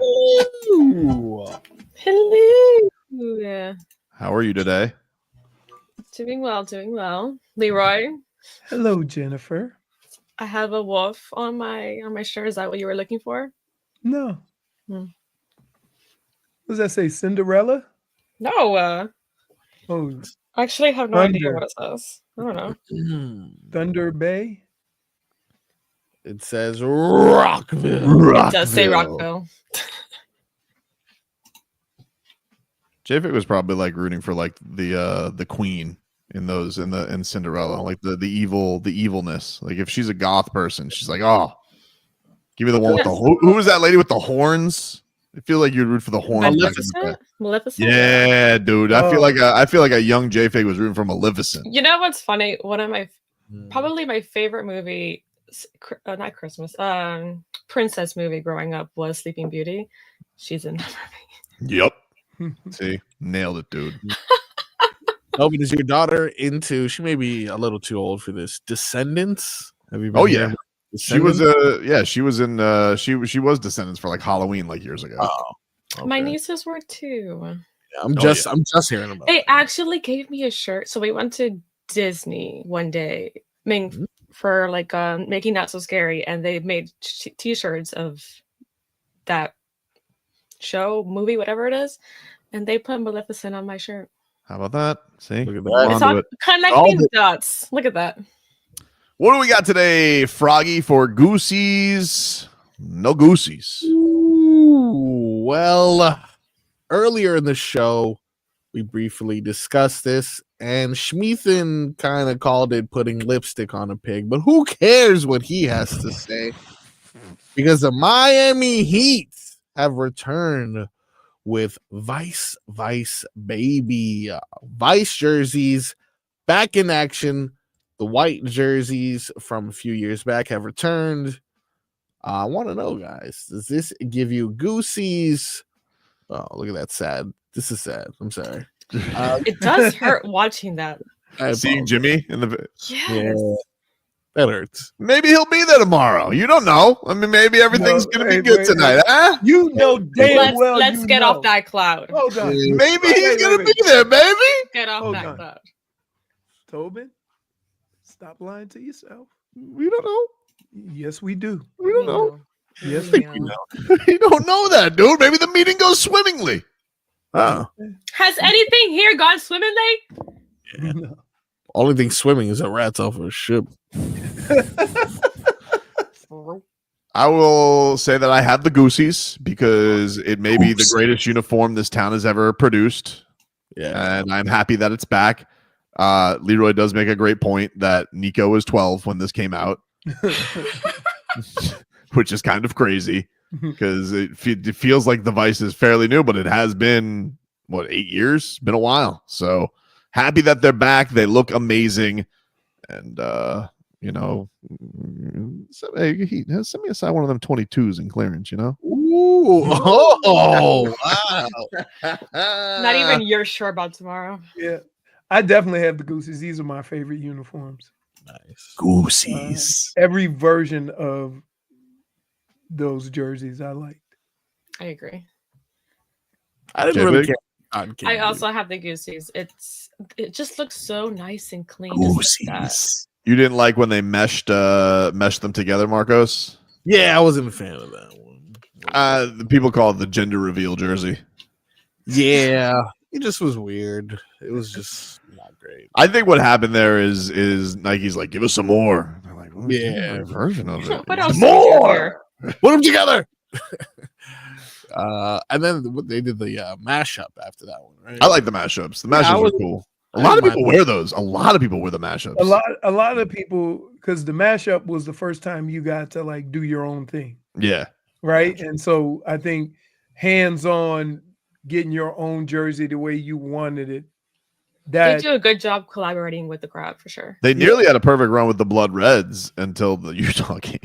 Hello. How are you today? Doing well. Leroy. Hello, Jennifer. I have a wolf on my shirt. Is that what you were looking for? No. What does that say? Cinderella? No. Oh, I actually have no idea what it says. I don't know. Thunder Bay? It says Rockville. It does say Rockville. J-Fic was probably like rooting for like the queen in Cinderella, like the evilness. Like if she's a goth person, she's like, oh, give me the one with the who was that lady with the horns? I feel like you'd root for the horns. Maleficent? Yeah, dude. I feel like a young J-Fic was rooting for Maleficent. You know what's funny? One of my probably my favorite movie, not Christmas, princess movie growing up was Sleeping Beauty. She's in that movie. Yep. See, nailed it, dude. Tobin, is your daughter into? She may be a little too old for this. Descendants? Have you been Oh yeah, she was Descendants? she was in she was Descendants for like Halloween like years ago. Oh, okay. My nieces were too. Yeah, I'm just hearing about. They actually gave me a shirt. So we went to Disney one day, for like making Not So Scary, and they made t-shirts of that movie, whatever it is, and they put Maleficent on my shirt. How about that? See, look at that. It's all connecting dots. Look at that. What do we got today, Froggy, for Goosies? No Goosies. Ooh, well, earlier in the show, we briefly discussed this, and Schmeathan kind of called it putting lipstick on a pig, but who cares what he has to say? Because the Miami Heat have returned with Vice Baby. Vice jerseys back in action. The white jerseys from a few years back have returned. I want to know, guys, does this give you Goosies? Oh, look at that. Sad. This is sad. I'm sorry. It does hurt watching that. Seeing Jimmy in the Yes. Yeah, that hurts. Maybe he'll be there tomorrow. You don't know. I mean, maybe everything's gonna be good tonight, huh? You know damn well. Let's get off that cloud. Hold on. Maybe he's gonna be there, baby. Get off that cloud. Tobin, stop lying to yourself. We don't know. Yes, we do. We don't know. Yes, we do. You don't know that, dude. Maybe the meeting goes swimmingly. Oh. Has anything here gone swimmingly? Yeah. No. Only thing swimming is a rat's off of a ship. I will say that I have the Goosies because it may be the greatest uniform this town has ever produced. Yeah. And I'm happy that it's back. Leroy does make a great point that Nico was 12 when this came out, which is kind of crazy because it feels like the Vice is fairly new, but it has been, 8 years? Been a while. So happy that they're back. They look amazing. And, send me aside one of them 22s in clearance, Ooh. Oh, wow. Not even you're sure about tomorrow. Yeah. I definitely have the Goosies. These are my favorite uniforms. Nice. Goosies. Every version of those jerseys I liked. I agree. I didn't really care. I also have the Goosies. It just looks so nice and clean. Goosies. You didn't like when they meshed them together, Marcos? Yeah, I wasn't a fan of that one. The people call it the gender reveal jersey. Yeah, it just was weird. It was just not great. I think what happened there is Nike's like, give us some more. They're like, yeah, version of it. What else? More. Put them together. And then they did the mashup after that one, right? I like the mashups. The mashups were cool. A lot of people wear those. A lot of people wear the mashups. A lot of people, because the mashup was the first time you got to like do your own thing. Yeah. Right. And so I think hands-on getting your own jersey the way you wanted it. They do a good job collaborating with the crowd for sure. They nearly had a perfect run with the Blood Reds until the Utah game.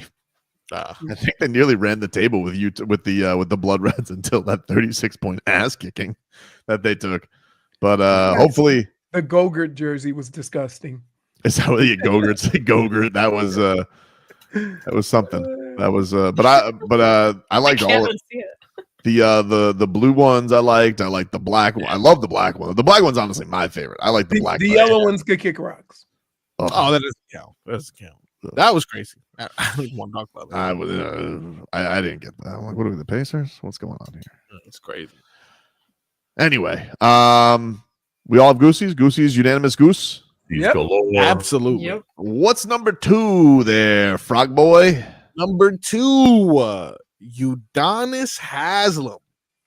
I think they nearly ran the table with the Blood Reds until that 36-point ass kicking that they took. But hopefully the Gogurt jersey was disgusting. Is that what Gogurt? That was something. That was but I liked all of the blue ones. I liked the black one. I love the black one. The black one's honestly my favorite. I like the black. The yellow ones could kick rocks. Oh, that doesn't count. That doesn't count. That was crazy. I don't want to talk about that. I didn't get that. I'm like, what are we, the Pacers? What's going on here? It's crazy. Anyway, we all have Goosies. Goosies, unanimous goose. Yep. Absolutely. Yep. What's number 2 there, Frog Boy? Number 2, Udonis Haslem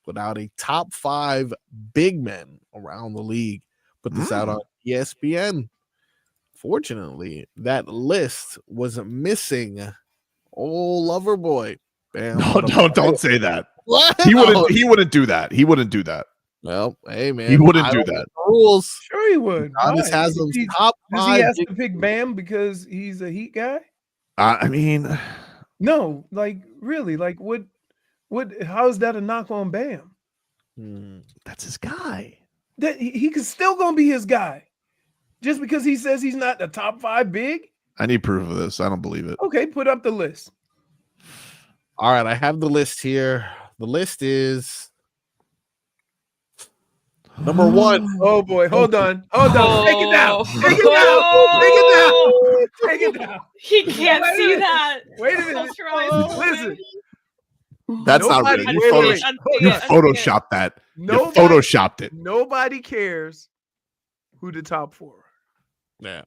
put out a top 5 big men around the league. Put this out on ESPN. Fortunately, that list was missing old lover boy. Bam, don't say that. What? He wouldn't do that. He wouldn't do that. Well, hey man, he wouldn't do that. Rules. Sure, he would. Udonis Haslem's top 5. Does he have to pick Bam because he's a Heat guy? I mean, no. Like really? Like what? How is that a knock on Bam? That's his guy. That he could still gonna be his guy. Just because he says he's not the top 5 big? I need proof of this. I don't believe it. Okay, put up the list. All right, I have the list here. The list is number 1. Oh boy, hold on. Take it down. Take it down. He can't see that. Wait a minute. Listen. That's not real. You photoshopped that. You photoshopped it. Nobody cares who the top 4 are. Yeah.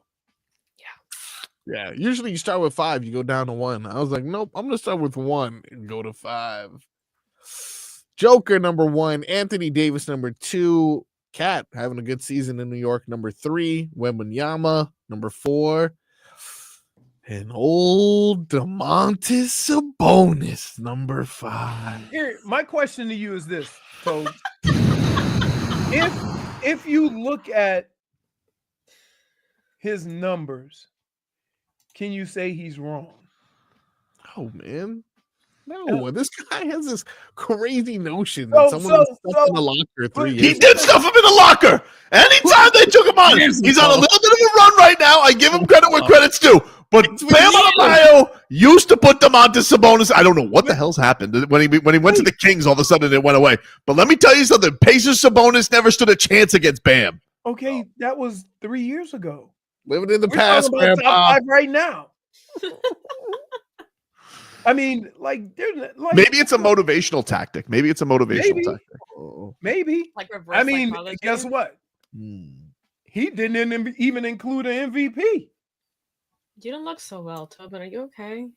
Usually you start with 5, you go down to 1. I was like, nope, I'm gonna start with 1 and go to 5. Joker number 1, Anthony Davis number 2, Cat having a good season in New York number 3, Wembanyama number 4, and old Domantas Sabonis number 5. Here, my question to you is this, Toad. if you look at his numbers, can you say he's wrong? Oh man. No, this guy has this crazy notion that someone stuff in the locker 3 years. He did stuff him in the locker. Anytime they took him on, he's on a little bit of a run right now. I give him credit where credit's due. But Bam Adebayo used to put Domantas Sabonis. I don't know what the hell's happened when he went to the Kings. All of a sudden, it went away. But let me tell you something: Pacers Sabonis never stood a chance against Bam. Okay, that was 3 years ago. Living in the We're past, talking about top 5 right now. I mean, like, maybe it's a motivational tactic. Maybe. Like I mean, guess what? He didn't even include an MVP. You don't look so well, Tobin. Are you okay?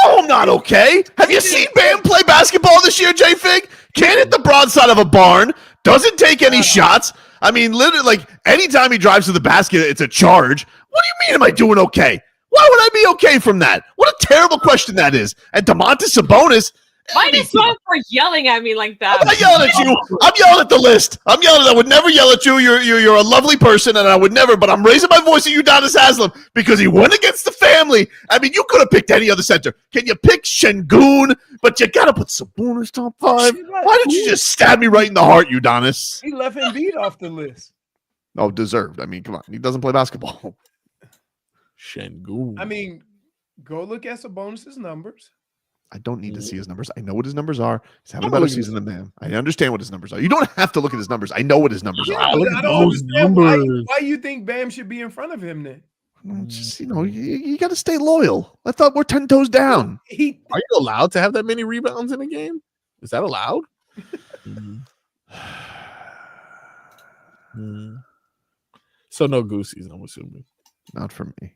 No, I'm not okay. Have you seen Bam play basketball this year, J-Fig? Can't hit the broadside of a barn. Doesn't take any shots. I mean, literally, like, anytime he drives to the basket, it's a charge. What do you mean, am I doing okay? Why would I be okay from that? What a terrible question that is. And Domantas Sabonis. Minus 1 for yelling at me like that. I'm not yelling at you. I'm yelling at the list. I would never yell at you. You're a lovely person, and I would never, but I'm raising my voice at Udonis Haslem because he went against the family. I mean, you could have picked any other center. Can you pick Şengün? But you got to put Sabonis top 5. Why did you just stab me right in the heart, Udonis? He left Embiid off the list. Oh, deserved. I mean, come on. He doesn't play basketball. Şengün. I mean, go look at Sabonis' numbers. I don't need to see his numbers. I know what his numbers are. He's having a better season than Bam. I understand what his numbers are. You don't have to look at his numbers. I know what his numbers are. I don't understand why you think Bam should be in front of him then. Just, you got to stay loyal. I thought we're 10 toes down. Are you allowed to have that many rebounds in a game? Is that allowed? So no Goosies, I'm assuming. Not for me.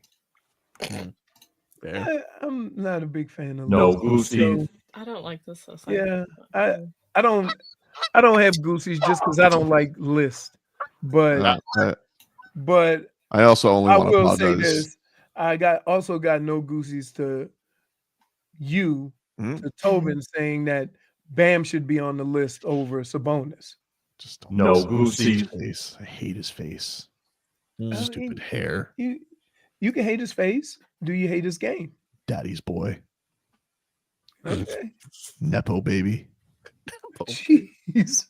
I'm not a big fan of Goosies. I don't like this. Yeah, I don't have Goosies just because I don't like list. But I also only want to apologize. Say this. I also got no Goosies to you, to Tobin, saying that Bam should be on the list over Sabonis. Just no Goosies. Face. I hate his face. Stupid hair. You can hate his face. Do you hate his game? Daddy's boy. Okay. Nepo baby. Jeez.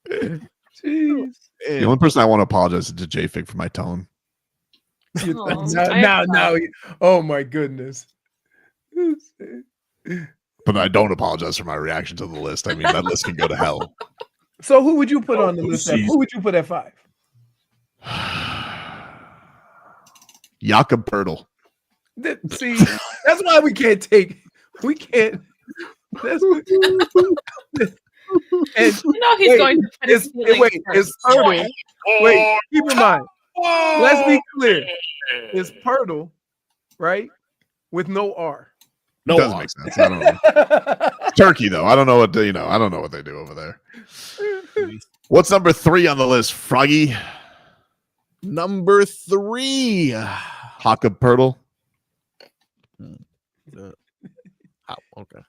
Jeez. The only person I want to apologize is to J-Fig for my tone. Now, oh my goodness. But I don't apologize for my reaction to the list. I mean, that list can go to hell. So who would you put on the list? Who would you put at 5? Jakob Pertl. See, that's why we can't take. We can't. That's and he's going to put his it's Pertl. Wait, keep in mind. Let's be clear. It's Pertl, right? With no R. No, doesn't make sense. I don't know. Turkey, though. I don't know what I don't know what they do over there. What's number 3 on the list, Froggy? Number 3. Jakob Pertl. Okay.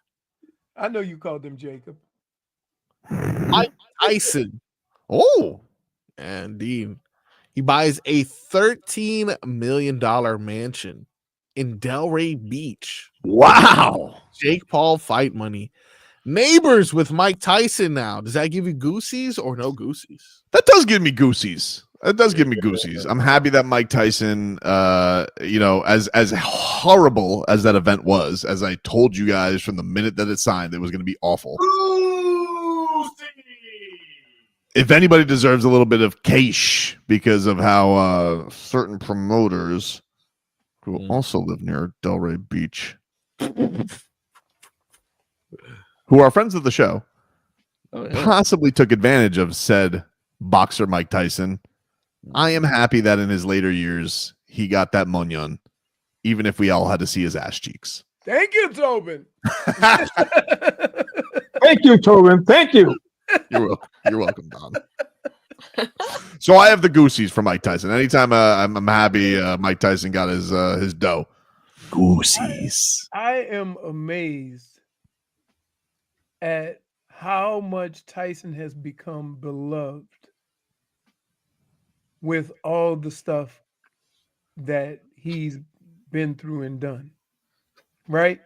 I know you called him Jacob. Mike Tyson. Oh. Indeed. He buys a $13 million mansion in Delray Beach. Wow. Jake Paul fight money. Neighbors with Mike Tyson now. Does that give you Goosies or no Goosies? That does give me Goosies. That does give me Goosies. I'm happy that Mike Tyson, as horrible as that event was, as I told you guys from the minute that it signed, it was going to be awful. If anybody deserves a little bit of cash because of how certain promoters who also live near Delray Beach, who are friends of the show, possibly took advantage of said boxer Mike Tyson. I am happy that in his later years, he got that munyon, even if we all had to see his ass cheeks. Thank you, Tobin. Thank you, Tobin. Thank you. You're welcome, Don. So I have the Goosies for Mike Tyson. Anytime I'm happy Mike Tyson got his dough. Goosies. I am amazed at how much Tyson has become beloved with all the stuff that he's been through and done. Right?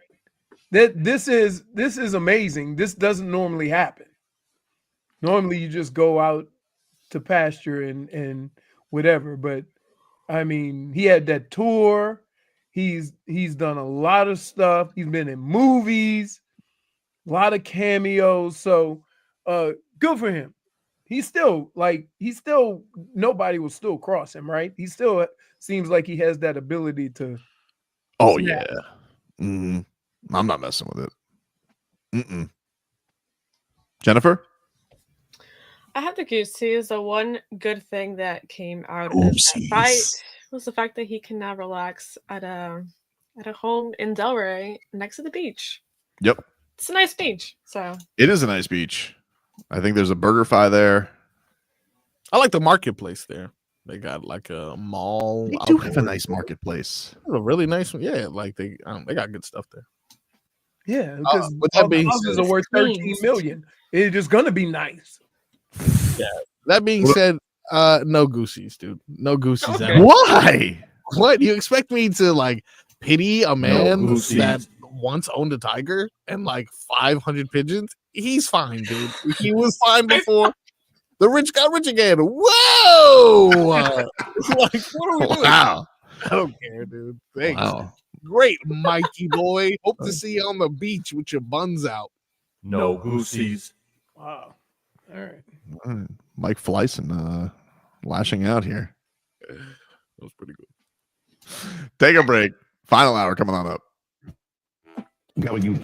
This is amazing. This doesn't normally happen. Normally you just go out to pasture and whatever, but I mean, he had that tour. He's done a lot of stuff. He's been in movies, a lot of cameos. So good for him. He's still nobody will still cross him, right? He still seems like he has that ability to. Oh snap. Yeah. Mm-hmm. I'm not messing with it. Jennifer? I have the Goosies. The one good thing that came out of that fight was the fact that he can now relax at a home in Delray next to the beach. Yep. It's a nice beach. So it is a nice beach. I think there's a BurgerFi there. I like the marketplace there. They got like a mall. They do have a nice marketplace. A really nice one. Yeah, like they got good stuff there. Yeah, because with that being houses said, are worth $13 million. It's just gonna be nice. Yeah. That being said, no Goosies, dude. No Goosies. Okay. Why? What? You expect me to like pity a man that once owned a tiger and like 500 pigeons? He's fine, dude. He was fine before. The rich got rich again. Whoa! Like, what are we doing? Wow. I don't care, dude. Thanks. Wow. Great, Mikey boy. Hope to see you on the beach with your buns out. No Goosies. Wow. All right. Mike Fleisen lashing out here. That was pretty good. Take a break. Final hour coming on up. Got what you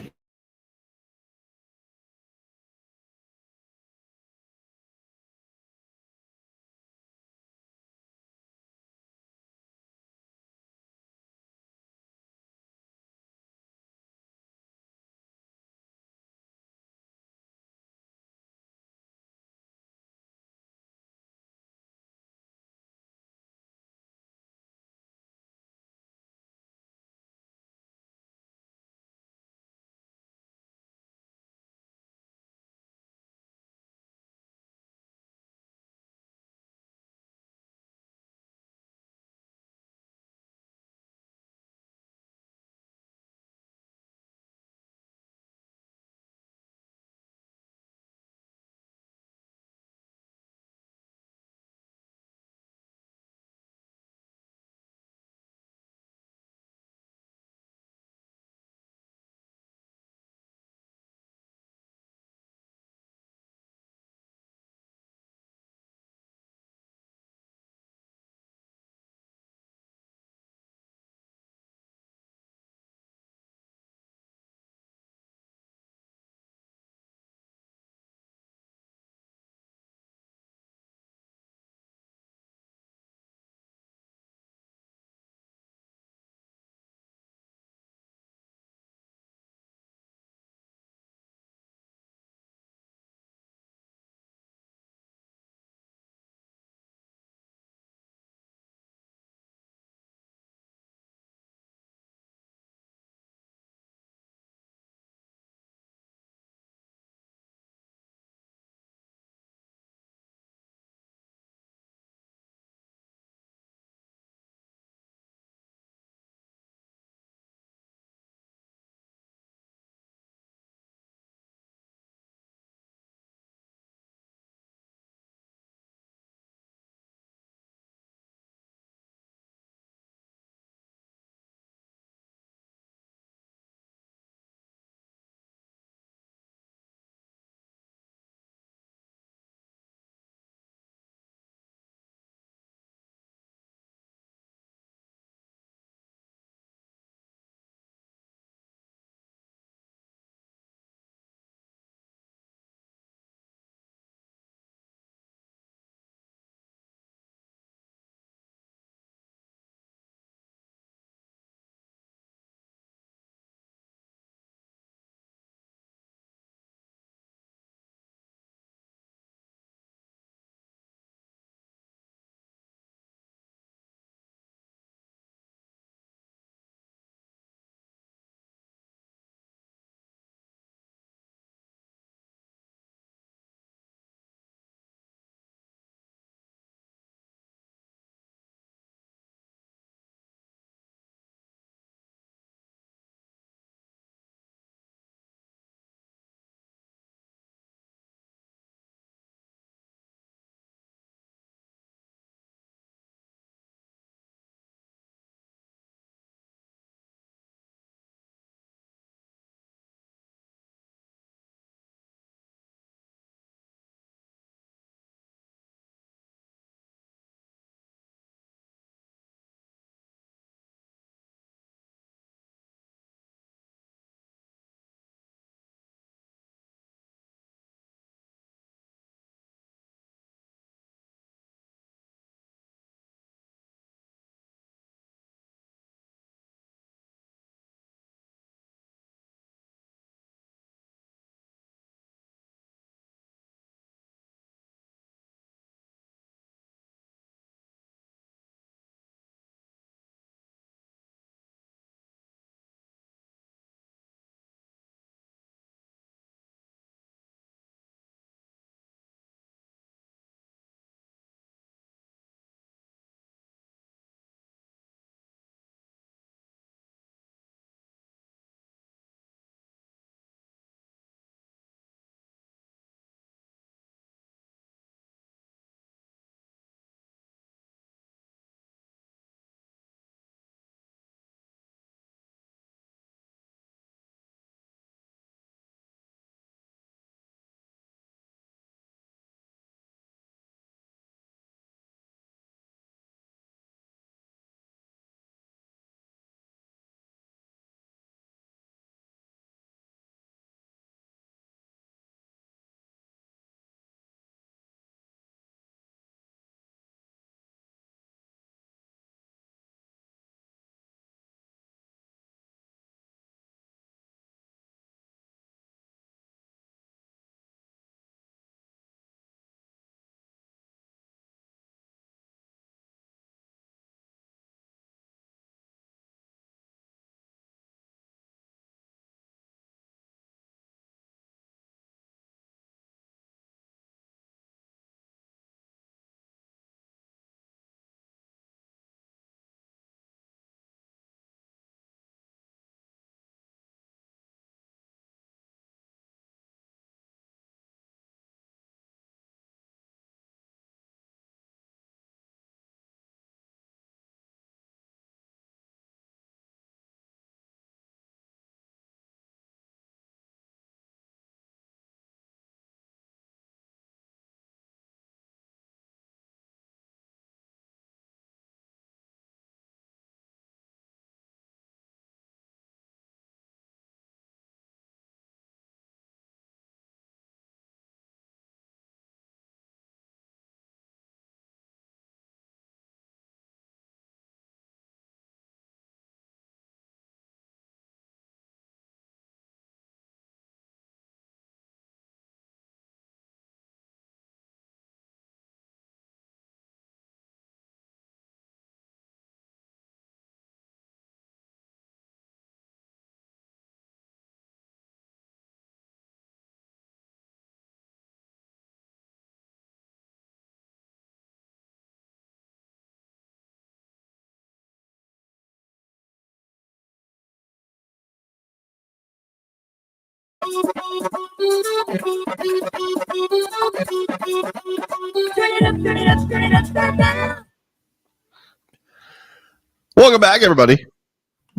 Welcome back, everybody.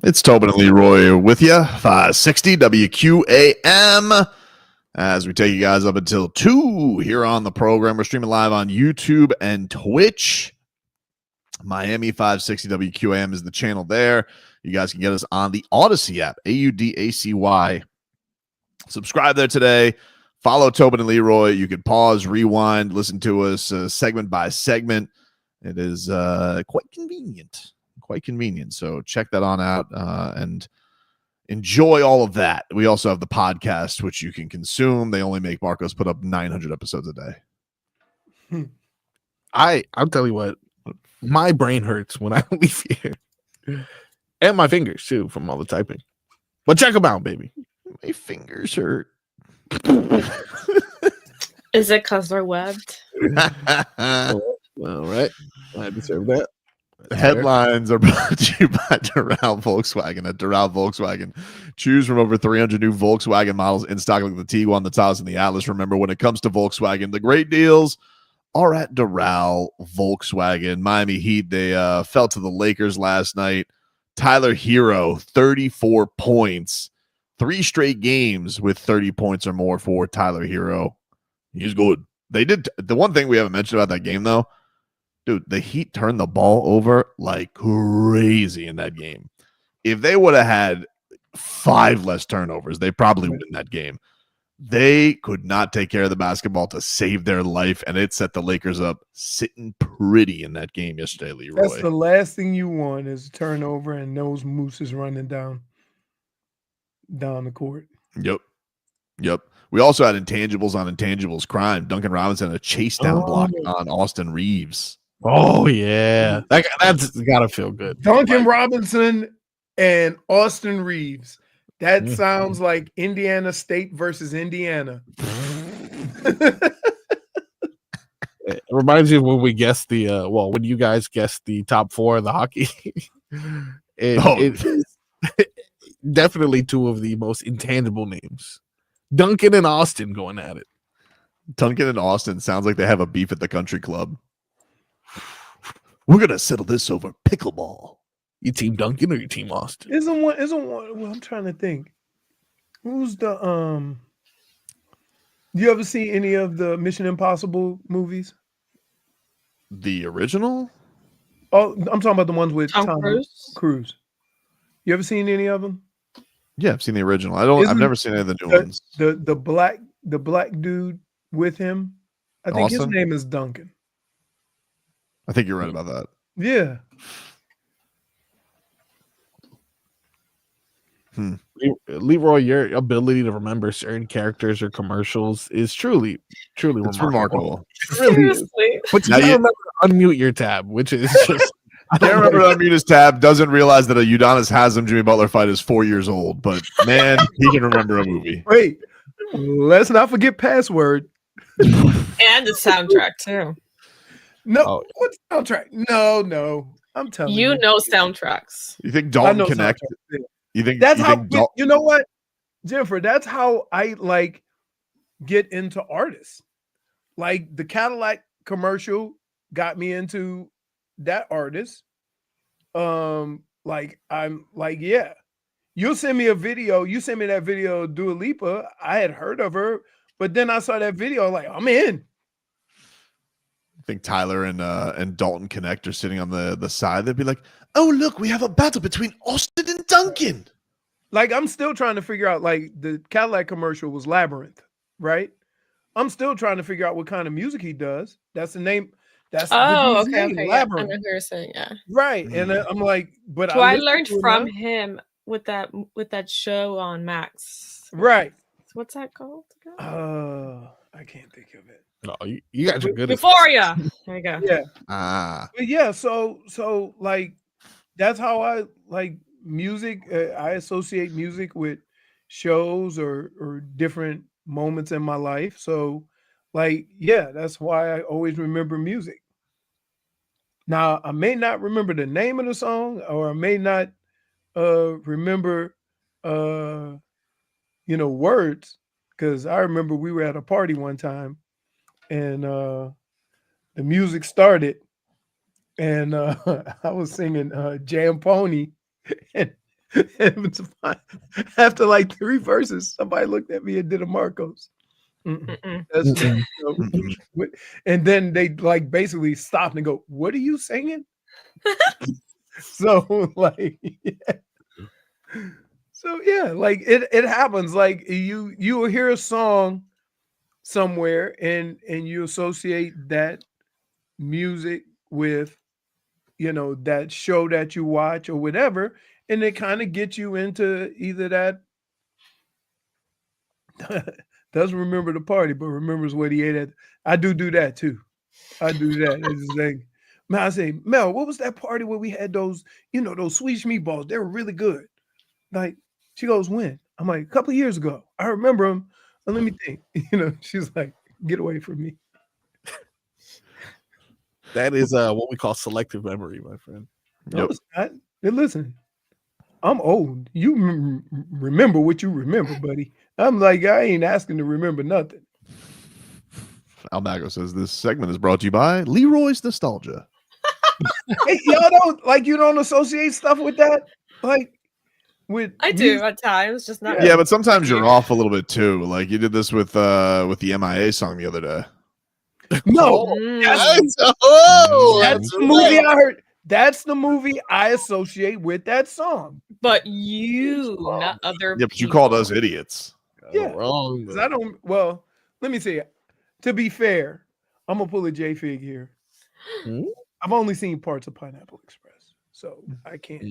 It's Tobin and Leroy with you, 560 WQAM. As we take you guys up until 2 here on the program. We're streaming live on YouTube and Twitch. Miami 560 WQAM is the channel there. You guys can get us on the Odyssey app, AUDACY. Subscribe there today. Follow Tobin and Leroy. You can pause, rewind, listen to us segment by segment. It is quite convenient. So check that on out and enjoy all of that. We also have the podcast, which you can consume. They only make Marcos put up 900 episodes a day. I'll tell you what, my brain hurts when I leave here, and my fingers too from all the typing. But check them out, baby. My fingers hurt. Is it because they're webbed? All right, I deserve that. Headlines are brought to you by Doral Volkswagen. At Doral Volkswagen, choose from over 300 new Volkswagen models in stock, like the Tiguan, the Taos, and the Atlas. Remember, when it comes to Volkswagen, the great deals are at Doral Volkswagen. Miami Heat, they fell to the Lakers last night. Tyler Herro, 34 points. 3 straight games with 30 points or more for Tyler Herro. He's good. They did. The one thing we haven't mentioned about that game, though, dude, the Heat turned the ball over like crazy in that game. If they would have had 5 less turnovers, they probably would in that game. They could not take care of the basketball to save their life, and it set the Lakers up sitting pretty in that game yesterday, Leroy. That's the last thing you want is a turnover and those mooses running down the court. Yep. We also had intangibles on intangibles crime. Duncan Robinson, a chase down block on Austin Reeves. Oh, yeah. That's got to feel good. Duncan Robinson and Austin Reeves. That sounds like Indiana State versus Indiana. It reminds me of when we guessed when you guys guessed the top 4 of the hockey. It is definitely 2 of the most intangible names. Duncan and Austin going at it. Duncan and Austin sounds like they have a beef at the country club. We're gonna settle this over pickleball. You team Duncan or you team Austin? Isn't one? Well, I'm trying to think. Who's the You ever see any of the Mission Impossible movies? The original? Oh, I'm talking about the ones with Tom Cruise. You ever seen any of them? Yeah, I've seen the original. I've never seen any of the new ones. The black dude with him. I think Austin? his name is Duncan. I think you're right about that. Yeah. Leroy, your ability to remember certain characters or commercials is truly It's remarkable. Seriously. But you Now gotta remember to unmute your tab, which is just Can't remember to unmute his tab. Doesn't realize that a Udonis Haslem Jimmy Butler fight is 4 years old. But man, he can remember a movie. Wait, let's not forget Password. And the soundtrack, too. No, what soundtrack? No. I'm telling you. You know soundtracks. You think Dalton know Connect? soundtracks, yeah. You think That's you how think you know what, Jennifer? That's how I get into artists. Like the Cadillac commercial got me into that artist. I'm like, yeah. You'll send me a video. You send me that video of Dua Lipa. I had heard of her, but then I saw that video. Like, I'm in. I think Tyler and Dalton Connect are sitting on the side. They'd be like, "Oh, look, we have a battle between Austin and Duncan." Like, I'm still trying to figure out. Like, the Cadillac commercial was Labyrinth, right? I'm still trying to figure out what kind of music he does. That's the name. That's okay. Labyrinth. Yeah, I know what you're saying. Yeah, right. And I'm like, but so I learned from him with that show on Max. Right. What's that called? I can't think of it. No, you guys are good. Euphoria. There you go. Yeah. But yeah. So like, that's how I like music. I associate music with shows or different moments in my life. So like, yeah, that's why I always remember music. Now, I may not remember the name of the song, or I may not remember words, because I remember we were at a party one time and the music started and I was singing Jam Pony and it was fine. After like 3 verses, somebody looked at me and did a Marcos. That's and then they like basically stopped and go, "What are you singing?" So like, like it happens. Like you will hear a song somewhere and you associate that music with that show that you watch or whatever, and it kind of gets you into either that doesn't remember the party but remembers what he ate at. I do that too. I do that. It's like, man, I say, Mel, what was that party where we had those those Swedish meatballs? They were really good. Like, she goes, when? I'm like, a couple of years ago. I remember them. Let me think. She's like, get away from me. That is what we call selective memory, my friend. No, it's not. Hey, listen, I'm old. You remember what you remember, buddy. I'm like, I ain't asking to remember nothing. Almago says this segment is brought to you by Leroy's Nostalgia. Hey, y'all you don't associate stuff with that? Like, with I do at times, just not. Yeah, but sometimes you're off a little bit too. Like you did this with the MIA song the other day. No, that's the movie I heard. That's the movie I associate with that song. But you, not other. Yeah, but you called us idiots. Yeah, because I don't. Well, let me see. To be fair, I'm gonna pull a J Fig here. I've only seen parts of Pineapple Express, so I can't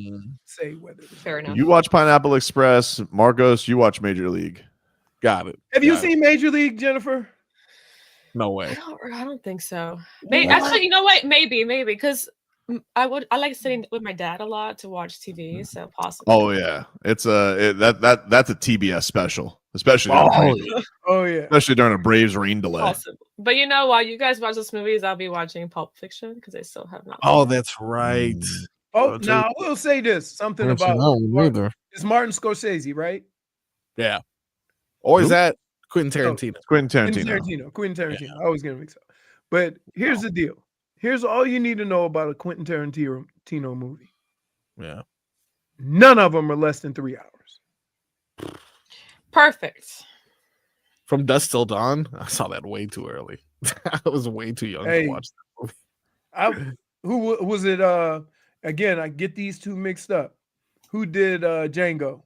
say whether it's fair enough. You watch Pineapple Express, Marcos. You watch Major League. Got it. Have you seen Major League, Jennifer? No way. I don't think so. Actually, you know what? Maybe because I like sitting with my dad a lot to watch TV. So possibly. Oh yeah, it's that's a TBS special, especially especially during a Braves rain delay. Awesome. But while you guys watch those movies, I'll be watching Pulp Fiction because I still have not. Oh, that's right. Oh, now I will say this something about it's Martin Scorsese, right? Yeah. Or is that Quentin Tarantino? Quentin Tarantino. Quentin Tarantino. Yeah. I always get mixed up. But here's the deal. Here's all you need to know about a Quentin Tarantino movie. Yeah. None of them are less than 3 hours. Perfect. From Dusk Till Dawn, I saw that way too early. I was way too young to watch that movie. Who was it? Again, I get these two mixed up. Who did Django?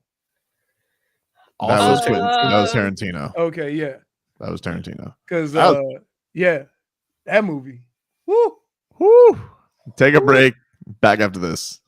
That was Tarantino. Okay, yeah. That was Tarantino. Because that movie. Woo. Take a break. Back after this.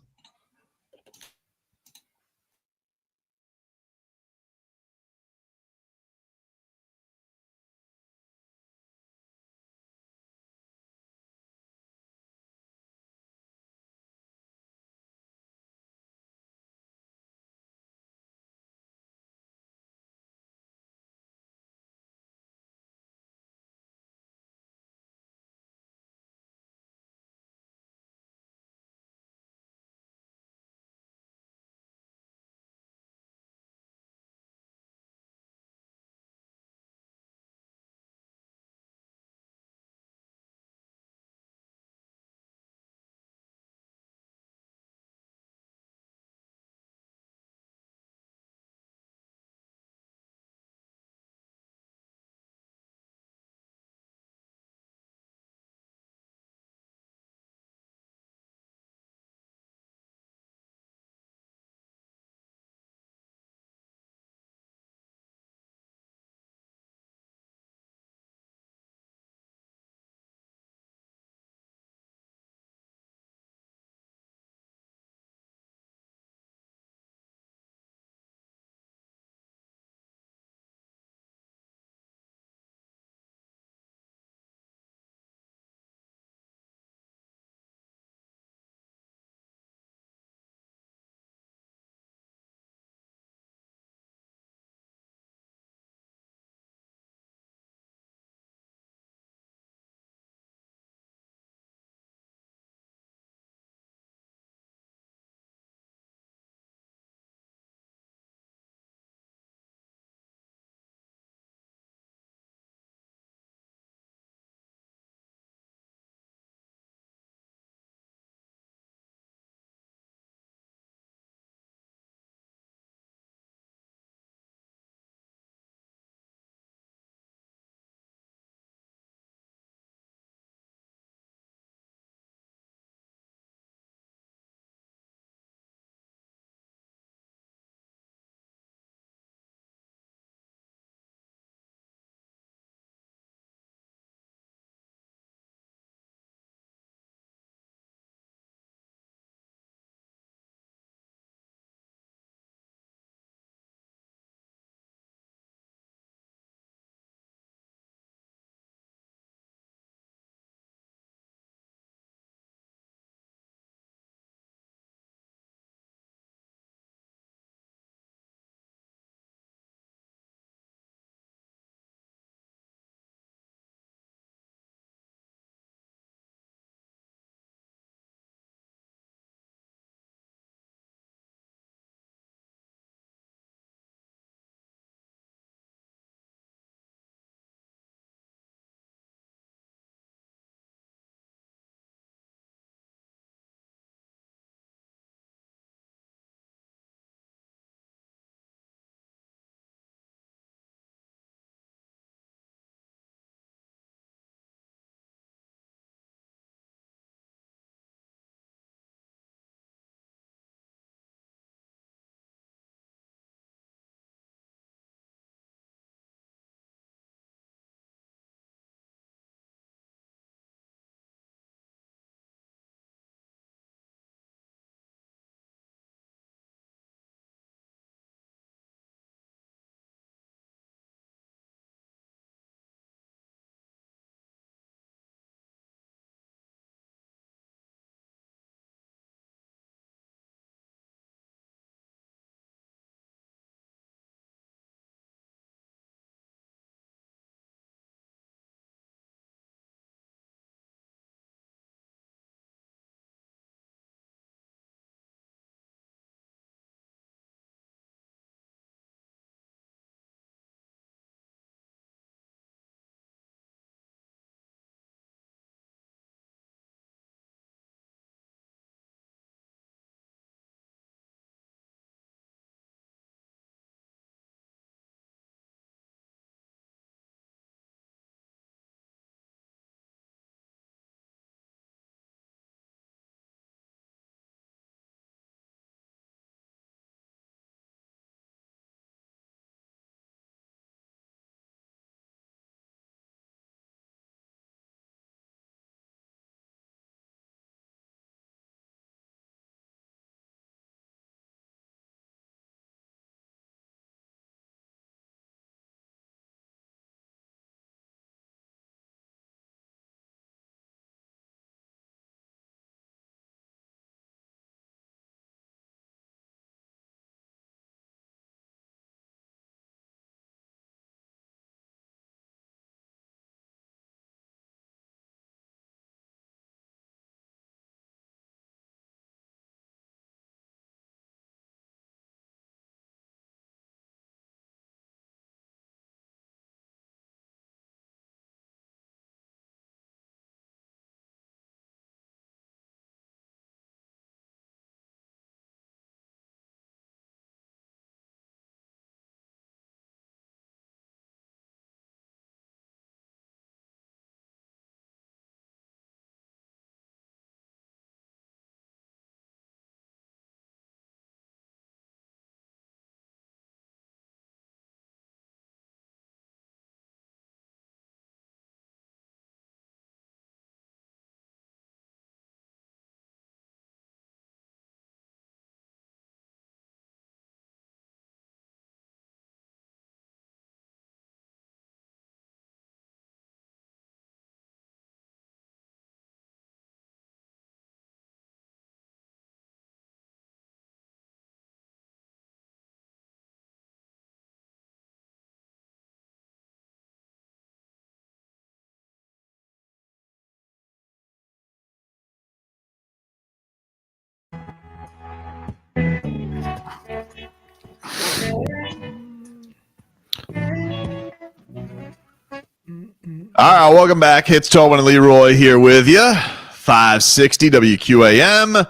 All right, welcome back. It's Tobin and Leroy here with you. 560 WQAM.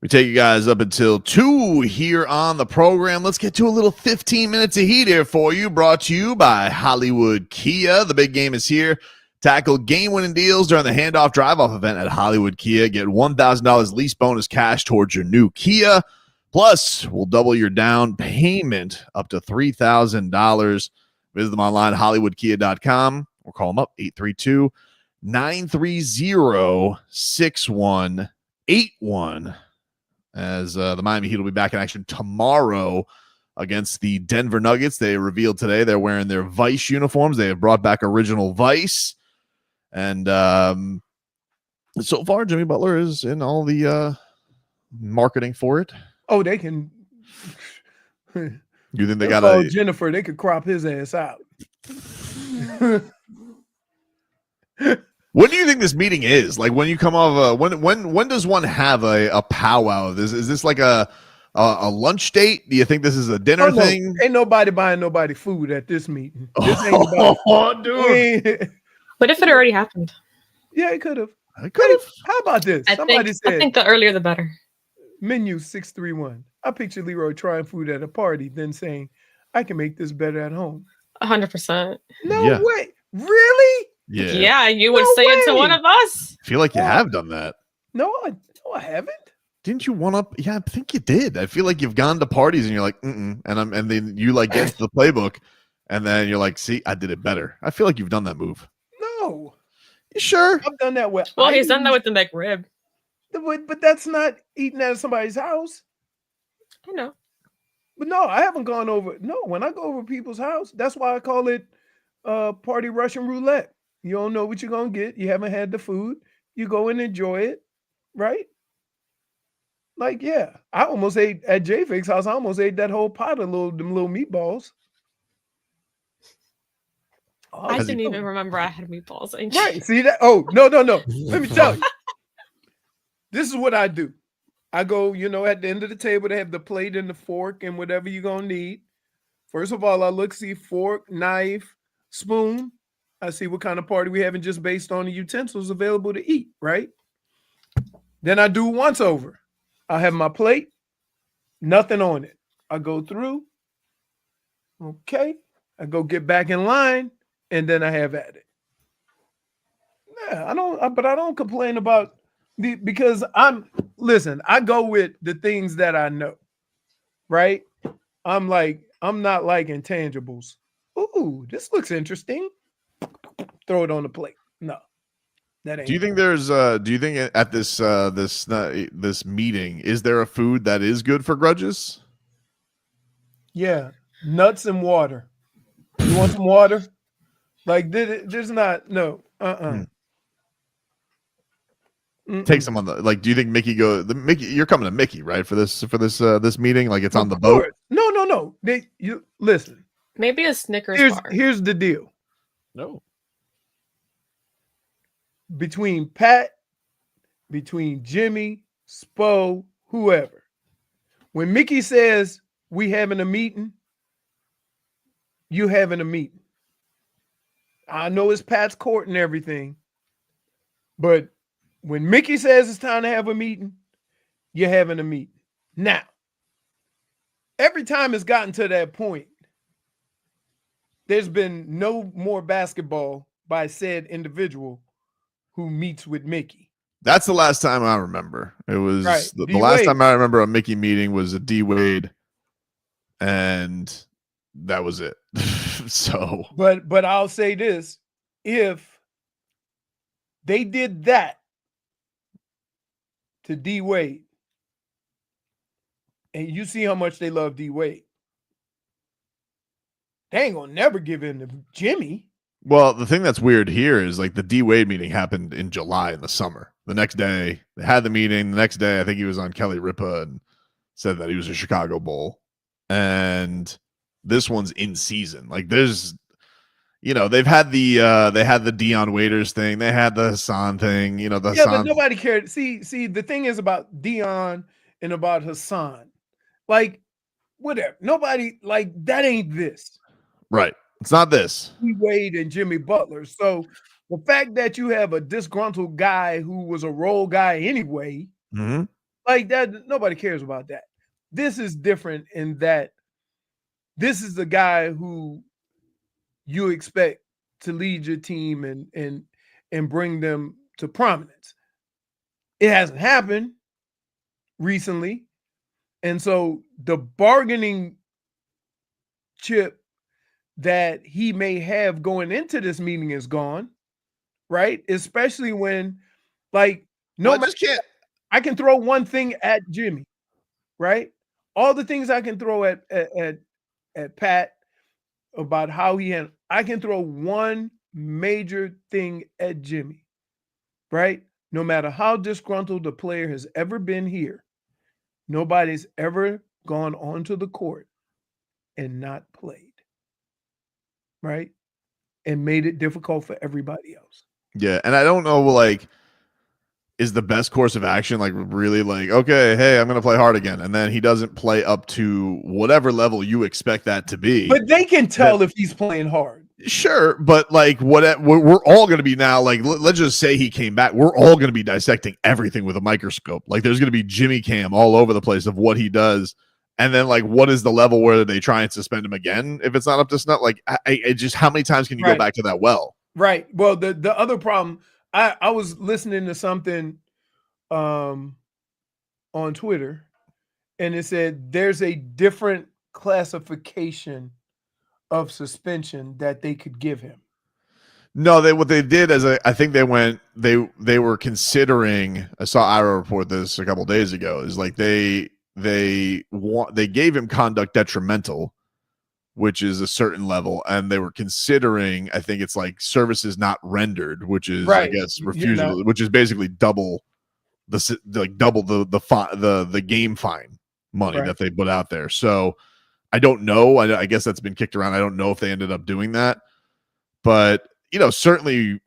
We take you guys up until 2 here on the program. Let's get to a little 15 minutes of heat here for you, brought to you by Hollywood Kia. The big game is here. Tackle game-winning deals during the handoff drive-off event at Hollywood Kia. Get $1,000 lease bonus cash towards your new Kia. Plus, we'll double your down payment up to $3,000. Visit them online, hollywoodkia.com, or call them up, 832-930-6181. As the Miami Heat will be back in action tomorrow against the Denver Nuggets. They revealed today they're wearing their Vice uniforms. They have brought back original Vice. And so far, Jimmy Butler is in all the marketing for it. Oh, they can. You think they got Jennifer? They could crop his ass out. When do you think this meeting is? Like when you come off when does one have a powwow? Is this like a lunch date? Do you think this is a dinner thing? Ain't nobody buying nobody food at this meeting. This ain't about dude. What if it already happened? Yeah, it could have. I could have. How about this? I think the earlier the better. Menu 631. I picture Leroy trying food at a party, then saying, "I can make this better at home." 100%. No way. Really? Yeah. Yeah, you would say it to one of us. I feel like you have done that. No, I haven't. Didn't you one up? Yeah, I think you did. I feel like you've gone to parties and you're like, and then you like get to the playbook, and then you're like, see, I did it better. I feel like you've done that move. No. You sure? I've done that with. Well, he's done that with the McRib. But that's not eating at somebody's house. I know. But no, I haven't gone over. No, when I go over people's house, that's why I call it party Russian roulette. You don't know what you're going to get. You haven't had the food. You go and enjoy it, right? Like, yeah, I almost ate at J-Fake's house. I almost ate that whole pot of them little meatballs. Oh, I didn't even remember I had meatballs. Right, see that? Oh, no. Let me tell you. This is what I do. I go, at the end of the table, they have the plate and the fork and whatever you're going to need. First of all, I see fork, knife, spoon. I see what kind of party we having just based on the utensils available to eat, right? Then I do once over. I have my plate, nothing on it. I go through. Okay. I go get back in line, and then I have at it. Yeah, I don't complain about because I go with the things that I know, right? I'm not like intangibles. Ooh, this looks interesting. Throw it on the plate. No, that ain't. Do you think at this meeting, is there a food that is good for grudges? Yeah, nuts and water. You want some water? Like there's not no. Take some on the do you think Mickey you're coming to Mickey, right? For this meeting? Like it's on the boat? No. You listen. Maybe a Snickers bar. Here's the deal. No. Between Pat, between Jimmy, Spo, whoever. When Mickey says we having a meeting, you having a meeting. I know it's Pat's court and everything, but when Mickey says it's time to have a meeting, you're having a meeting. Now, every time it's gotten to that point, there's been no more basketball by said individual who meets with Mickey. That's the last time I remember. It was right. the last time I remember a Mickey meeting was a D Wade, and that was it. So, but I'll say this: if they did that to D Wade, and you see how much they love D Wade, they ain't gonna never give in to Jimmy. Well, the thing that's weird here is like the D Wade meeting happened in July in the summer. The next day they had the meeting. The next day, I think he was on Kelly Ripa and said that he was a Chicago Bull. And this one's in season. Like there's, they've had the Deion Waiters thing. They had the Hassan thing. But nobody cared. See, the thing is about Deion and about Hassan. Like, whatever. Nobody that ain't this. Right. It's not this. Wade and Jimmy Butler. So the fact that you have a disgruntled guy who was a role guy anyway, like that, nobody cares about that. This is different in that this is the guy who you expect to lead your team and bring them to prominence. It hasn't happened recently. And so the bargaining chip that he may have going into this meeting is gone, right? Especially when, like, I can throw one thing at Jimmy, right? All the things I can throw at Pat about how I can throw one major thing at Jimmy, right? No matter how disgruntled the player has ever been here, nobody's ever gone onto the court and not played, right? And made it difficult for everybody else. Yeah, and I don't know, like, is the best course of action like really like, okay, hey, I'm going to play hard again, and then he doesn't play up to whatever level you expect that to be. But they can tell if he's playing hard. Sure, but like we're all going to be now, like, let's just say he came back. We're all going to be dissecting everything with a microscope. Like, there's going to be Jimmy Cam all over the place of what he does. And then, like, what is the level where they try and suspend him again if it's not up to snuff? Like, I just, how many times can you go back to that well? Right. Well, the other problem, I was listening to something on Twitter, and it said there's a different classification of suspension that they could give him. No, what they did is I think they were considering. I saw Ira report this a couple of days ago. Is like they gave him conduct detrimental, which is a certain level, and they were considering, I think it's like services not rendered, which is I guess refusal, which is basically double the game fine money that they put out there. So I don't know. I guess that's been kicked around. I don't know if they ended up doing that, but certainly,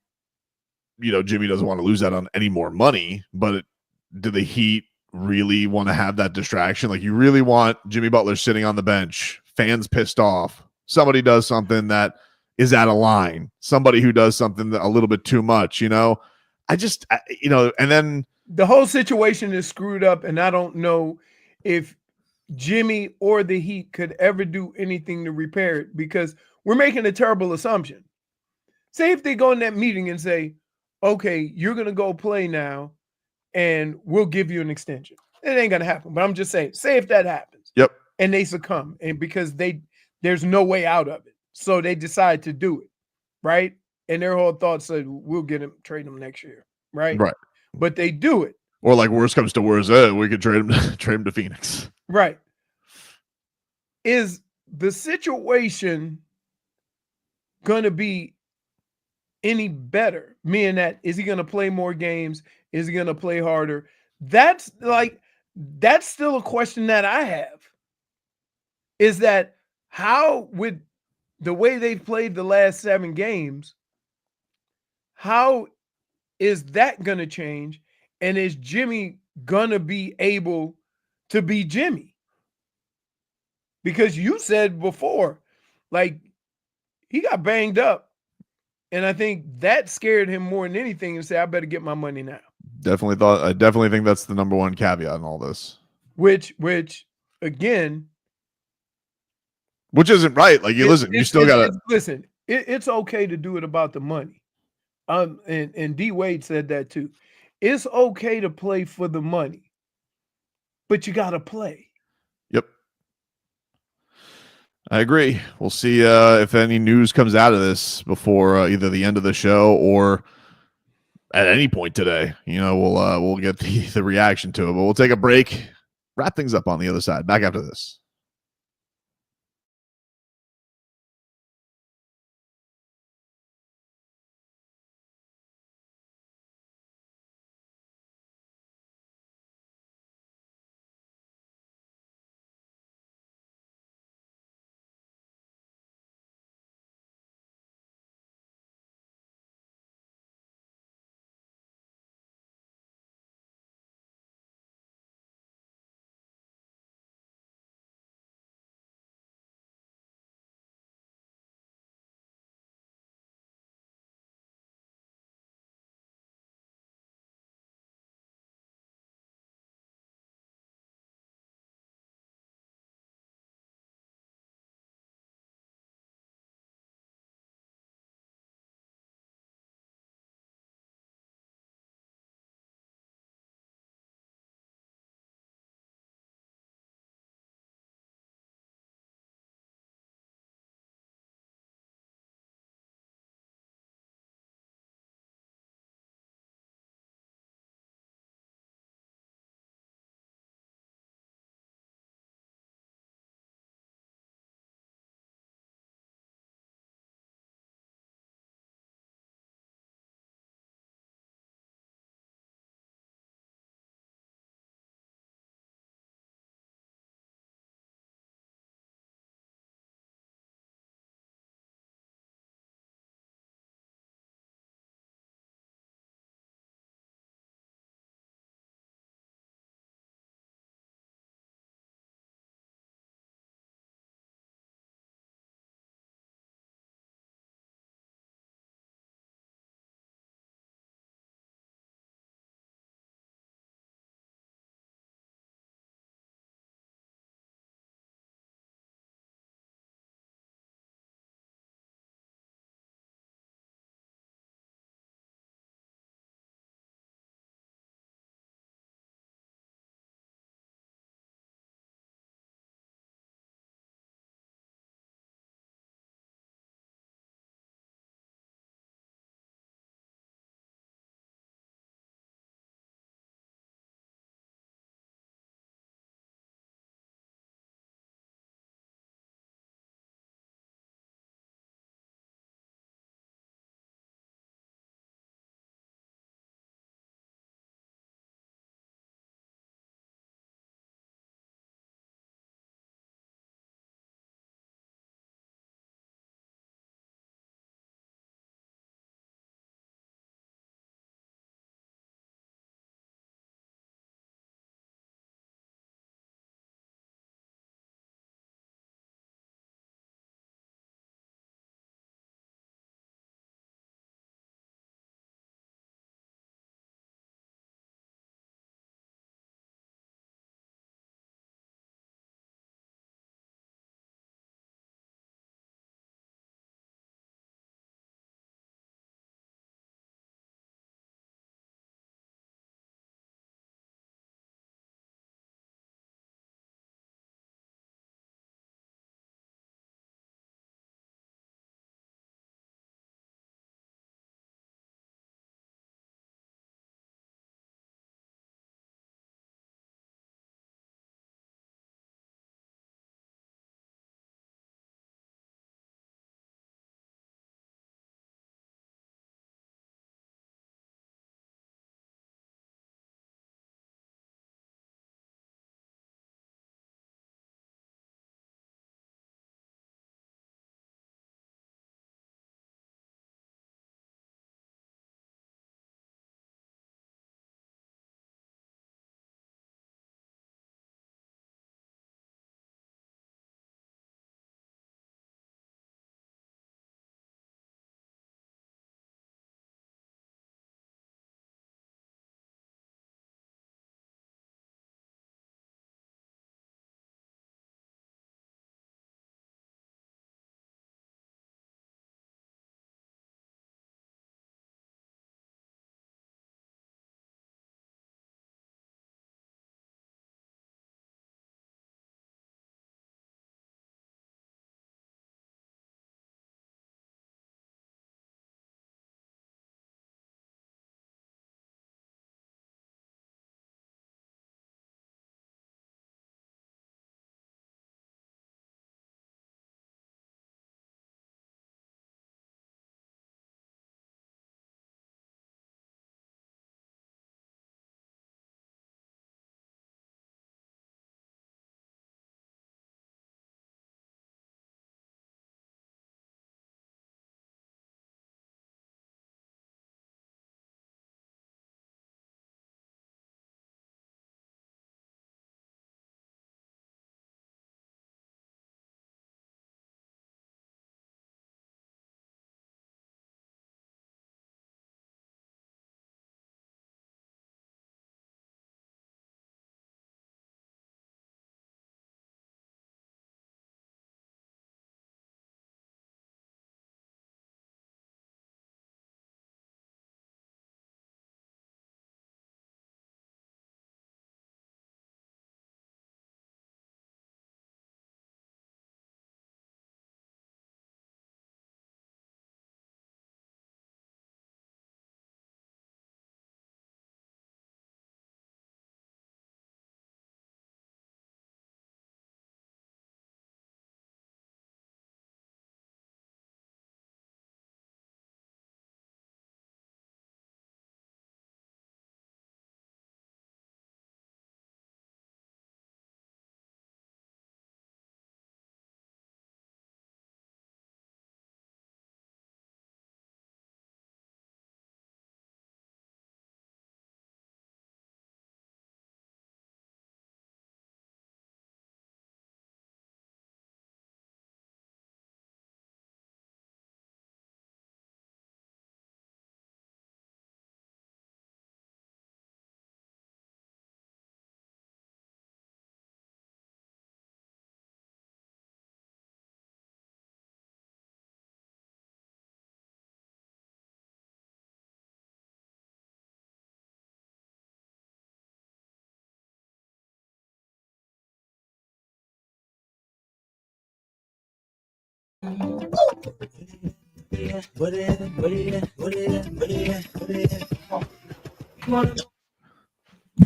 Jimmy doesn't want to lose out on any more money. But do the Heat really want to have that distraction? Like, you really want Jimmy Butler sitting on the bench, fans pissed off, somebody does something that is out of line, somebody who does something that a little bit too much, and then the whole situation is screwed up, and I don't know if Jimmy or the Heat could ever do anything to repair it, because we're making a terrible assumption. Say if they go in that meeting and say, okay, you're going to go play now and we'll give you an extension. It ain't going to happen, but I'm just saying, say if that happens. Yep. And they succumb, and because there's no way out of it. So they decide to do it, right? And their whole thought said, we'll trade him next year, right? Right. But they do it. Or like worst comes to worst, we could trade him to Phoenix. Right. Is the situation going to be any better? Meaning that, is he going to play more games? Is he going to play harder? That's still a question that I have. Is that how, with the way they've played the last 7 games, how is that going to change? And is Jimmy going to be able to be Jimmy? Because you said before, like, he got banged up. And I think that scared him more than anything, and said, I better get my money now. I definitely think that's the number one caveat in all this. Which again, which isn't right. Like, you still got to listen. It's okay to do it about the money. And D Wade said that too. It's okay to play for the money, but you got to play. Yep. I agree. We'll see if any news comes out of this before either the end of the show or at any point today. We'll get the reaction to it. But we'll take a break, wrap things up on the other side. Back after this.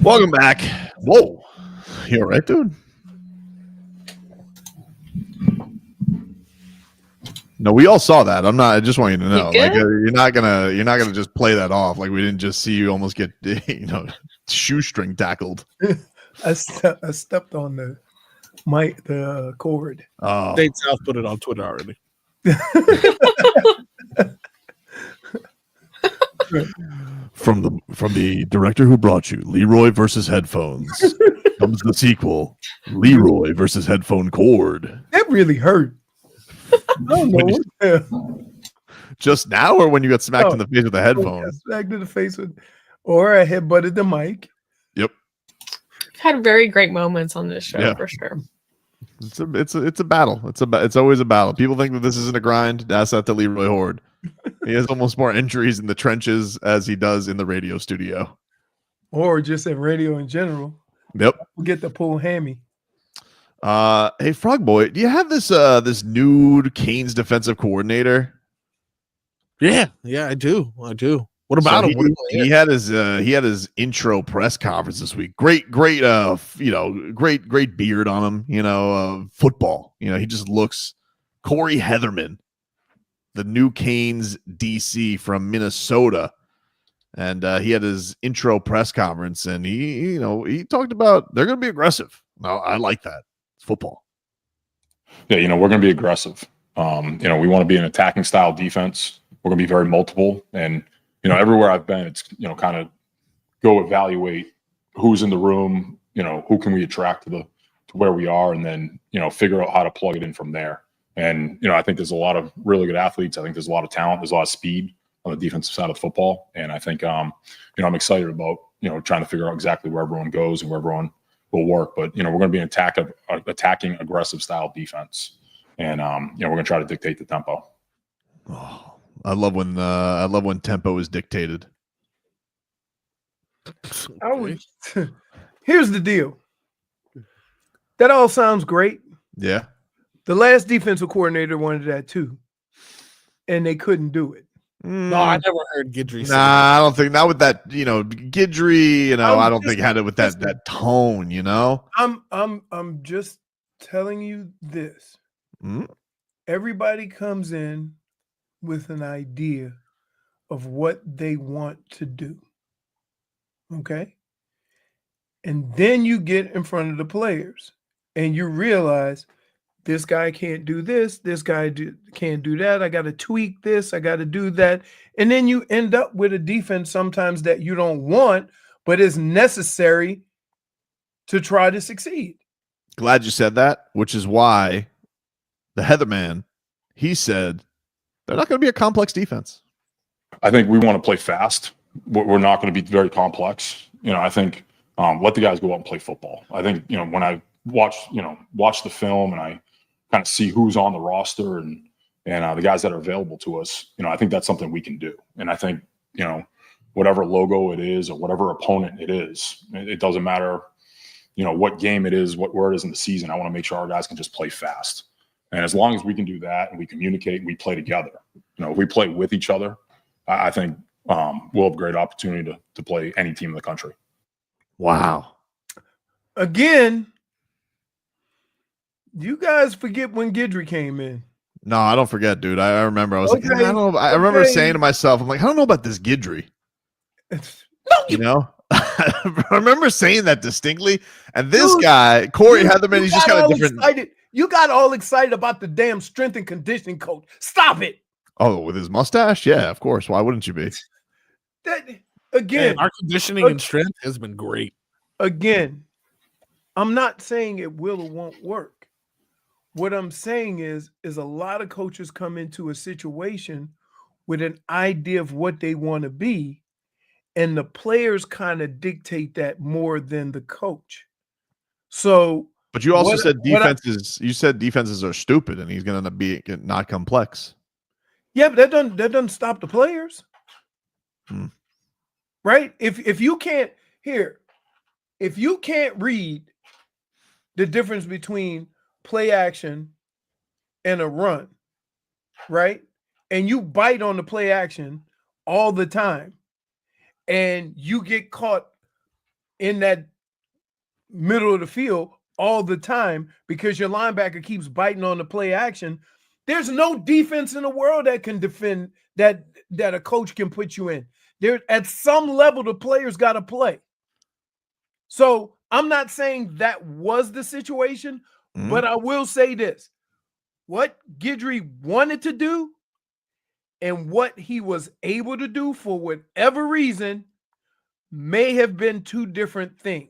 Welcome back. Whoa. You all right, dude? No, we all saw that. I just want you to know. Like you're not gonna just play that off. Like we didn't just see you almost get shoestring tackled. I stepped on the mic, the cord. Oh, State South put it on Twitter already. From the director who brought you Leroy versus headphones comes the sequel, Leroy versus headphone cord. That really hurt. I don't know. Just now, or when you got smacked in the face with the headphones? Smacked in the face with, or I headbutted the mic. Yep. We've had very great moments on this show for sure. It's a battle. It's always a battle. People think that this isn't a grind. That's not the Leroy Horde. He has almost more injuries in the trenches as he does in the radio studio, or just in radio in general. Yep. Get the pull hammy. Hey, Frog Boy, do you have this nude Canes defensive coordinator? Yeah, I do. What about him? He had his intro press conference this week. Great beard on him. Football. He just looks Corey Hetherman, the new Canes DC from Minnesota, and he had his intro press conference, and he talked about they're going to be aggressive. No, I like that. It's football. Yeah, we're going to be aggressive. We want to be an attacking style defense. We're going to be very multiple, and everywhere I've been, it's kind of go evaluate who's in the room. Who can we attract to where we are, and then figure out how to plug it in from there. And I think there's a lot of really good athletes. I think there's a lot of talent. There's a lot of speed on the defensive side of football, and I think I'm excited about trying to figure out exactly where everyone goes and where everyone will work. But we're going to be an attacking, aggressive style defense, and we're going to try to dictate the tempo. Oh, I love when tempo is dictated. Here's the deal. That all sounds great. Yeah. The last defensive coordinator wanted that too, and they couldn't do it. No, I never heard Guidry. Nah, I don't think not with that. Guidry. I don't think had it with that tone. I'm just telling you this. Everybody comes in with an idea of what they want to do. Okay, and then you get in front of the players, and you realize. This guy can't do this. This guy can't do that. I got to tweak this. I got to do that. And then you end up with a defense sometimes that you don't want, but is necessary to try to succeed. Glad you said that, which is why the Hetherman, he said they're not going to be a complex defense. I think we want to play fast. We're not going to be very complex. I think let the guys go out and play football. I think, when I watch the film and I kind of see who's on the roster and the guys that are available to us, I think that's something we can do. And I think, whatever logo it is or whatever opponent it is, it doesn't matter, what game it is, where it is in the season. I want to make sure our guys can just play fast. And as long as we can do that and we communicate and we play together, if we play with each other, I think we'll have a great opportunity to play any team in the country. Wow. Again, you guys forget when Guidry came in. No, I don't forget, dude. I remember. I was like, I don't know. I remember saying to myself, I'm like, I don't know about this Guidry. I remember saying that distinctly. And this guy, Corey Hetherman, he's just got a different. Excited. You got all excited about the damn strength and conditioning coach. Stop it. Oh, with his mustache? Yeah, of course. Why wouldn't you be? Again, our conditioning and strength has been great. Again, I'm not saying it will or won't work. What I'm saying is a lot of coaches come into a situation with an idea of what they want to be, and the players kind of dictate that more than the coach. So, but you also said defenses. You said defenses are stupid, and he's going to be not complex. Yeah, but that doesn't stop the players, right? If you can't read the difference between play action and a run, right? And you bite on the play action all the time, and you get caught in that middle of the field all the time because your linebacker keeps biting on the play action, there's no defense in the world that can defend that a coach can put you in. There, at some level, the players got to play. So I'm not saying that was the situation, but I will say this. What Guidry wanted to do and what he was able to do for whatever reason may have been two different things.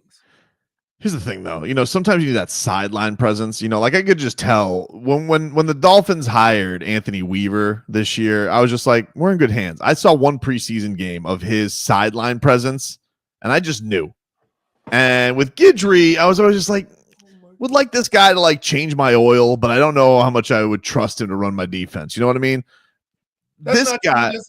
Here's the thing, though. Sometimes you need that sideline presence. Like I could just tell when the Dolphins hired Anthony Weaver this year, I was just like, we're in good hands. I saw one preseason game of his sideline presence, and I just knew. And with Guidry, I was always just like, would like this guy to like change my oil, but I don't know how much I would trust him to run my defense. You know what I mean? That's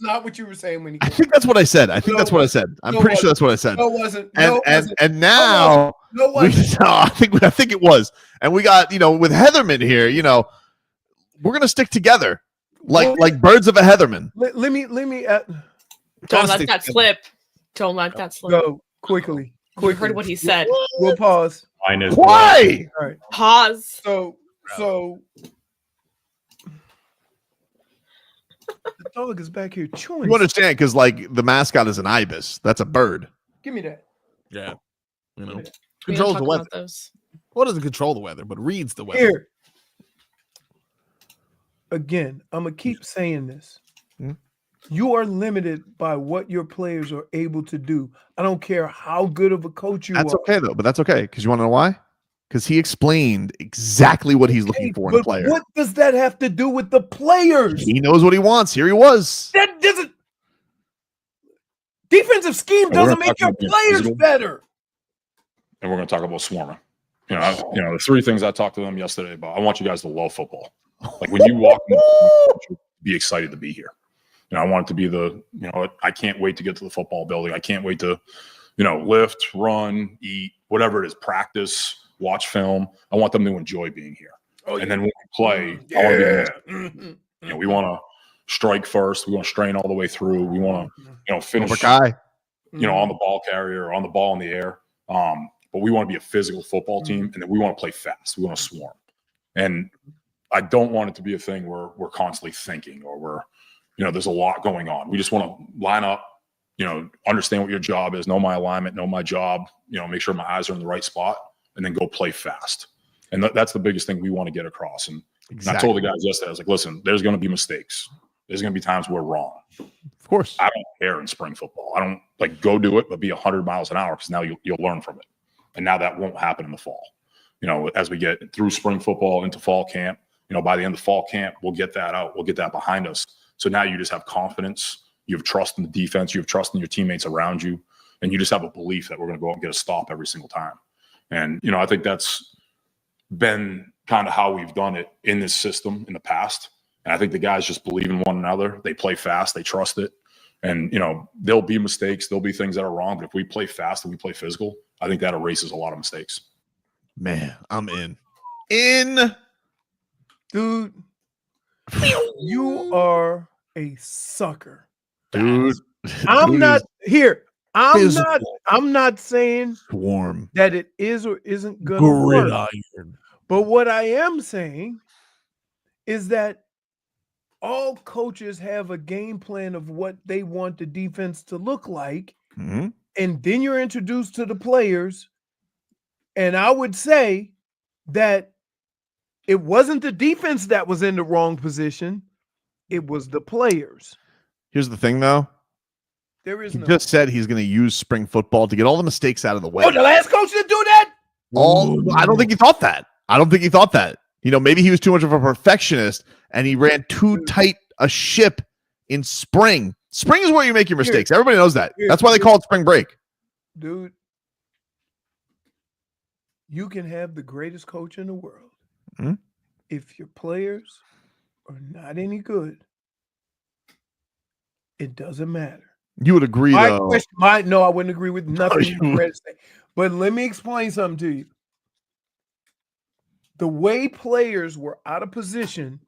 not what you were saying when he. I think that's what I said. I'm pretty sure that's what I said. No, it wasn't. And now, I think it was. And we got with Hetherman here. We're gonna stick together like birds of a Heatherman. Let me. Don't let that slip. Don't let that slip. Go quickly. You heard what he said. We'll pause. Why? All right. Pause. So. The dog is back here chewing. You understand? Because the mascot is an ibis. That's a bird. Give me that. Yeah. Controls the weather. Well, doesn't control the weather, but reads the weather. Here. Again, I'm going to keep saying this. You are limited by what your players are able to do. I don't care how good of a coach you are. That's okay, though. But that's okay. Because you want to know why? Because he explained exactly what he's looking for in a player. What does that have to do with the players? He knows what he wants. Here he was. That doesn't. Defensive scheme doesn't make your players better. And we're going to talk about swarming. The three things I talked to them yesterday about. I want you guys to love football. Like when you walk in, be excited to be here. I want it to be I can't wait to get to the football building. I can't wait to, lift, run, eat, whatever it is, practice, watch film. I want them to enjoy being here. And then when we play, I want to be we want to strike first. We want to strain all the way through. We want to, finish, on the ball carrier or on the ball in the air. But we want to be a physical football team, and then we want to play fast. We want to swarm. And I don't want it to be a thing where we're constantly thinking or we're, there's a lot going on. We just want to line up, understand what your job is, know my alignment, know my job, make sure my eyes are in the right spot, and then go play fast. And that's the biggest thing we want to get across. And I told the guys yesterday, I was like, listen, there's going to be mistakes. There's going to be times we're wrong. Of course. I don't care in spring football. I don't go do it, but be 100 miles an hour because now you'll learn from it. And now that won't happen in the fall. As we get through spring football into fall camp, by the end of fall camp, we'll get that out. We'll get that behind us. So now you just have confidence. You have trust in the defense. You have trust in your teammates around you. And you just have a belief that we're going to go out and get a stop every single time. And, I think that's been kind of how we've done it in this system in the past. And I think the guys just believe in one another. They play fast. They trust it. And, there'll be mistakes. There'll be things that are wrong. But if we play fast and we play physical, I think that erases a lot of mistakes. Man, I'm in. Dude, you are a sucker. Dude. I'm not here. I'm not saying swarm that it is or isn't good. But what I am saying is that all coaches have a game plan of what they want the defense to look like. Mm-hmm. And then you're introduced to the players. And I would say that it wasn't the defense that was in the wrong position. It was the players. Here's the thing, though. He just said he's going to use spring football to get all the mistakes out of the way. Oh, the last coach did do that? I don't think he thought that. Maybe he was too much of a perfectionist and he ran too tight a ship in spring. Spring is where you make your mistakes. Everybody knows that. That's why they call it spring break. Dude, you can have the greatest coach in the world. Mm-hmm. If your players are not any good, it doesn't matter. You would agree, though. No, I wouldn't agree with nothing you read. But let me explain something to you. The way players were out of position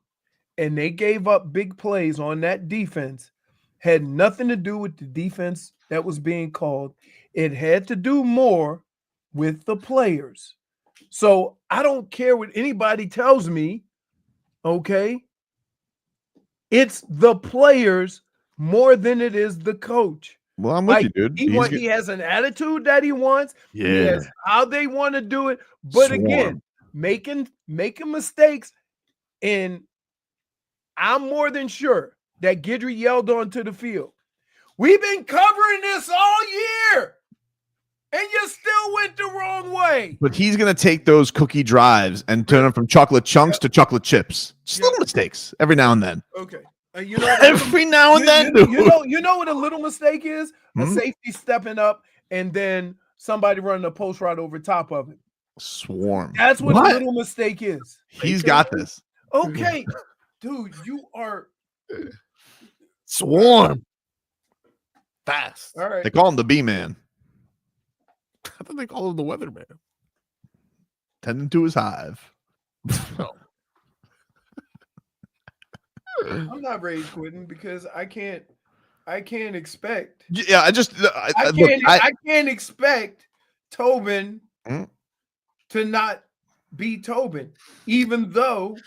and they gave up big plays on that defense had nothing to do with the defense that was being called. It had to do more with the players. So I don't care what anybody tells me, okay? It's the players more than it is the coach. Well, I'm with you, dude. He has an attitude that he wants. Yeah. He has how they want to do it. But again, making mistakes, and I'm more than sure that Guidry yelled onto the field. We've been covering this all year, and you still went the wrong way. But he's going to take those cookie drives and turn them from chocolate chunks to chocolate chips. Just little mistakes every now and then. Okay. You know, every now and then. You know what a little mistake is? A safety stepping up and then somebody running a post route over top of it. Swarm. That's what a little mistake is. He's got this. Okay. Dude, you are swarm. Fast. All right. They call him the B-Man. I think they call him the weatherman. Tending to his hive. I'm not rage quitting because I can't expect. Yeah, I can't expect Tobin to not be Tobin, even though,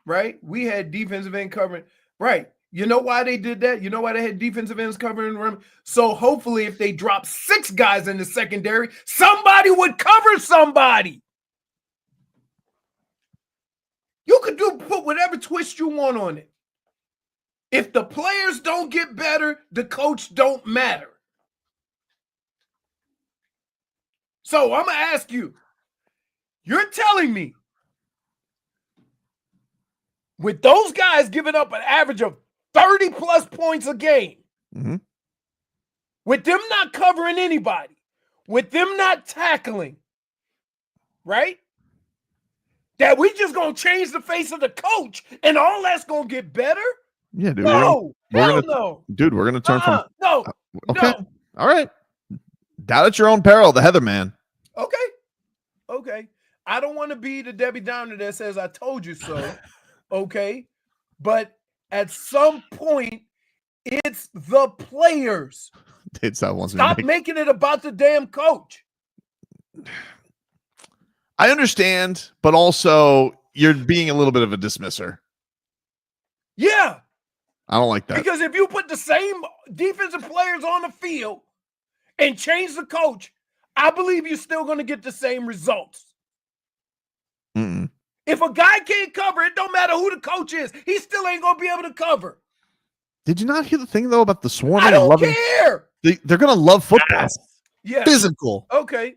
right? We had defensive end covering, right? You know why they did that? You know why they had defensive ends covering run? So hopefully, if they drop 6 guys in the secondary, somebody would cover somebody. You could put whatever twist you want on it. If the players don't get better, the coach don't matter. So I'm going to ask you, you're telling me with those guys giving up an average of 30 plus points a game, with them not covering anybody, with them not tackling, right? That we just going to change the face of the coach and all that's going to get better? Yeah, dude. No, no. Dude, we're going to turn from. No. Okay. No. All right. Doubt at your own peril, the Hetherman. Okay. I don't want to be the Debbie Downer that says, I told you so. Okay. But at some point, it's the players. Stop making it about the damn coach. I understand, but also you're being a little bit of a dismisser. Yeah. I don't like that. Because if you put the same defensive players on the field and change the coach, I believe you're still going to get the same results. If a guy can't cover, it don't matter who the coach is. He still ain't going to be able to cover. Did you not hear the thing, though, about the swarming? I don't care. They're going to love football. Yeah. Physical. Okay.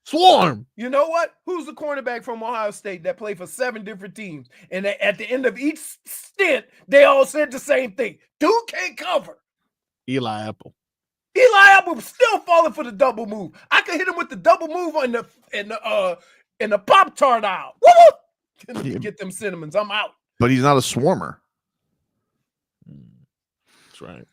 Swarm. You know what? Who's the cornerback from Ohio State that played for 7 different teams? And at the end of each stint, they all said the same thing. Dude can't cover. Eli Apple. Eli Apple still falling for the double move. I could hit him with the double move in the Pop-Tart aisle. Woo! Get them cinnamons. I'm out. But he's not a swarmer. That's right.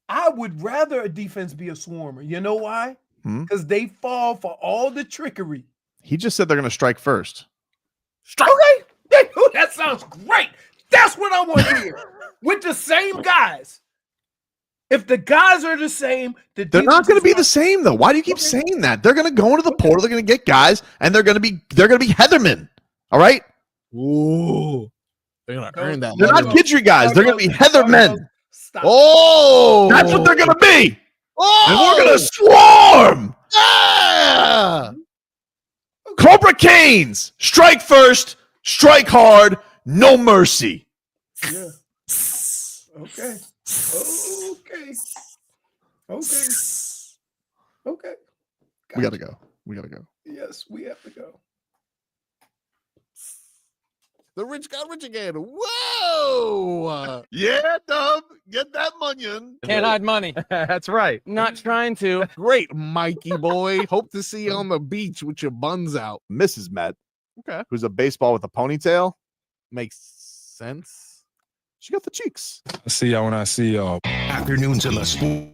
I would rather a defense be a swarmer. You know why? Because they fall for all the trickery. He just said they're going to strike first. Okay. That sounds great. That's what I want to hear. With the same guys. If the guys are the same, they're not going to be the same, though. Why do you keep saying that? They're going to go into the portal. They're going to get guys, and they're going to be Hetherman. All right. Ooh, they're going to earn that. They're not Guidry guys. They're going to be Hethermen. Stop. Oh, that's what they're going to be. Oh, and we're going to swarm. Yeah. Cobra Canes. Strike first. Strike hard. No mercy. Yeah. Okay. We got to go. Yes, we have to go. The rich got rich again. Whoa. Yeah, Dub. Get that munion. Can't hide money. That's right. Not trying to. Great, Mikey boy. Hope to see you on the beach with your buns out. Mrs. Met. Okay. Who's a baseball with a ponytail. Makes sense. She got the cheeks. See y'all when I see y'all. Afternoons in the school.